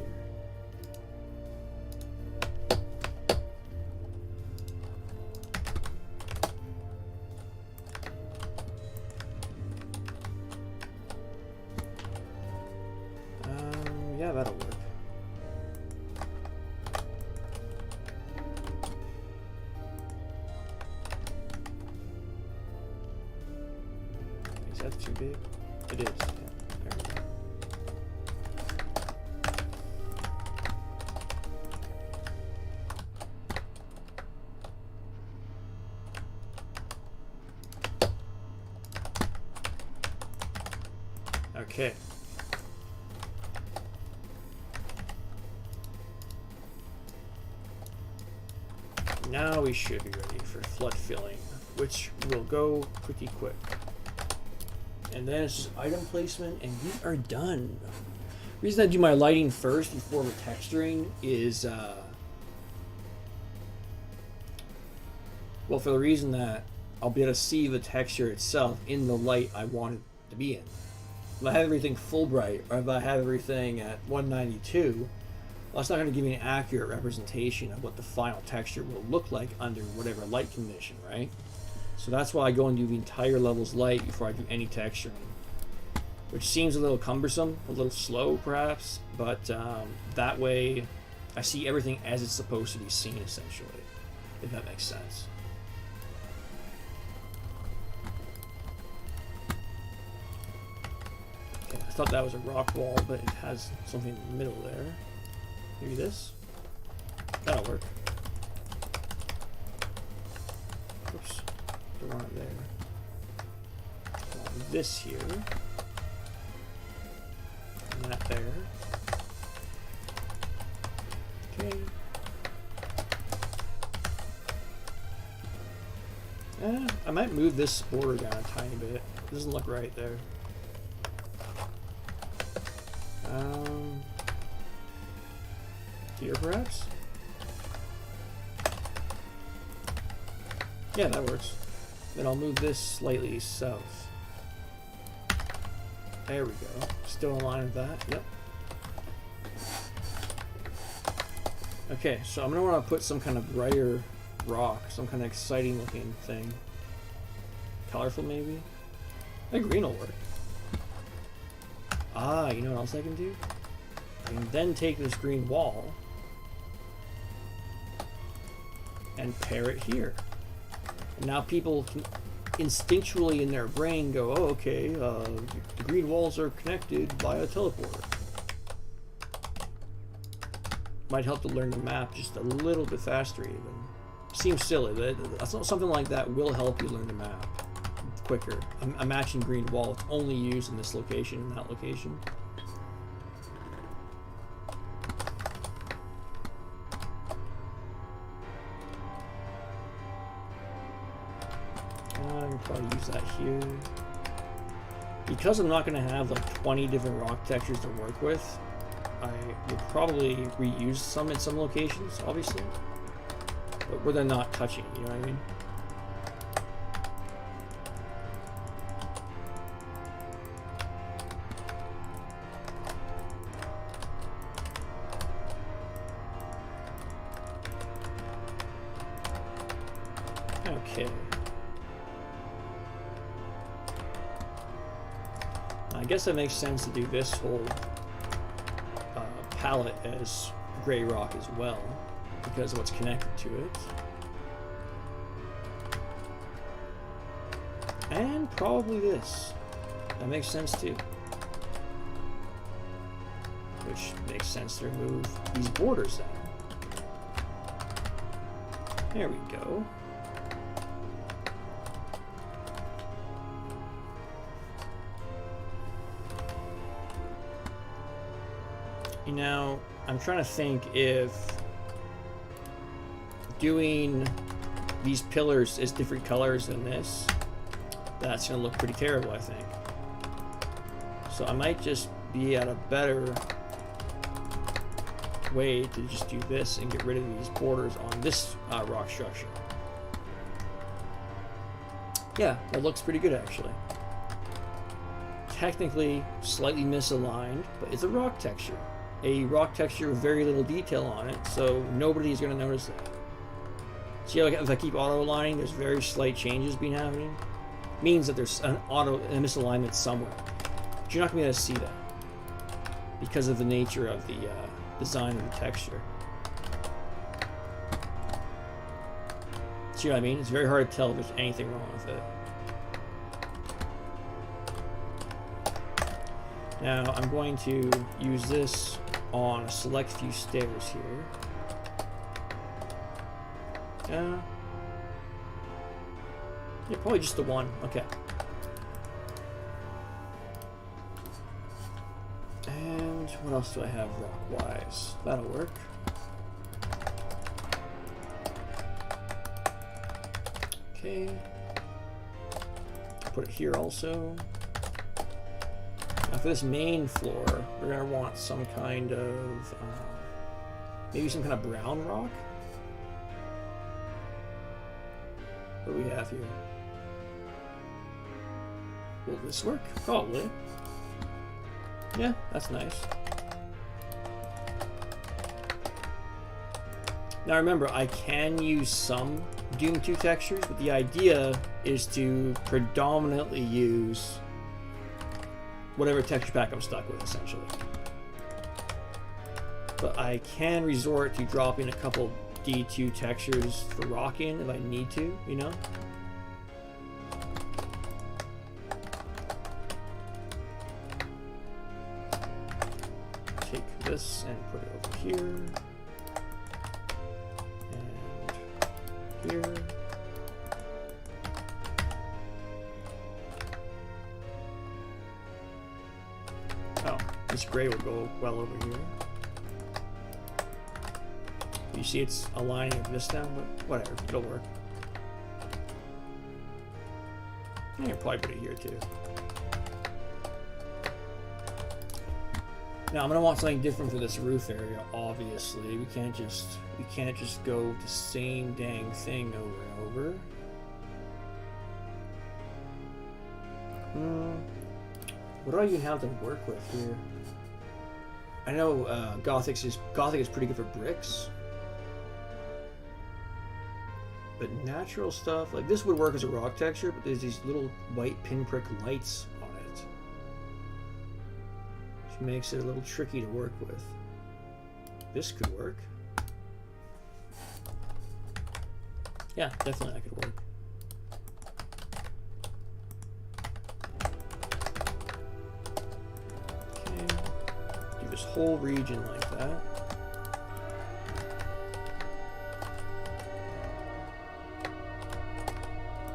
Yeah, that'll work. Is that too big? It is. Yeah. There we go. Okay. Now we should be ready for flood filling, which will go pretty quick. And then it's just item placement, and we are done. The reason I do my lighting first before the texturing is, well, for the reason that I'll be able to see the texture itself in the light I want it to be in. If I have everything full bright, or if I have everything at 192, well, that's not going to give me an accurate representation of what the final texture will look like under whatever light condition, right? So that's why I go and do the entire level's light before I do any texturing, which seems a little cumbersome, a little slow perhaps, but that way I see everything as it's supposed to be seen, essentially, if that makes sense. Okay, I thought that was a rock wall, but it has something in the middle there. Maybe this? That'll work. Oops. Don't want it there. Want this here. that there. Okay. I might move this border down a tiny bit. It doesn't look right there. Here perhaps? Yeah, that works. Then I'll move this slightly south. There we go. Still in line with that. Yep. Okay, so I'm going to want to put some kind of brighter rock, some kind of exciting looking thing. Colorful maybe? I think green will work. Ah, you know what else I can do? I can then take this green wall and pair it here. And now people can instinctually in their brain go, oh, okay, the green walls are connected by a teleporter. Might help to learn the map just a little bit faster even. Seems silly, but something like that will help you learn the map quicker. A matching green wall, it's only used in this location and that location. I can probably use that here. Because I'm not going to have like 20 different rock textures to work with, I would probably reuse some in some locations, obviously. But where they're not touching, you know what I mean? Okay. I guess it makes sense to do this whole palette as gray rock as well, because of what's connected to it. And probably this. That makes sense too. Which makes sense to remove these borders then. There we go. You know, I'm trying to think if doing these pillars as different colors than this, that's going to look pretty terrible, I think. So I might just be at a better way to just do this and get rid of these borders on this rock structure. Yeah, that looks pretty good actually. Technically slightly misaligned, but it's a rock texture. A rock texture with very little detail on it, so nobody's going to notice that. See, like if I keep auto-aligning, there's very slight changes being happening. Means that there's a misalignment somewhere. But you're not going to be able to see that because of the nature of the design of the texture. See what I mean? It's very hard to tell if there's anything wrong with it. Now I'm going to use this on a select few stairs here. Yeah, probably just the one. Okay. And what else do I have rock-wise? That'll work. Okay. Put it here also. Now for this main floor, we're going to want some kind of, maybe some kind of brown rock? What do we have here? Will this work? Probably. Yeah, that's nice. Now remember, I can use some Doom 2 textures, but the idea is to predominantly use whatever texture pack I'm stuck with, essentially. But I can resort to dropping a couple D2 textures for rocking if I need to, you know? Take this and put it over here. And here. This gray will go well over here. You see it's aligning this down, but whatever, it'll work. I can probably put it here too. Now I'm gonna want something different for this roof area. Obviously, we can't just go the same dang thing over and over. What do I even have to work with here? I know Gothic is pretty good for bricks, but natural stuff like this would work as a rock texture. But there's these little white pinprick lights on it, which makes it a little tricky to work with. This could work. Yeah, definitely that could work. This whole region like that.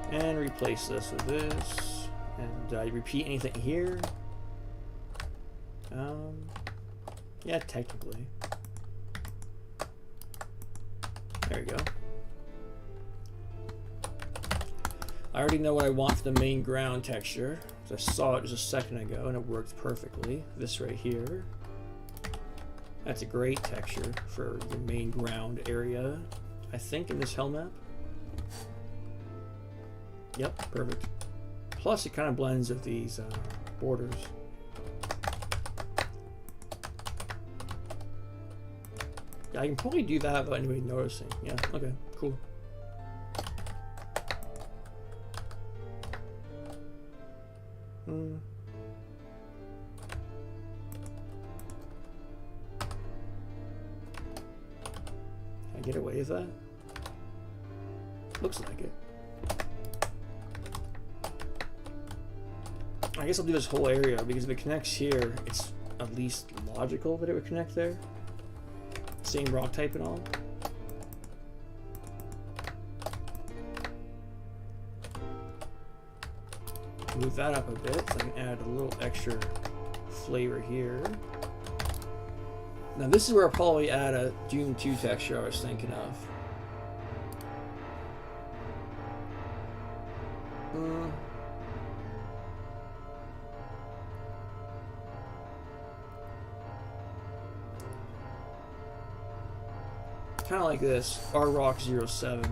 And replace this with this. And repeat anything here. Yeah, technically. There we go. I already know what I want for the main ground texture. I saw it just a second ago and it worked perfectly. This right here. That's a great texture for the main ground area, I think, in this hell map. Yep, perfect. Plus, it kind of blends with these borders. Yeah, I can probably do that without anybody noticing. Yeah, okay, cool. Get away with that? Looks like it. I guess I'll do this whole area because if it connects here, it's at least logical that it would connect there. Same rock type and all. Move that up a bit so I can add a little extra flavor here. Now this is where I'll probably add a Doom 2 texture I was thinking of. Kind of like this, RRock07,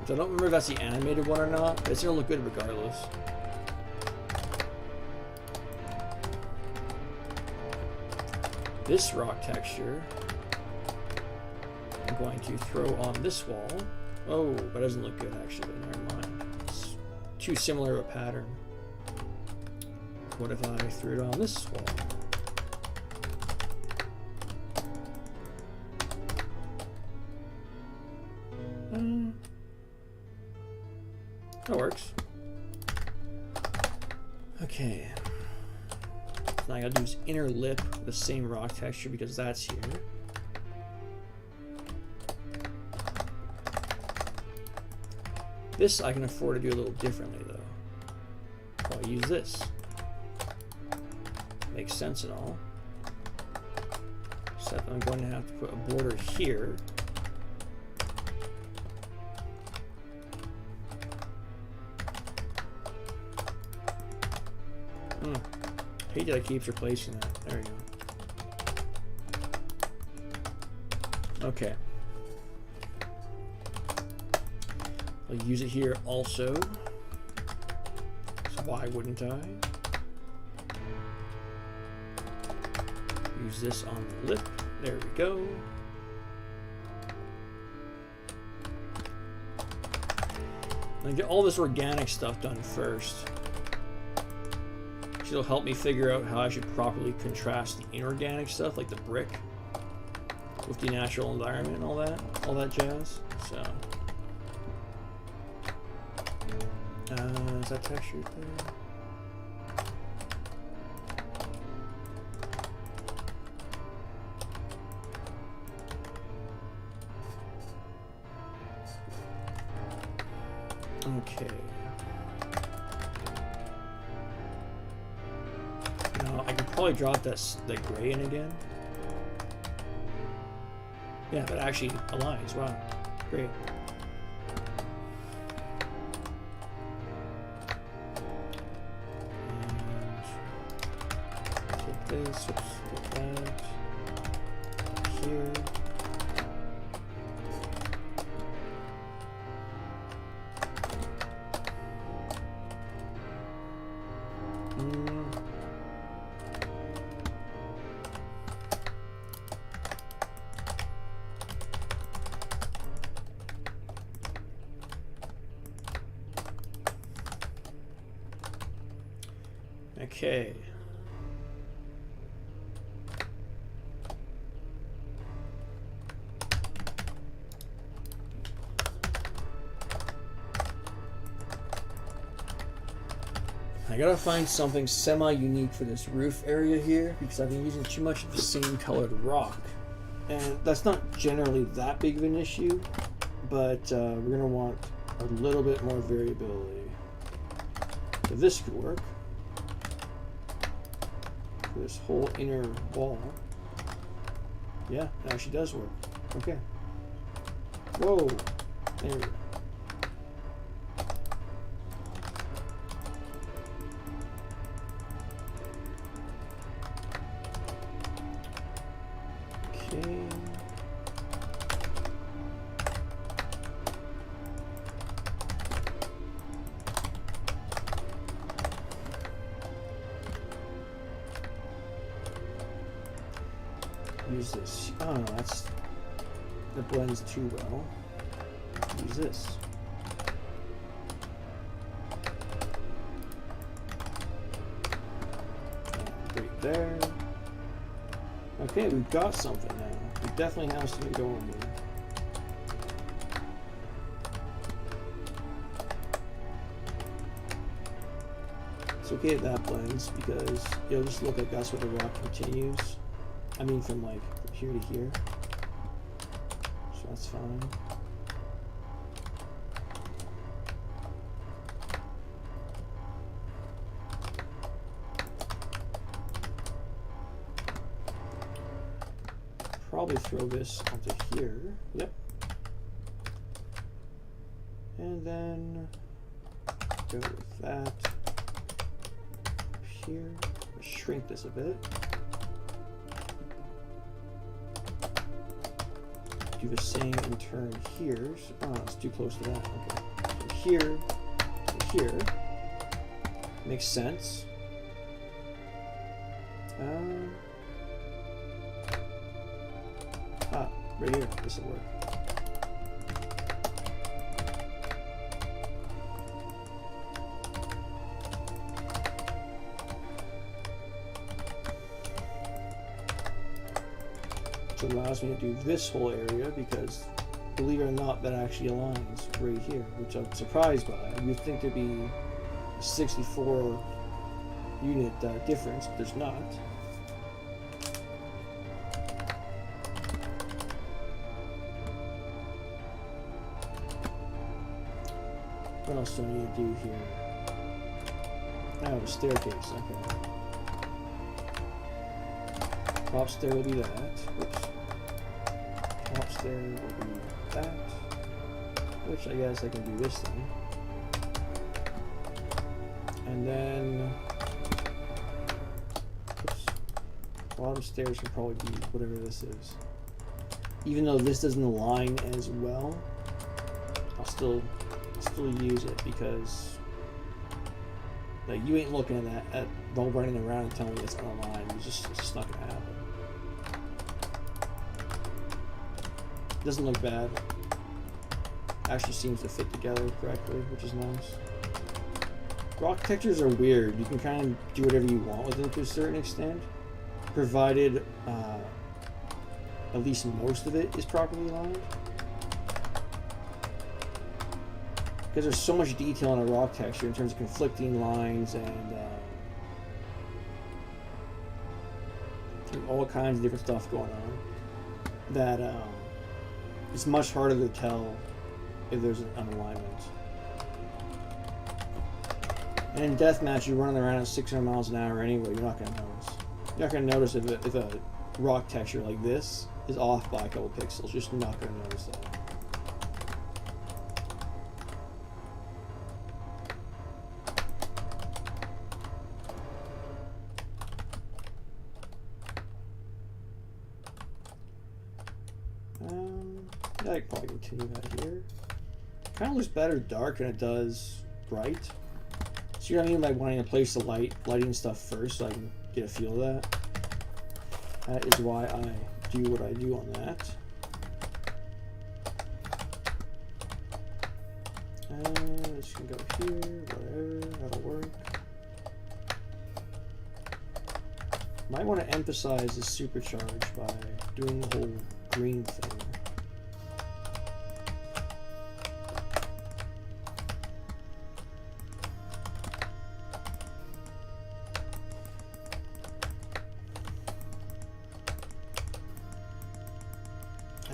which I don't remember if that's the animated one or not, but it's gonna look good regardless. This rock texture I'm going to throw on this wall. Oh, that doesn't look good actually, never mind. It's too similar of a pattern. What if I threw it on this wall? That works. Okay. Now I gotta do this inner lip, the same rock texture because that's here. This I can afford to do a little differently though. I'll use this. Makes sense and all. Except I'm going to have to put a border here. I hate that it keeps replacing that. There you go. Okay. I'll use it here also. So why wouldn't I? Use this on the lip. There we go. I'll get all this organic stuff done first. It'll help me figure out how I should properly contrast the inorganic stuff, like the brick, with the natural environment and all that jazz. So, is that textured there? Okay. Now, I can probably drop that gray in again. Yeah, that actually aligns. Wow, great. And take this, oops, take that here. Okay. I gotta find something semi-unique for this roof area here because I've been using too much of the same colored rock. And that's not generally that big of an issue, but we're gonna want a little bit more variability. So this could work. For this whole inner wall. Yeah, it actually does work. Okay. Whoa. There we go. Okay. Use this. Oh no, that blends too well. Use this. Right there. Okay, we've got something now. We definitely have something going here. It's okay if that blends because it'll just look like that's where the rock continues. I mean, from like here to here. So that's fine. Probably throw this onto here. Yep. And then go with that here. Shrink this a bit. Do the same in turn here. Oh, it's too close to that. Okay. From here to here. Makes sense. Right here. This will work. Which allows me to do this whole area because, believe it or not, that actually aligns right here, which I'm surprised by. You'd think there'd be a 64 unit difference, but there's not. What else do I need to do here? Oh, the staircase, okay. Top stair will be that. Oops. Top stair will be that. Which I guess I can do this thing. And then... Oops. Bottom stairs can probably be whatever this is. Even though this doesn't align as well, I'll still use it because like you ain't looking at that at while running around and telling me it's unaligned. It's just not gonna happen. Doesn't look bad. Actually seems to fit together correctly, which is nice. Rock textures are weird. You can kind of do whatever you want with them to a certain extent, provided at least most of it is properly aligned. Because there's so much detail in a rock texture in terms of conflicting lines and all kinds of different stuff going on that it's much harder to tell if there's an alignment. And in deathmatch, you're running around at 600 miles an hour anyway. You're not gonna notice. You're not gonna notice if a rock texture like this is off by a couple pixels. You're just not gonna notice that. I could probably continue that here. Kind of looks better dark than it does bright. So you know what I mean, like wanting to place the lighting stuff first, so I can get a feel of that. That is why I do what I do on that. Just gonna go here, whatever, that'll work. Might want to emphasize the supercharge by doing the whole green thing.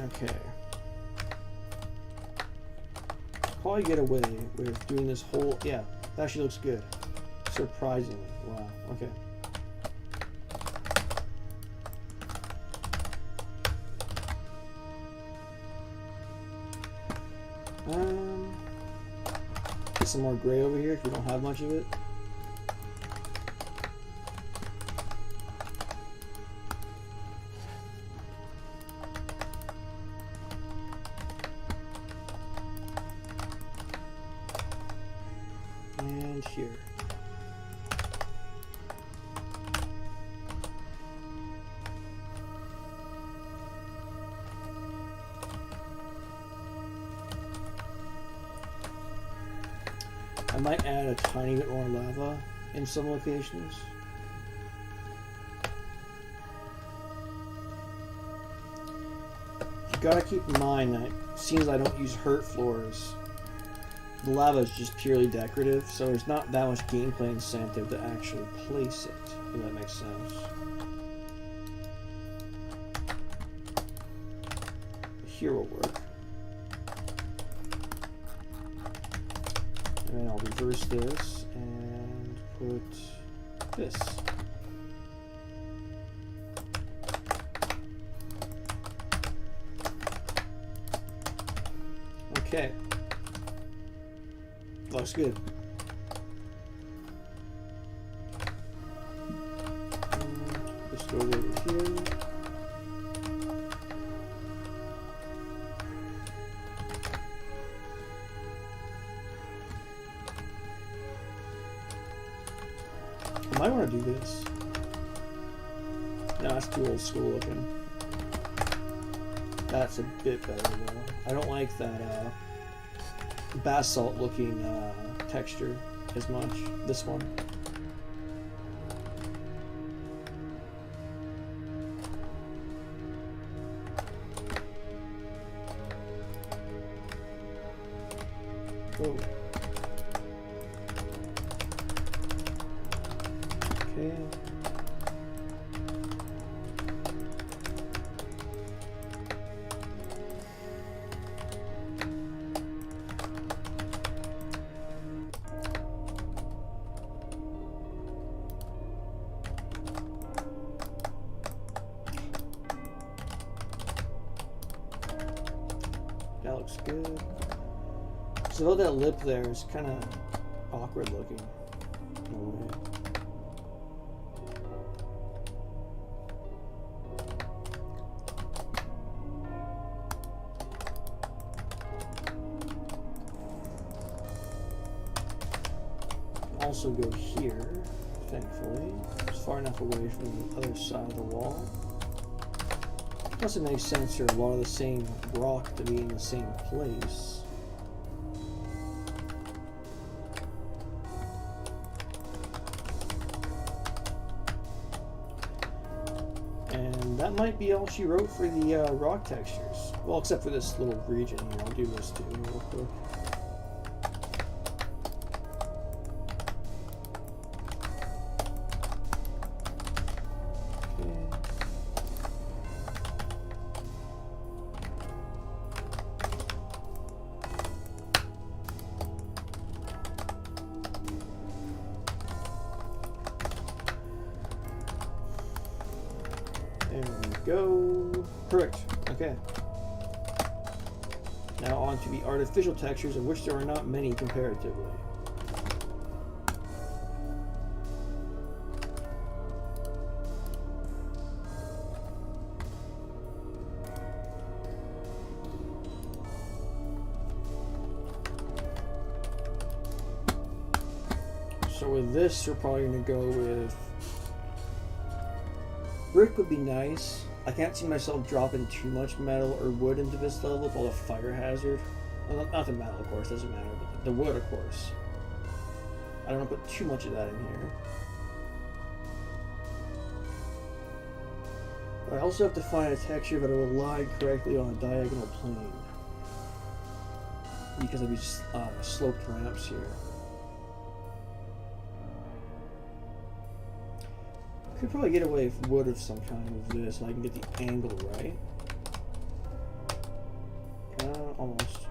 Okay. Probably get away with doing this whole, yeah, that actually looks good. Surprisingly, wow, okay. Get some more gray over here if we don't have much of it. And here. I might add a tiny bit more lava in some locations. You gotta keep in mind that since I don't use hurt floors, the lava is just purely decorative, so there's not that much gameplay incentive to actually place it, if that makes sense. Here will work. And then I'll reverse this and put this. Okay. Looks good. Let's go over here. I might want to do this. No, that's too old school looking. That's a bit better though. I don't like that basalt looking texture as much. This one. Oh. Okay. That looks good. So that lip there is kind of awkward looking. No way. Also go here, thankfully. It's far enough away from the other side of the wall. Plus it makes sense for a lot of the same rock to be in the same place. And that might be all she wrote for the rock textures. Well, except for this little region here. I'll do this too real quick. go. Perfect. Okay. Now on to the artificial textures, of which there are not many comparatively. So with this, we're probably going to go with brick would be nice. I can't see myself dropping too much metal or wood into this level with all the fire hazard. Well, not the metal, of course, doesn't matter, but the wood, of course. I don't want to put too much of that in here. But I also have to find a texture that will lie correctly on a diagonal plane, because of these sloped ramps here. Could probably get away with wood of some kind with this, so I can get the angle right. Almost.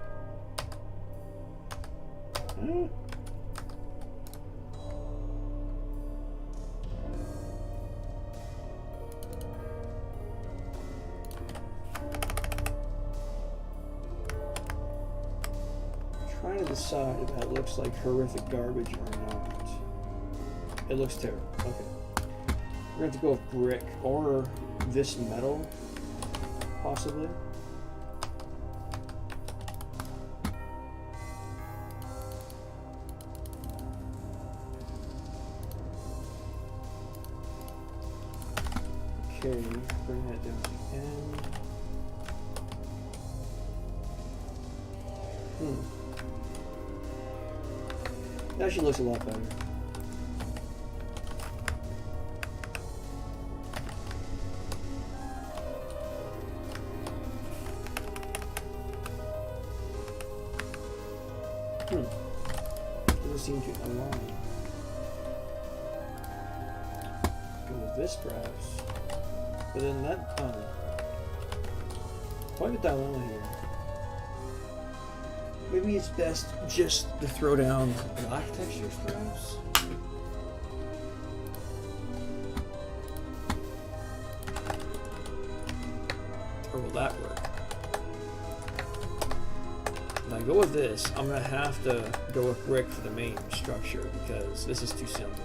Trying to decide if that looks like horrific garbage or not. It looks terrible. Okay. We're going to have to go with brick or this metal, possibly. Okay, bring that down to the end. That actually looks a lot better. Doesn't seem to align. Go with this perhaps. But then that quite a dilemma here. Maybe it's best just to throw down black textures perhaps. Or will that work? If I go with this, I'm going to have to go with brick for the main structure because this is too simple.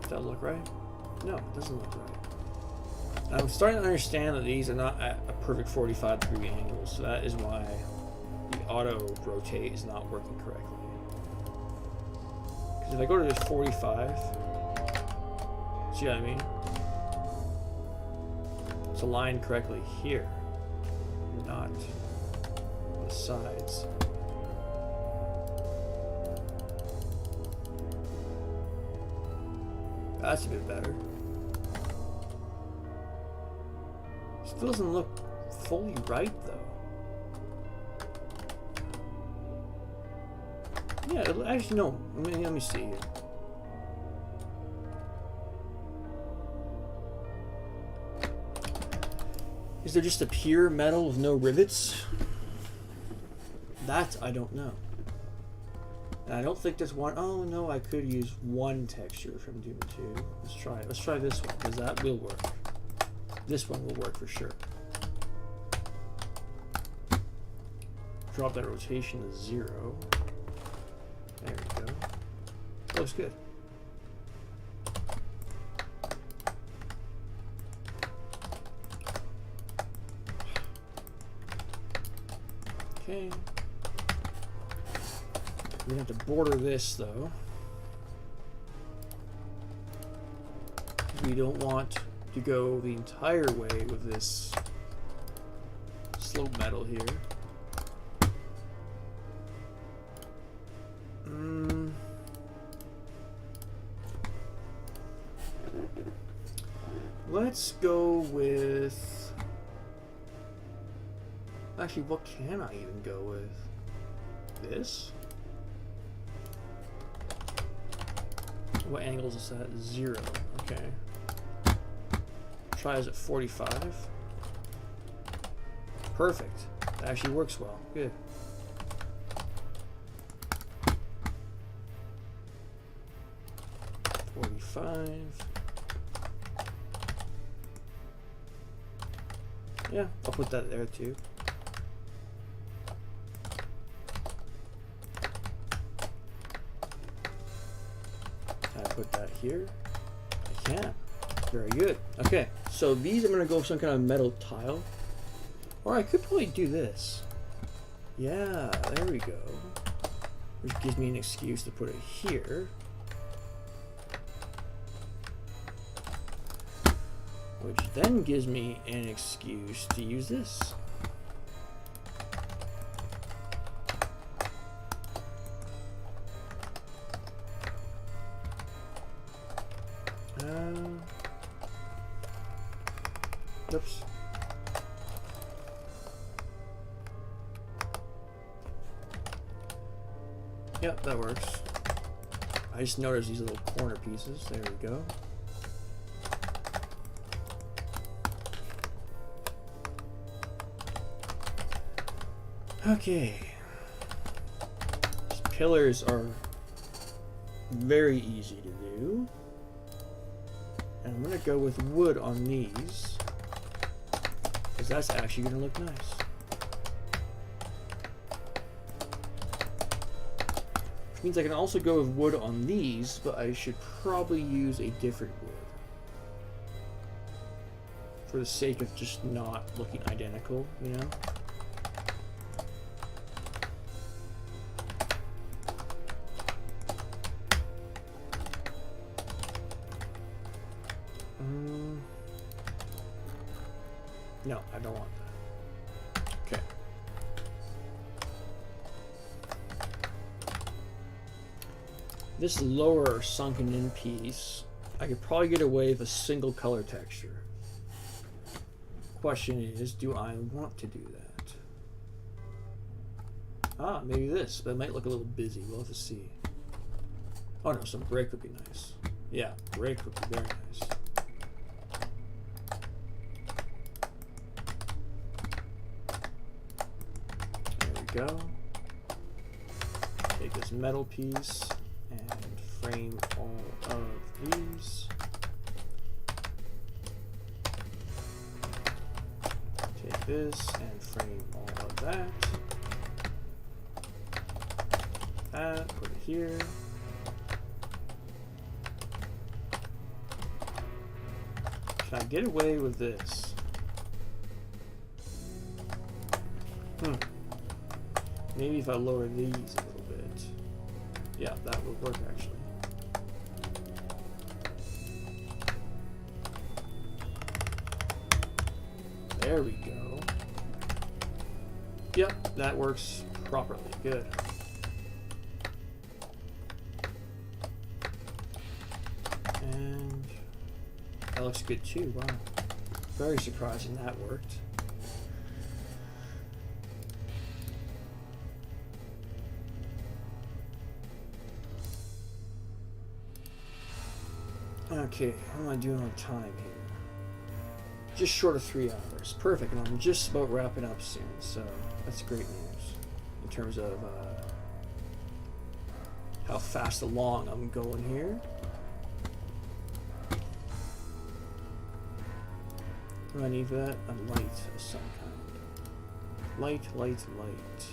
Does that look right? No, it doesn't look right. I'm starting to understand that these are not at a perfect 45-degree angle, so that is why the auto rotate is not working correctly. Because if I go to this 45, see what I mean? It's aligned correctly here, not on the sides. That's a bit better. Still doesn't look fully right though. Yeah, actually no. Let me see here. Is there just a pure metal with no rivets? That I don't know. And I don't think there's one. Oh no, I could use one texture from Doom 2. Let's try it. Let's try this one because that will work. This one will work for sure. Drop that rotation to 0. There we go. Looks good. Okay. We're going to have to border this though. We don't want to go the entire way with this slope metal here. Let's go with... Actually, what can I even go with? This? What angle is this at? 0. Okay. Try is at 45. Perfect. That actually works well. Good. Yeah, I'll put that there too. Can I put that here? I can. Very good. Okay, so these I'm going to go with some kind of metal tile. Or I could probably do this. Yeah, there we go. Which gives me an excuse to put it here. Which then gives me an excuse to use this. Oops. Yep, that works. I just noticed these little corner pieces. There we go. Okay. These pillars are very easy to do. And I'm going to go with wood on these, because that's actually going to look nice. Which means I can also go with wood on these, but I should probably use a different wood, for the sake of just not looking identical, you know? No, I don't want that. Okay. This lower sunken in piece, I could probably get away with a single color texture. Question is, do I want to do that? Ah, maybe this. That might look a little busy. We'll have to see. Oh no, some brick would be nice. Yeah, brick would be very nice. Go. Take this metal piece and frame all of these. Take this and frame all of that. That, put it here. Should I get away with this? Maybe if I lower these a little bit. Yeah, that would work actually. There we go. Yep, that works properly. Good. And that looks good too. Wow. Very surprising that worked. Okay, how am I doing on time here? Just short of 3 hours. Perfect, and I'm just about wrapping up soon, so that's great news in terms of how fast along I'm going here. What do I need for that? A light of some kind. Light, light, light.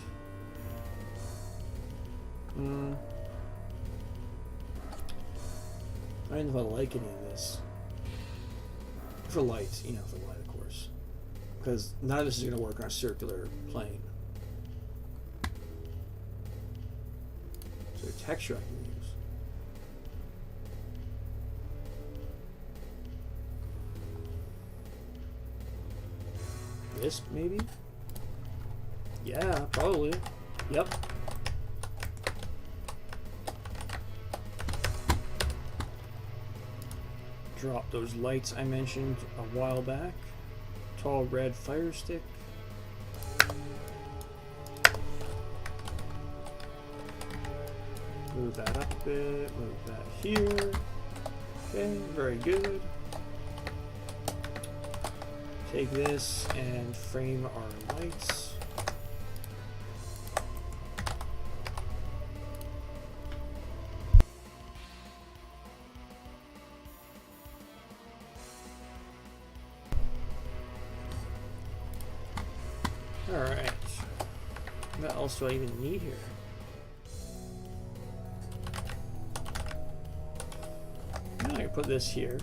I don't know if I like any of this. For lights, you know, for light, of course. Because none of this is going to work on a circular plane. So texture I can use. This, maybe? Yeah, probably. Yep. Drop those lights I mentioned a while back. Tall red fire stick. Move that up a bit. Move that here. Okay, very good. Take this and frame our lights. Alright. What else do I even need here? Now I can put this here.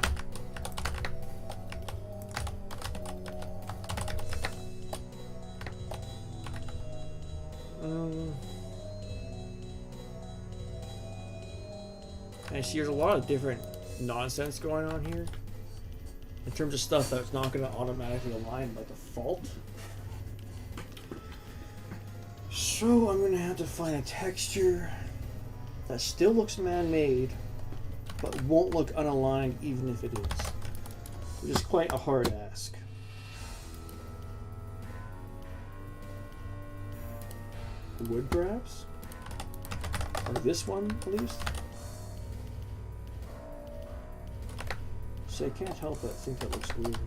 I see there's a lot of different nonsense going on here in terms of stuff that's not going to automatically align by default. So I'm going to have to find a texture that still looks man-made but won't look unaligned even if it is, which is quite a hard ask. Wood perhaps? Or this one at least? So I can't help but think that looks weird.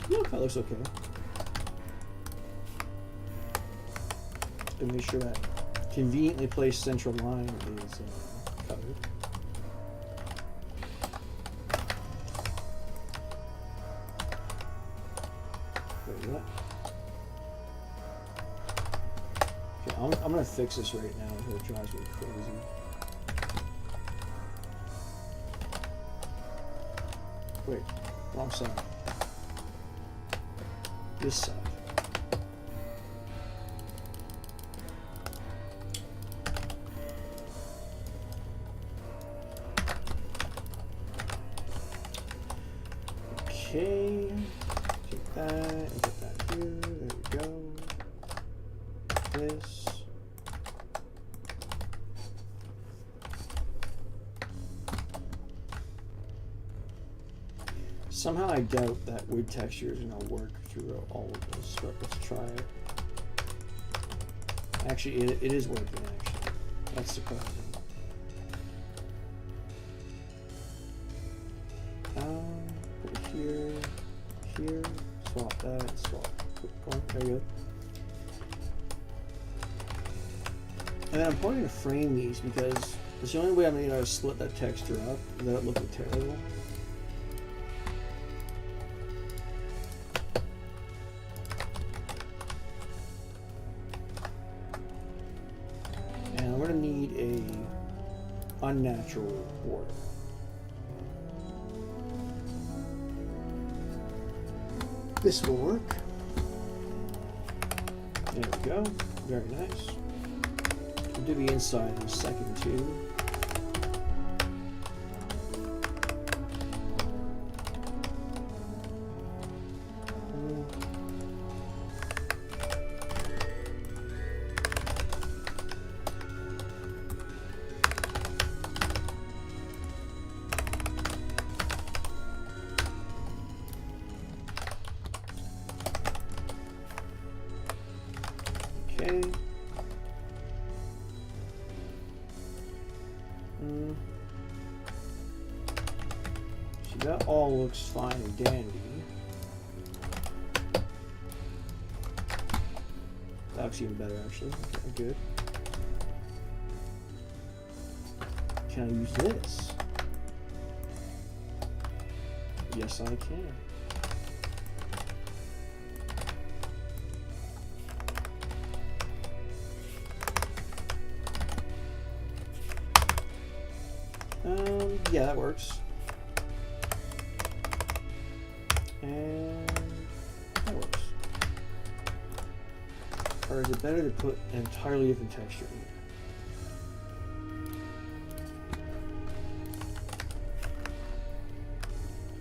Yeah, that looks okay. And make sure that conveniently placed central line is covered. That. Okay, I'm gonna fix this right now before it drives me crazy. Wait, wrong side. This side. Okay. Take that and put that here. There we go. This. Somehow I doubt that wood texture is going to work through all of this, but let's try it. Actually, it is working, actually. That's surprising. Put it here, here, swap that, swap. There you go. And then I'm probably going to frame these because it's the only way I'm going to split that texture up without it looking terrible. And I'm going to need a unnatural border. This will work. There we go. Very nice. We'll do the inside in a second too. Okay. So that all looks fine and dandy. That looks even better, actually. Okay, good. Can I use this? Yes, I can. Yeah, that works. And that works. Or is it better to put an entirely different texture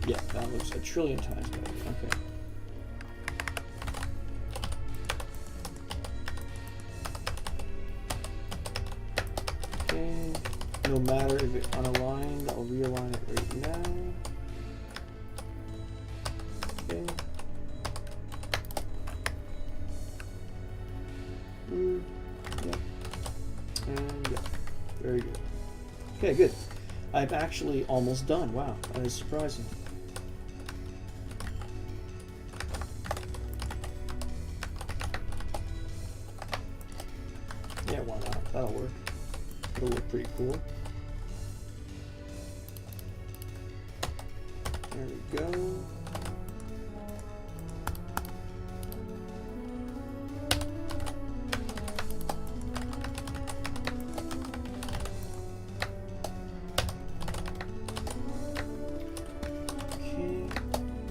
in? Yeah, that looks a trillion times better. Okay. Okay. No matter if it's unaligned, I'll realign it right now. Okay. Yeah. And yeah. Very good. Okay, good. I'm actually almost done. Wow, that is surprising. Yeah, why not? That'll work. It'll look pretty cool. There we go.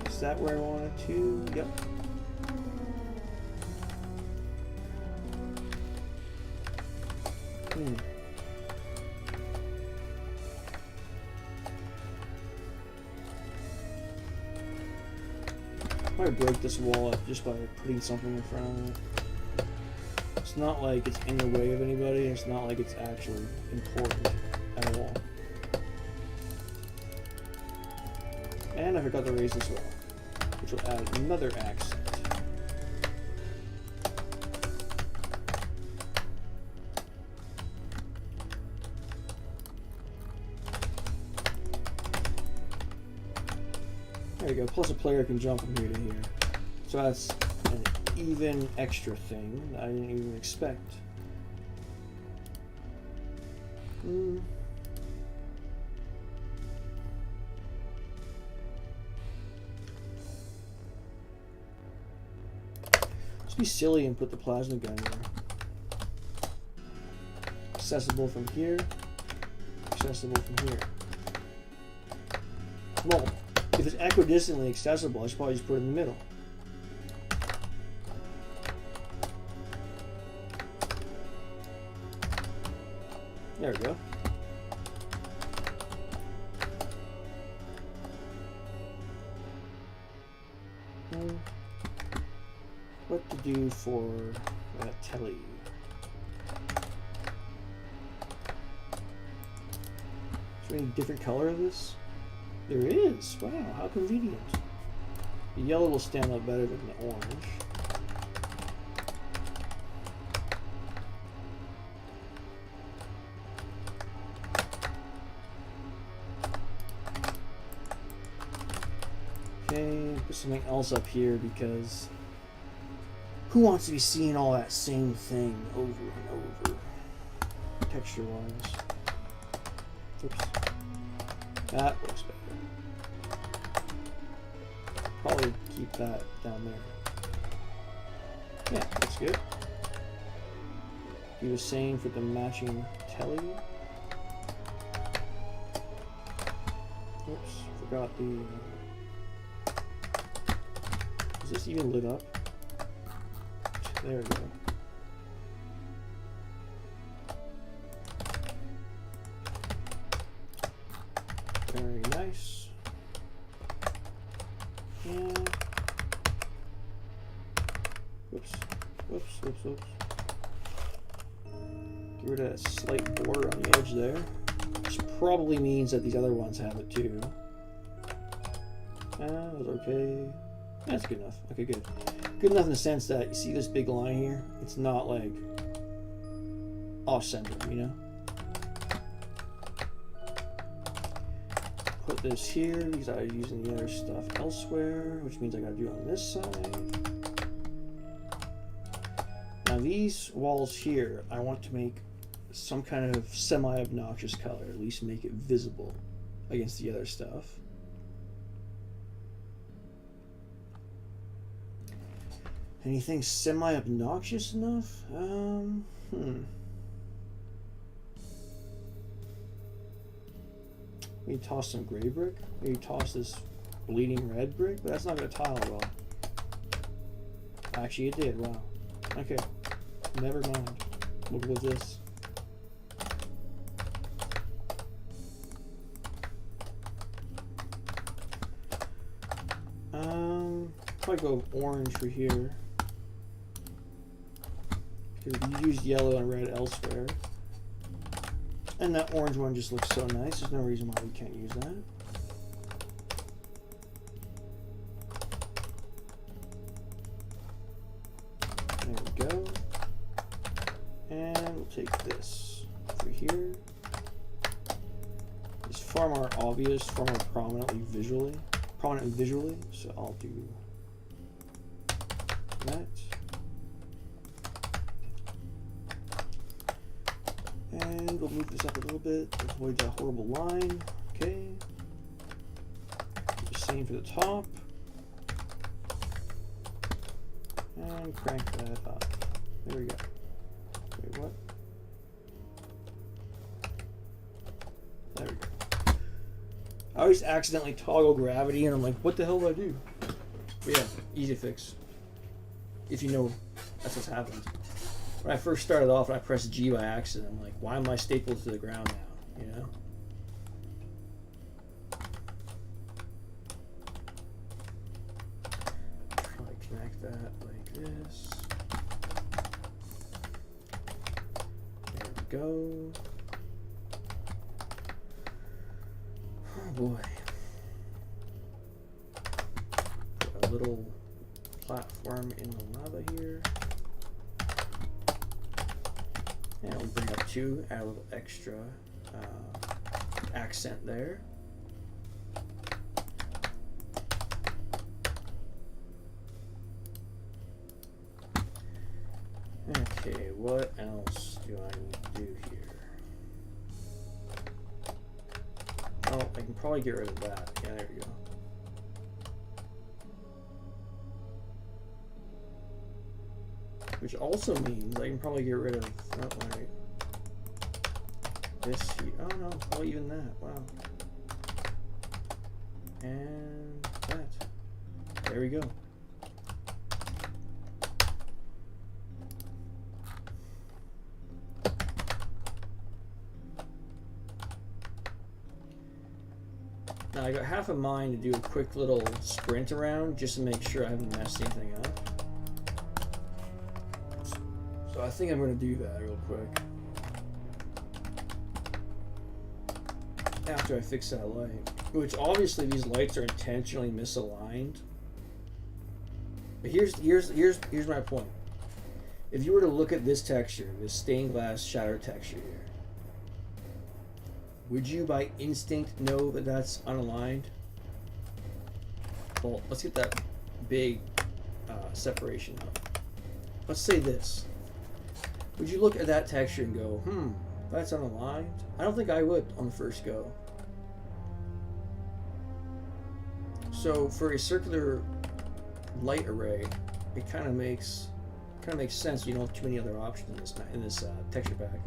Is that where I wanted to? Yep. I might break this wall up just by putting something in front of it. It's not like it's in the way of anybody, it's not like it's actually important at all. And I forgot to raise this wall, which will add another accent. There you go, plus a player can jump from here to here. So that's an even extra thing that I didn't even expect. Be silly and put the plasma gun there. Accessible from here. Accessible from here. Well, if it's equidistantly accessible, I should probably just put it in the middle. There we go. What to do for telly? Is there any different color of this? There is. Wow, how convenient. The yellow will stand up better than the orange. Okay, put something else up here because who wants to be seeing all that same thing over and over, texture-wise? Oops. That looks better. Probably keep that down there. Yeah, looks good. Do the same for the matching telly. Oops, forgot the... Is this even lit up? There we go. Very nice. And whoops, whoops, whoops, whoops. Get rid of that slight border on the edge there, which probably means that these other ones have it too. That was okay. That's good enough. Okay, good. Good enough in the sense that you see this big line here? It's not like off center, you know? Put this here because I'm using the other stuff elsewhere, which means I gotta do it on this side. Now these walls here, I want to make some kind of semi-obnoxious color, at least make it visible against the other stuff. Anything semi-obnoxious enough? Maybe toss some gray brick. Maybe toss this bleeding red brick, but that's not going to tile well. Actually, it did. Wow. Okay. Never mind. We'll go with this. Probably go orange for here. Because you used yellow and red elsewhere. And that orange one just looks so nice. There's no reason why we can't use that. There we go. And we'll take this for here. It's far more obvious, far more prominent visually. So I'll do that. And we'll move this up a little bit. Avoid that horrible line. Okay. The same for the top. And crank that up. There we go. Wait, what? There we go. I always accidentally toggle gravity and I'm like, what the hell do I do? But yeah, easy fix. If you know that's what's happened. When I first started off and I pressed G by accident, I'm like, why am I stapled to the ground now? You know? Probably connect that like this. There we go. Oh boy. Put a little platform in the lava here. And we'll bring up 2, add a little extra accent there. Okay, what else do I need to do here? Oh, I can probably get rid of that. Yeah, there we go. Which also means I can probably get rid of this here. Oh no, oh even that. Wow. And that. There we go. Now I got half a mind to do a quick little sprint around just to make sure I haven't messed anything up. So I think I'm going to do that real quick. After I fix that light. Which obviously these lights are intentionally misaligned. But here's my point. If you were to look at this texture, this stained glass shadow texture here, would you by instinct know that that's unaligned? Well, let's get that big separation up. Let's say this. Would you look at that texture and go, that's unaligned? I don't think I would on the first go. So for a circular light array, it kind of makes sense. You don't have too many other options in this texture pack.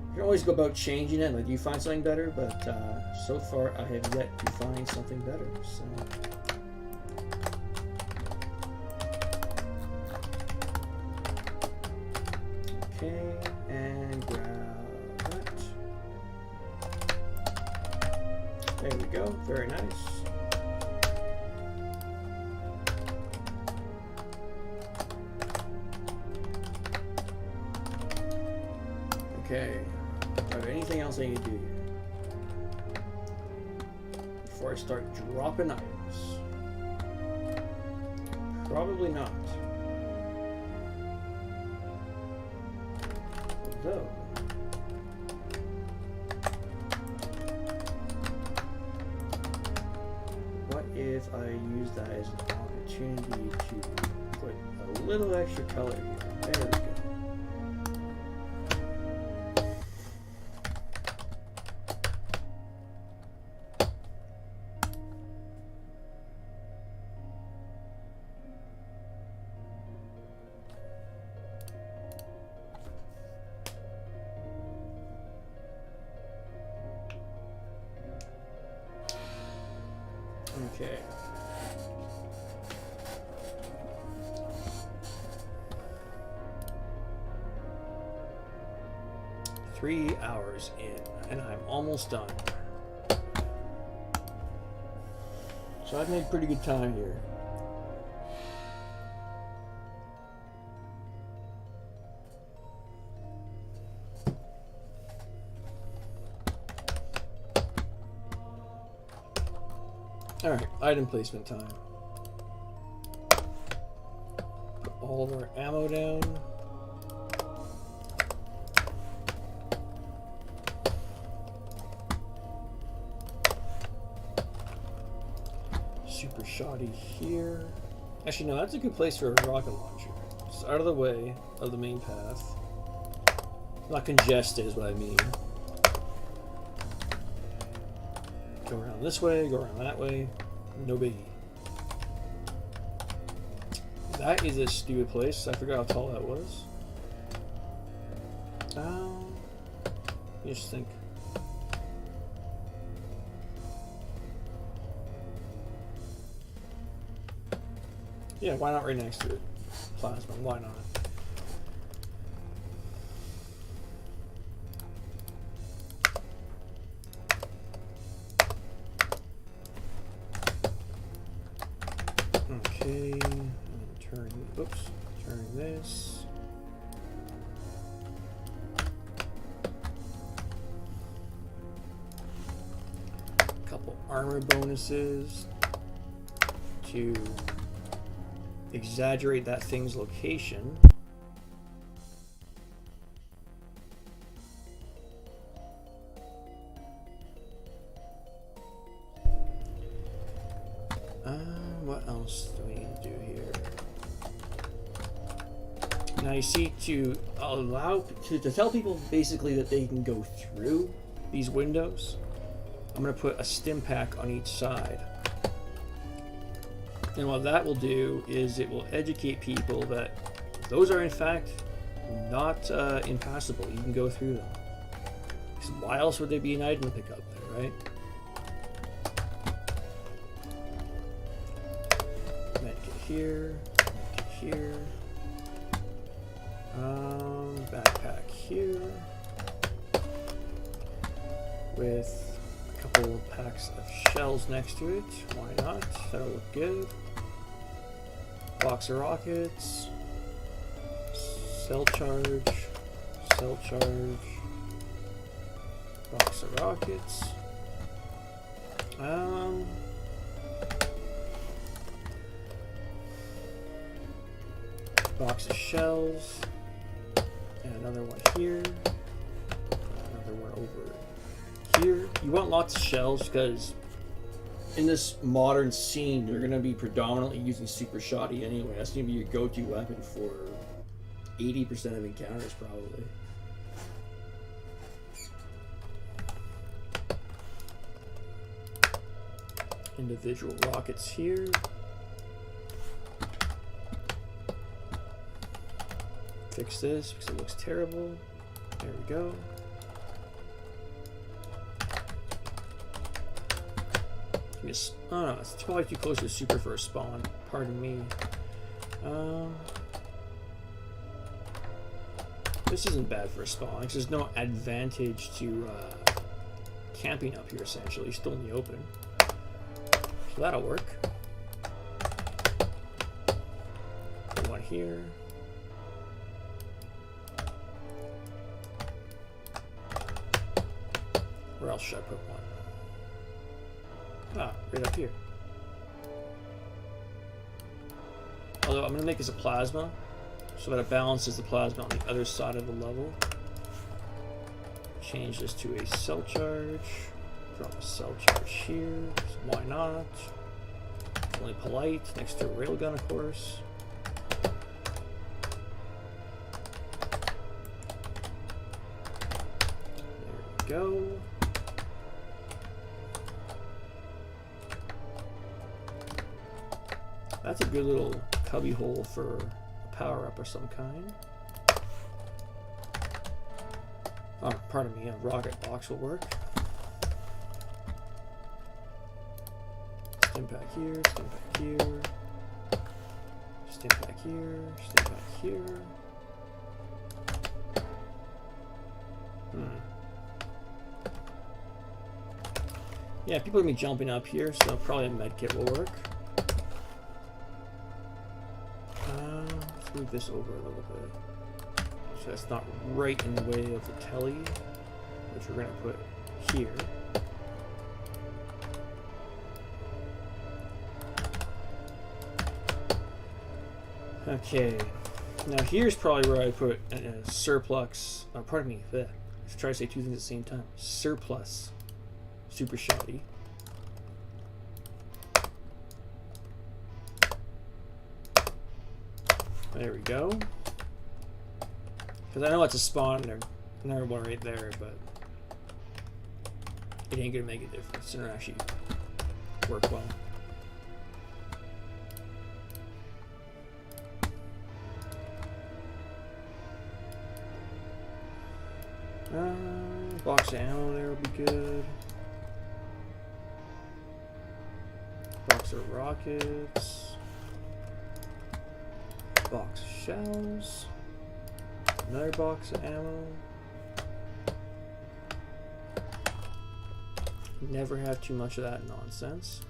You can always go about changing it, like you find something better, but so far I have yet to find something better. So. Okay, and grab that. There we go, very nice. Okay, do I have anything else I need to do here before I start dropping items? Probably not. Although, what if I use that as an opportunity to put a little extra color here? There we go. Okay. Three hours in, and I'm almost done. So I've made pretty good time here. Alright, item placement time. Put all of our ammo down. super shoddy here. Actually, no, that's a good place for a rocket launcher. Just out of the way of the main path. Not congested is what I mean. Go around this way, go around that way. No biggie. That is a stupid place. I forgot how tall that was. Just think. Yeah, why not right next to it? Plasma, why not? Okay, and turn this. Couple armor bonuses to exaggerate that thing's location. What else do we need to do here? Now you see, to allow to tell people basically that they can go through these windows, I'm going to put a stim pack on each side. And what that will do is it will educate people that those are in fact not impassable. You can go through them. Because why else would there be an item to pick up there, right? Medkit here, medkit here. Backpack here. With a couple packs of shells next to it. Why not? That'll look good. Box of rockets. Cell charge. Cell charge. Box of rockets. Box of shells. And another one here. Another one over here. You want lots of shells because in this modern scene, you're going to be predominantly using super shoddy anyway. That's going to be your go-to weapon for 80% of encounters, probably. Individual rockets here. Fix this because it looks terrible. There we go. Oh no, it's probably too close to super for a spawn. Pardon me. This isn't bad for a spawn. There's no advantage to camping up here, essentially. You're still in the open. So that'll work. Put one here. Where else should I put one? Ah, right up here. Although I'm going to make this a plasma so that it balances the plasma on the other side of the level. Change this to a cell charge. Drop a cell charge here. So why not? It's only polite. Next to a railgun, of course. There we go. That's a good little cubby hole for a power-up of some kind. Oh, pardon me, a rocket box will work. Stim pack here, stim pack here. Stim pack here, stim pack here. Yeah, people are going to be jumping up here, so probably a medkit will work. Let's move this over a little bit. So that's not right in the way of the telly, which we're going to put here. Okay, now here's probably where I put a surplus, pardon me, let's try to say two things at the same time. Surplus super shoddy. There we go. Because I know it's a spawn, and another one right there, but it ain't gonna make a difference. It don't actually work well. Box of ammo there will be good. Box of rockets. Box of shells. Another box of ammo. Never have too much of that nonsense.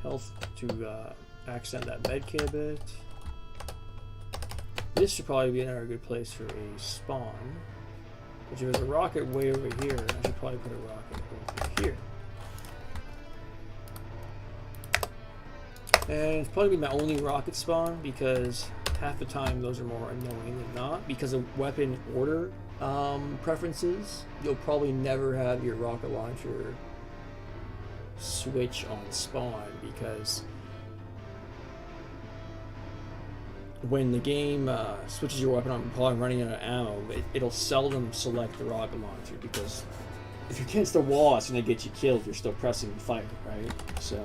Health to accent that medkit a bit. This should probably be another good place for a spawn. Which there's a rocket way over here. I should probably put a rocket over here. And it's probably my only rocket spawn because half the time those are more annoying than not. Because of weapon order preferences, you'll probably never have your rocket launcher switch on spawn because when the game switches your weapon on while I'm running out of ammo, it'll seldom select the rocket launcher because if you're against the wall, it's going to get you killed if you're still pressing fire, right? So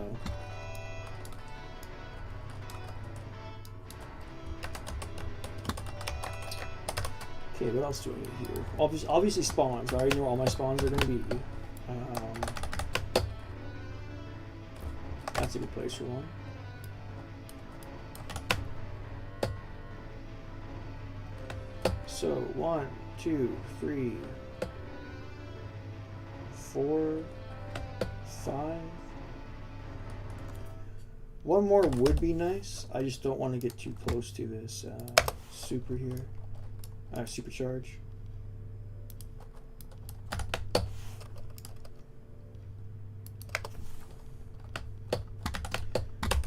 okay, what else do I need here? Obviously spawns. I already know where all my spawns are going to be. That's a good place for one. So 1, 2, 3, 4, 5. One more would be nice. I just don't want to get too close to this super here. Supercharge.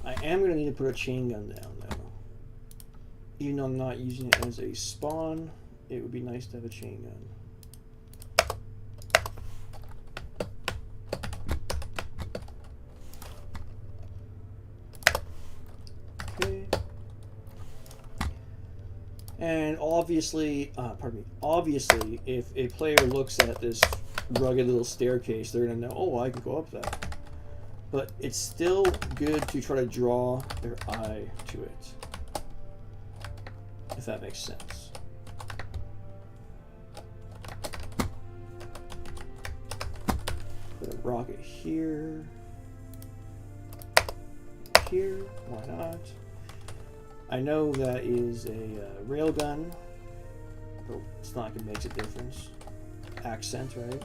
I am going to need to put a chain gun down though. Even though I'm not using it as a spawn, it would be nice to have a chain gun. Okay. And obviously, obviously, if a player looks at this rugged little staircase, they're going to know, oh, I can go up that. But it's still good to try to draw their eye to it. If that makes sense. Put a rocket here. Here, why not? I know that is a railgun, but it's not like it makes a difference. Accent, right?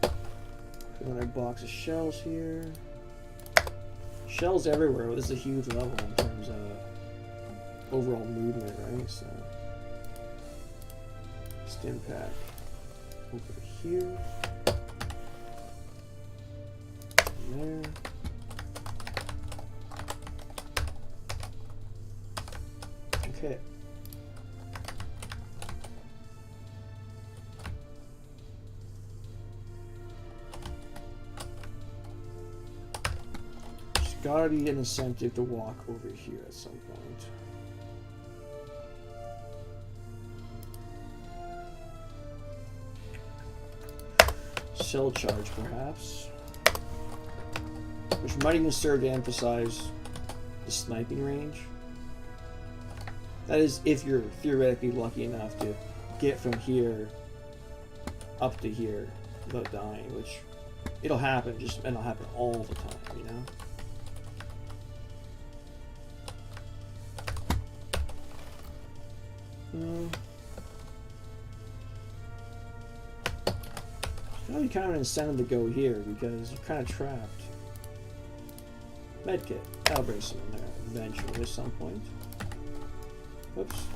Put another box of shells here. Shells everywhere. This is a huge level in terms of overall movement, right? So, stim pack over here, and there. Okay. There's gotta be an incentive to walk over here at some point. Cell charge, perhaps. Which might even serve to emphasize the sniping range. That is, if you're theoretically lucky enough to get from here up to here without dying, which it'll happen, and it'll happen all the time, you know? There's gotta be kind of an incentive to go here because you're kind of trapped. Medkit. That'll bring some in there eventually at some point. Whoops.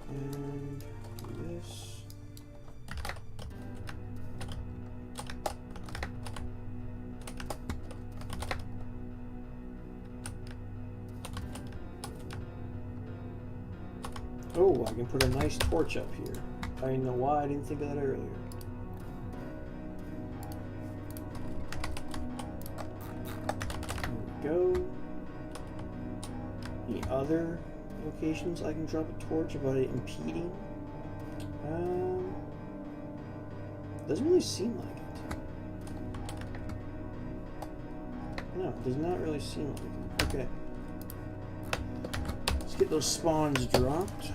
And do this. Oh, I can put a nice torch up here. I don't know why I didn't think of that earlier. go. Any other locations I can drop a torch without it impeding? Doesn't really seem like it. No, it does not really seem like it. Okay. Let's get those spawns dropped.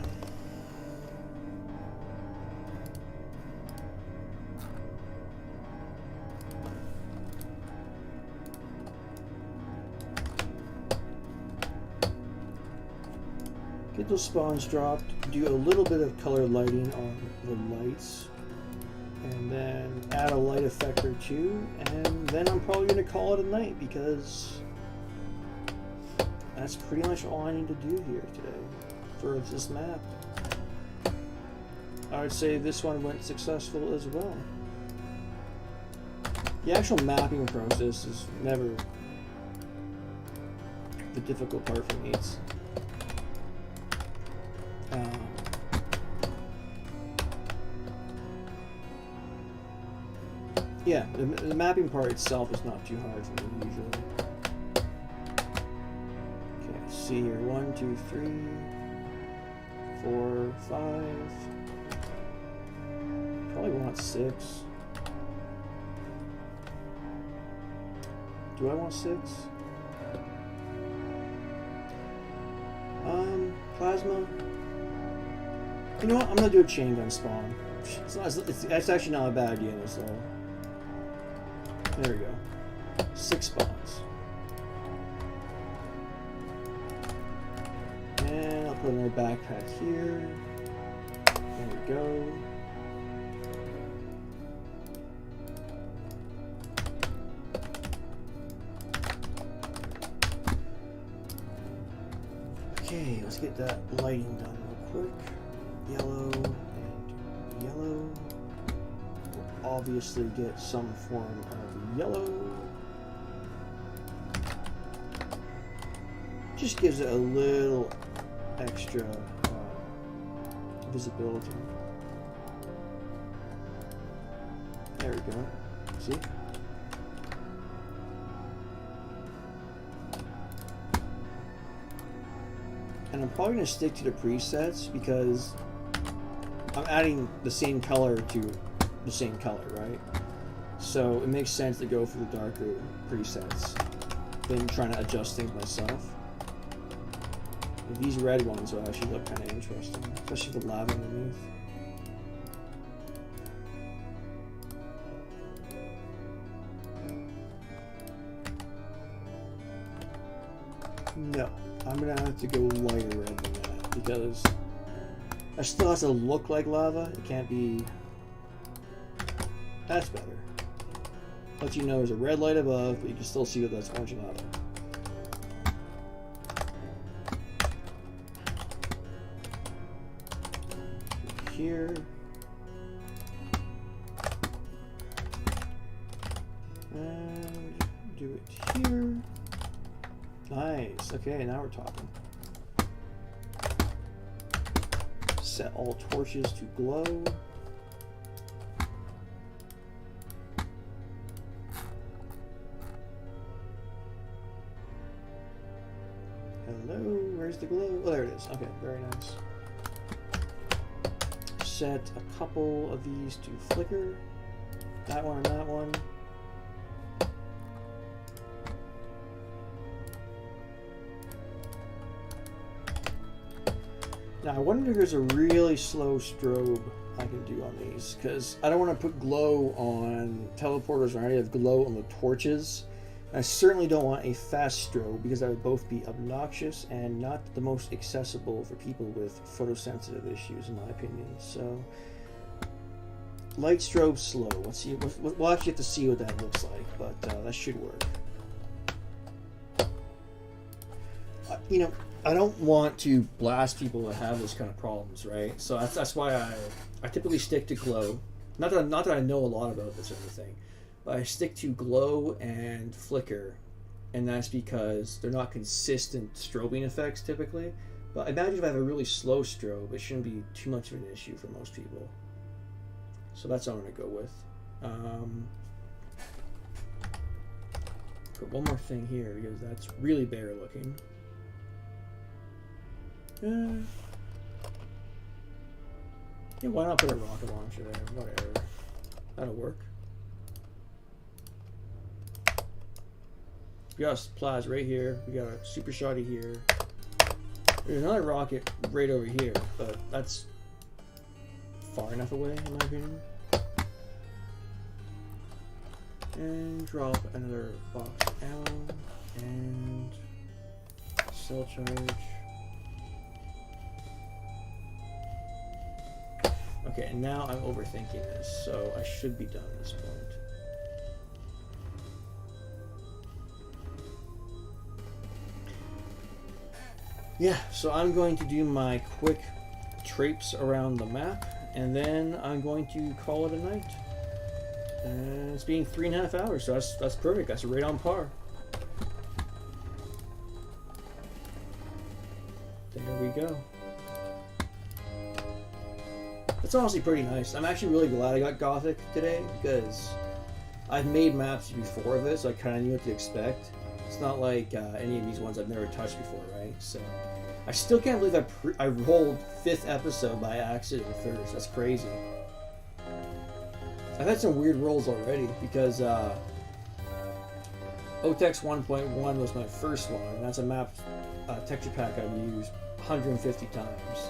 Get those spawns dropped, do a little bit of color lighting on the lights, and then add a light effect or two, and then I'm probably going to call it a night because that's pretty much all I need to do here today for this map. I would say this one went successful as well. The actual mapping process is never the difficult part for me. It's yeah, the mapping part itself is not too hard for me usually. Okay, see here, 1, 2, 3, 4, 5. Probably want 6. Do I want 6? Plasma. You know what? I'm gonna do a chain gun spawn. It's actually not a bad idea in this level. There we go. 6 spawns. And I'll put another backpack here. There we go. Okay, let's get that lighting done real quick. Yellow and yellow. We'll obviously get some form of yellow. Just gives it a little extra visibility. There we go. See? And I'm probably going to stick to the presets because I'm adding the same color to the same color, right? So it makes sense to go for the darker presets than trying to adjust things myself. And these red ones will actually look kind of interesting, especially the lava underneath. No, I'm gonna have to go lighter red than that because it still has to look like lava. It can't be. That's better. Let you know there's a red light above, but you can still see that that's orange lava. Here. And do it here. Nice. Okay, now we're talking. Set all torches to glow. Hello, where's the glow? Oh, there it is. Okay, very nice. Set a couple of these to flicker. That one and that one. Now I wonder if there's a really slow strobe I can do on these, because I don't want to put glow on teleporters or any of glow on the torches. I certainly don't want a fast strobe because that would both be obnoxious and not the most accessible for people with photosensitive issues, in my opinion. So, light strobe, slow. Let's see. We'll actually have to see what that looks like, but that should work. You know, I don't want to blast people that have this kind of problems, right? So that's why I typically stick to glow. Not that I know a lot about this or anything, but I stick to glow and flicker, and that's because they're not consistent strobing effects typically. But imagine if I have a really slow strobe, it shouldn't be too much of an issue for most people. So that's what I'm going to go with. put one more thing here because that's really bare looking. Yeah, why not put a rocket launcher there? Whatever. That'll work. We got supplies right here. We got a super shotty here. There's another rocket right over here, but that's far enough away, in my opinion. And drop another box of ammo and cell charge. Okay, and now I'm overthinking this, so I should be done at this point. Yeah, so I'm going to do my quick traipse around the map, and then I'm going to call it a night. And it's being 3.5 hours, so that's perfect. That's right on par. There we go. It's honestly pretty nice. I'm actually really glad I got Gothic today because I've made maps before this, so I kind of knew what to expect. It's not like any of these ones I've never touched before, right? So I still can't believe I rolled 5th episode by accident first. That's crazy. I've had some weird rolls already because OTEX 1.1 was my first one, and that's a map texture pack I've used 150 times.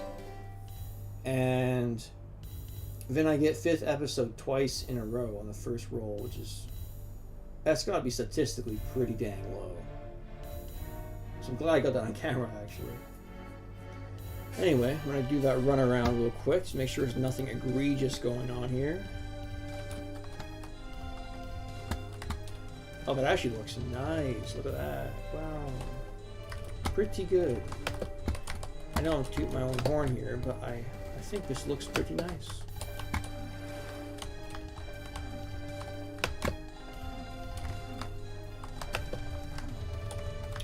And then I get 5th episode twice in a row on the first roll, which is, that's gotta be statistically pretty dang low. So I'm glad I got that on camera, actually. Anyway, I'm gonna do that run around real quick to make sure there's nothing egregious going on here. Oh, that actually looks nice. Look at that. Wow. Pretty good. I know I'm tooting my own horn here, but I think this looks pretty nice.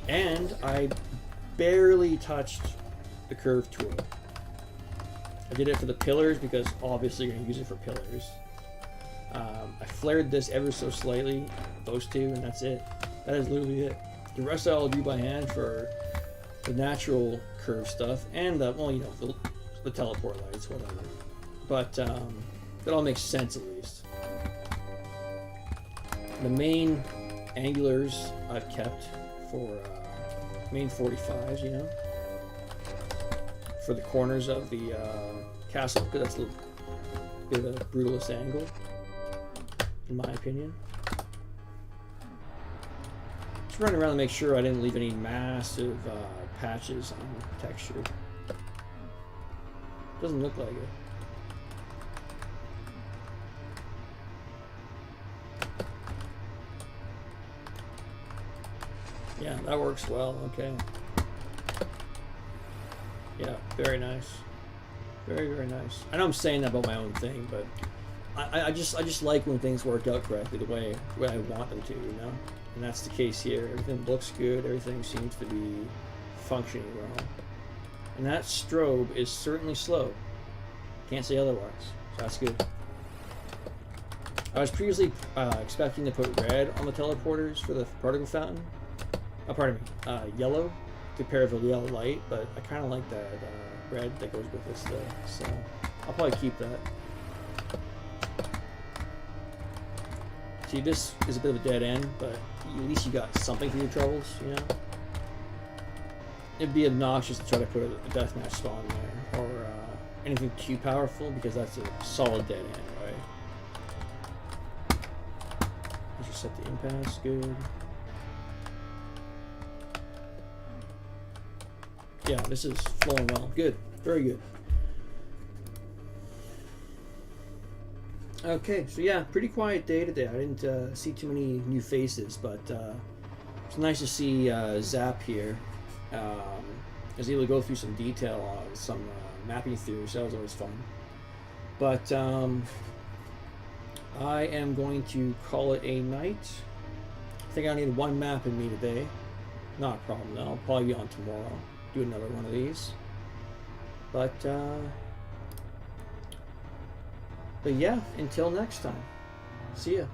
And I barely touched the curve tool. I did it for the pillars because obviously you're going to use it for pillars. I flared this ever so slightly, those two, and that's it. That is literally it. The rest I'll do by hand for the natural curve stuff and the, well, you know, the teleport lights, whatever. But that all makes sense at least. The main angulars I've kept for main 45s, you know, for the corners of the castle, because that's a little bit of a brutalist angle, in my opinion. Just running around to make sure I didn't leave any massive patches on the texture. Doesn't look like it. Yeah, that works well. Okay. Yeah, very nice. Very, very nice. I know I'm saying that about my own thing, but I just like when things work out correctly the way I want them to, you know? And that's the case here. Everything looks good. Everything seems to be functioning well. And that strobe is certainly slow. Can't say otherwise. So that's good. I was previously expecting to put red on the teleporters for the particle fountain. Oh, pardon me, yellow to pair with the yellow light, but I kind of like that red that goes with this still, so I'll probably keep that. See, this is a bit of a dead end, but at least you got something for your troubles, you know? It'd be obnoxious to try to put a deathmatch spawn there, or anything too powerful, because that's a solid dead end, right? Let's just set the impasse, good. Yeah, this is flowing well. Good. Very good. Okay, so yeah, pretty quiet day today. I didn't see too many new faces, but it's nice to see Zap here. I was able to go through some detail on some mapping theories, so that was always fun. But I am going to call it a night. I think I need one map in me today. Not a problem, though. I'll probably be on tomorrow. Do another one of these, but yeah, until next time, see ya.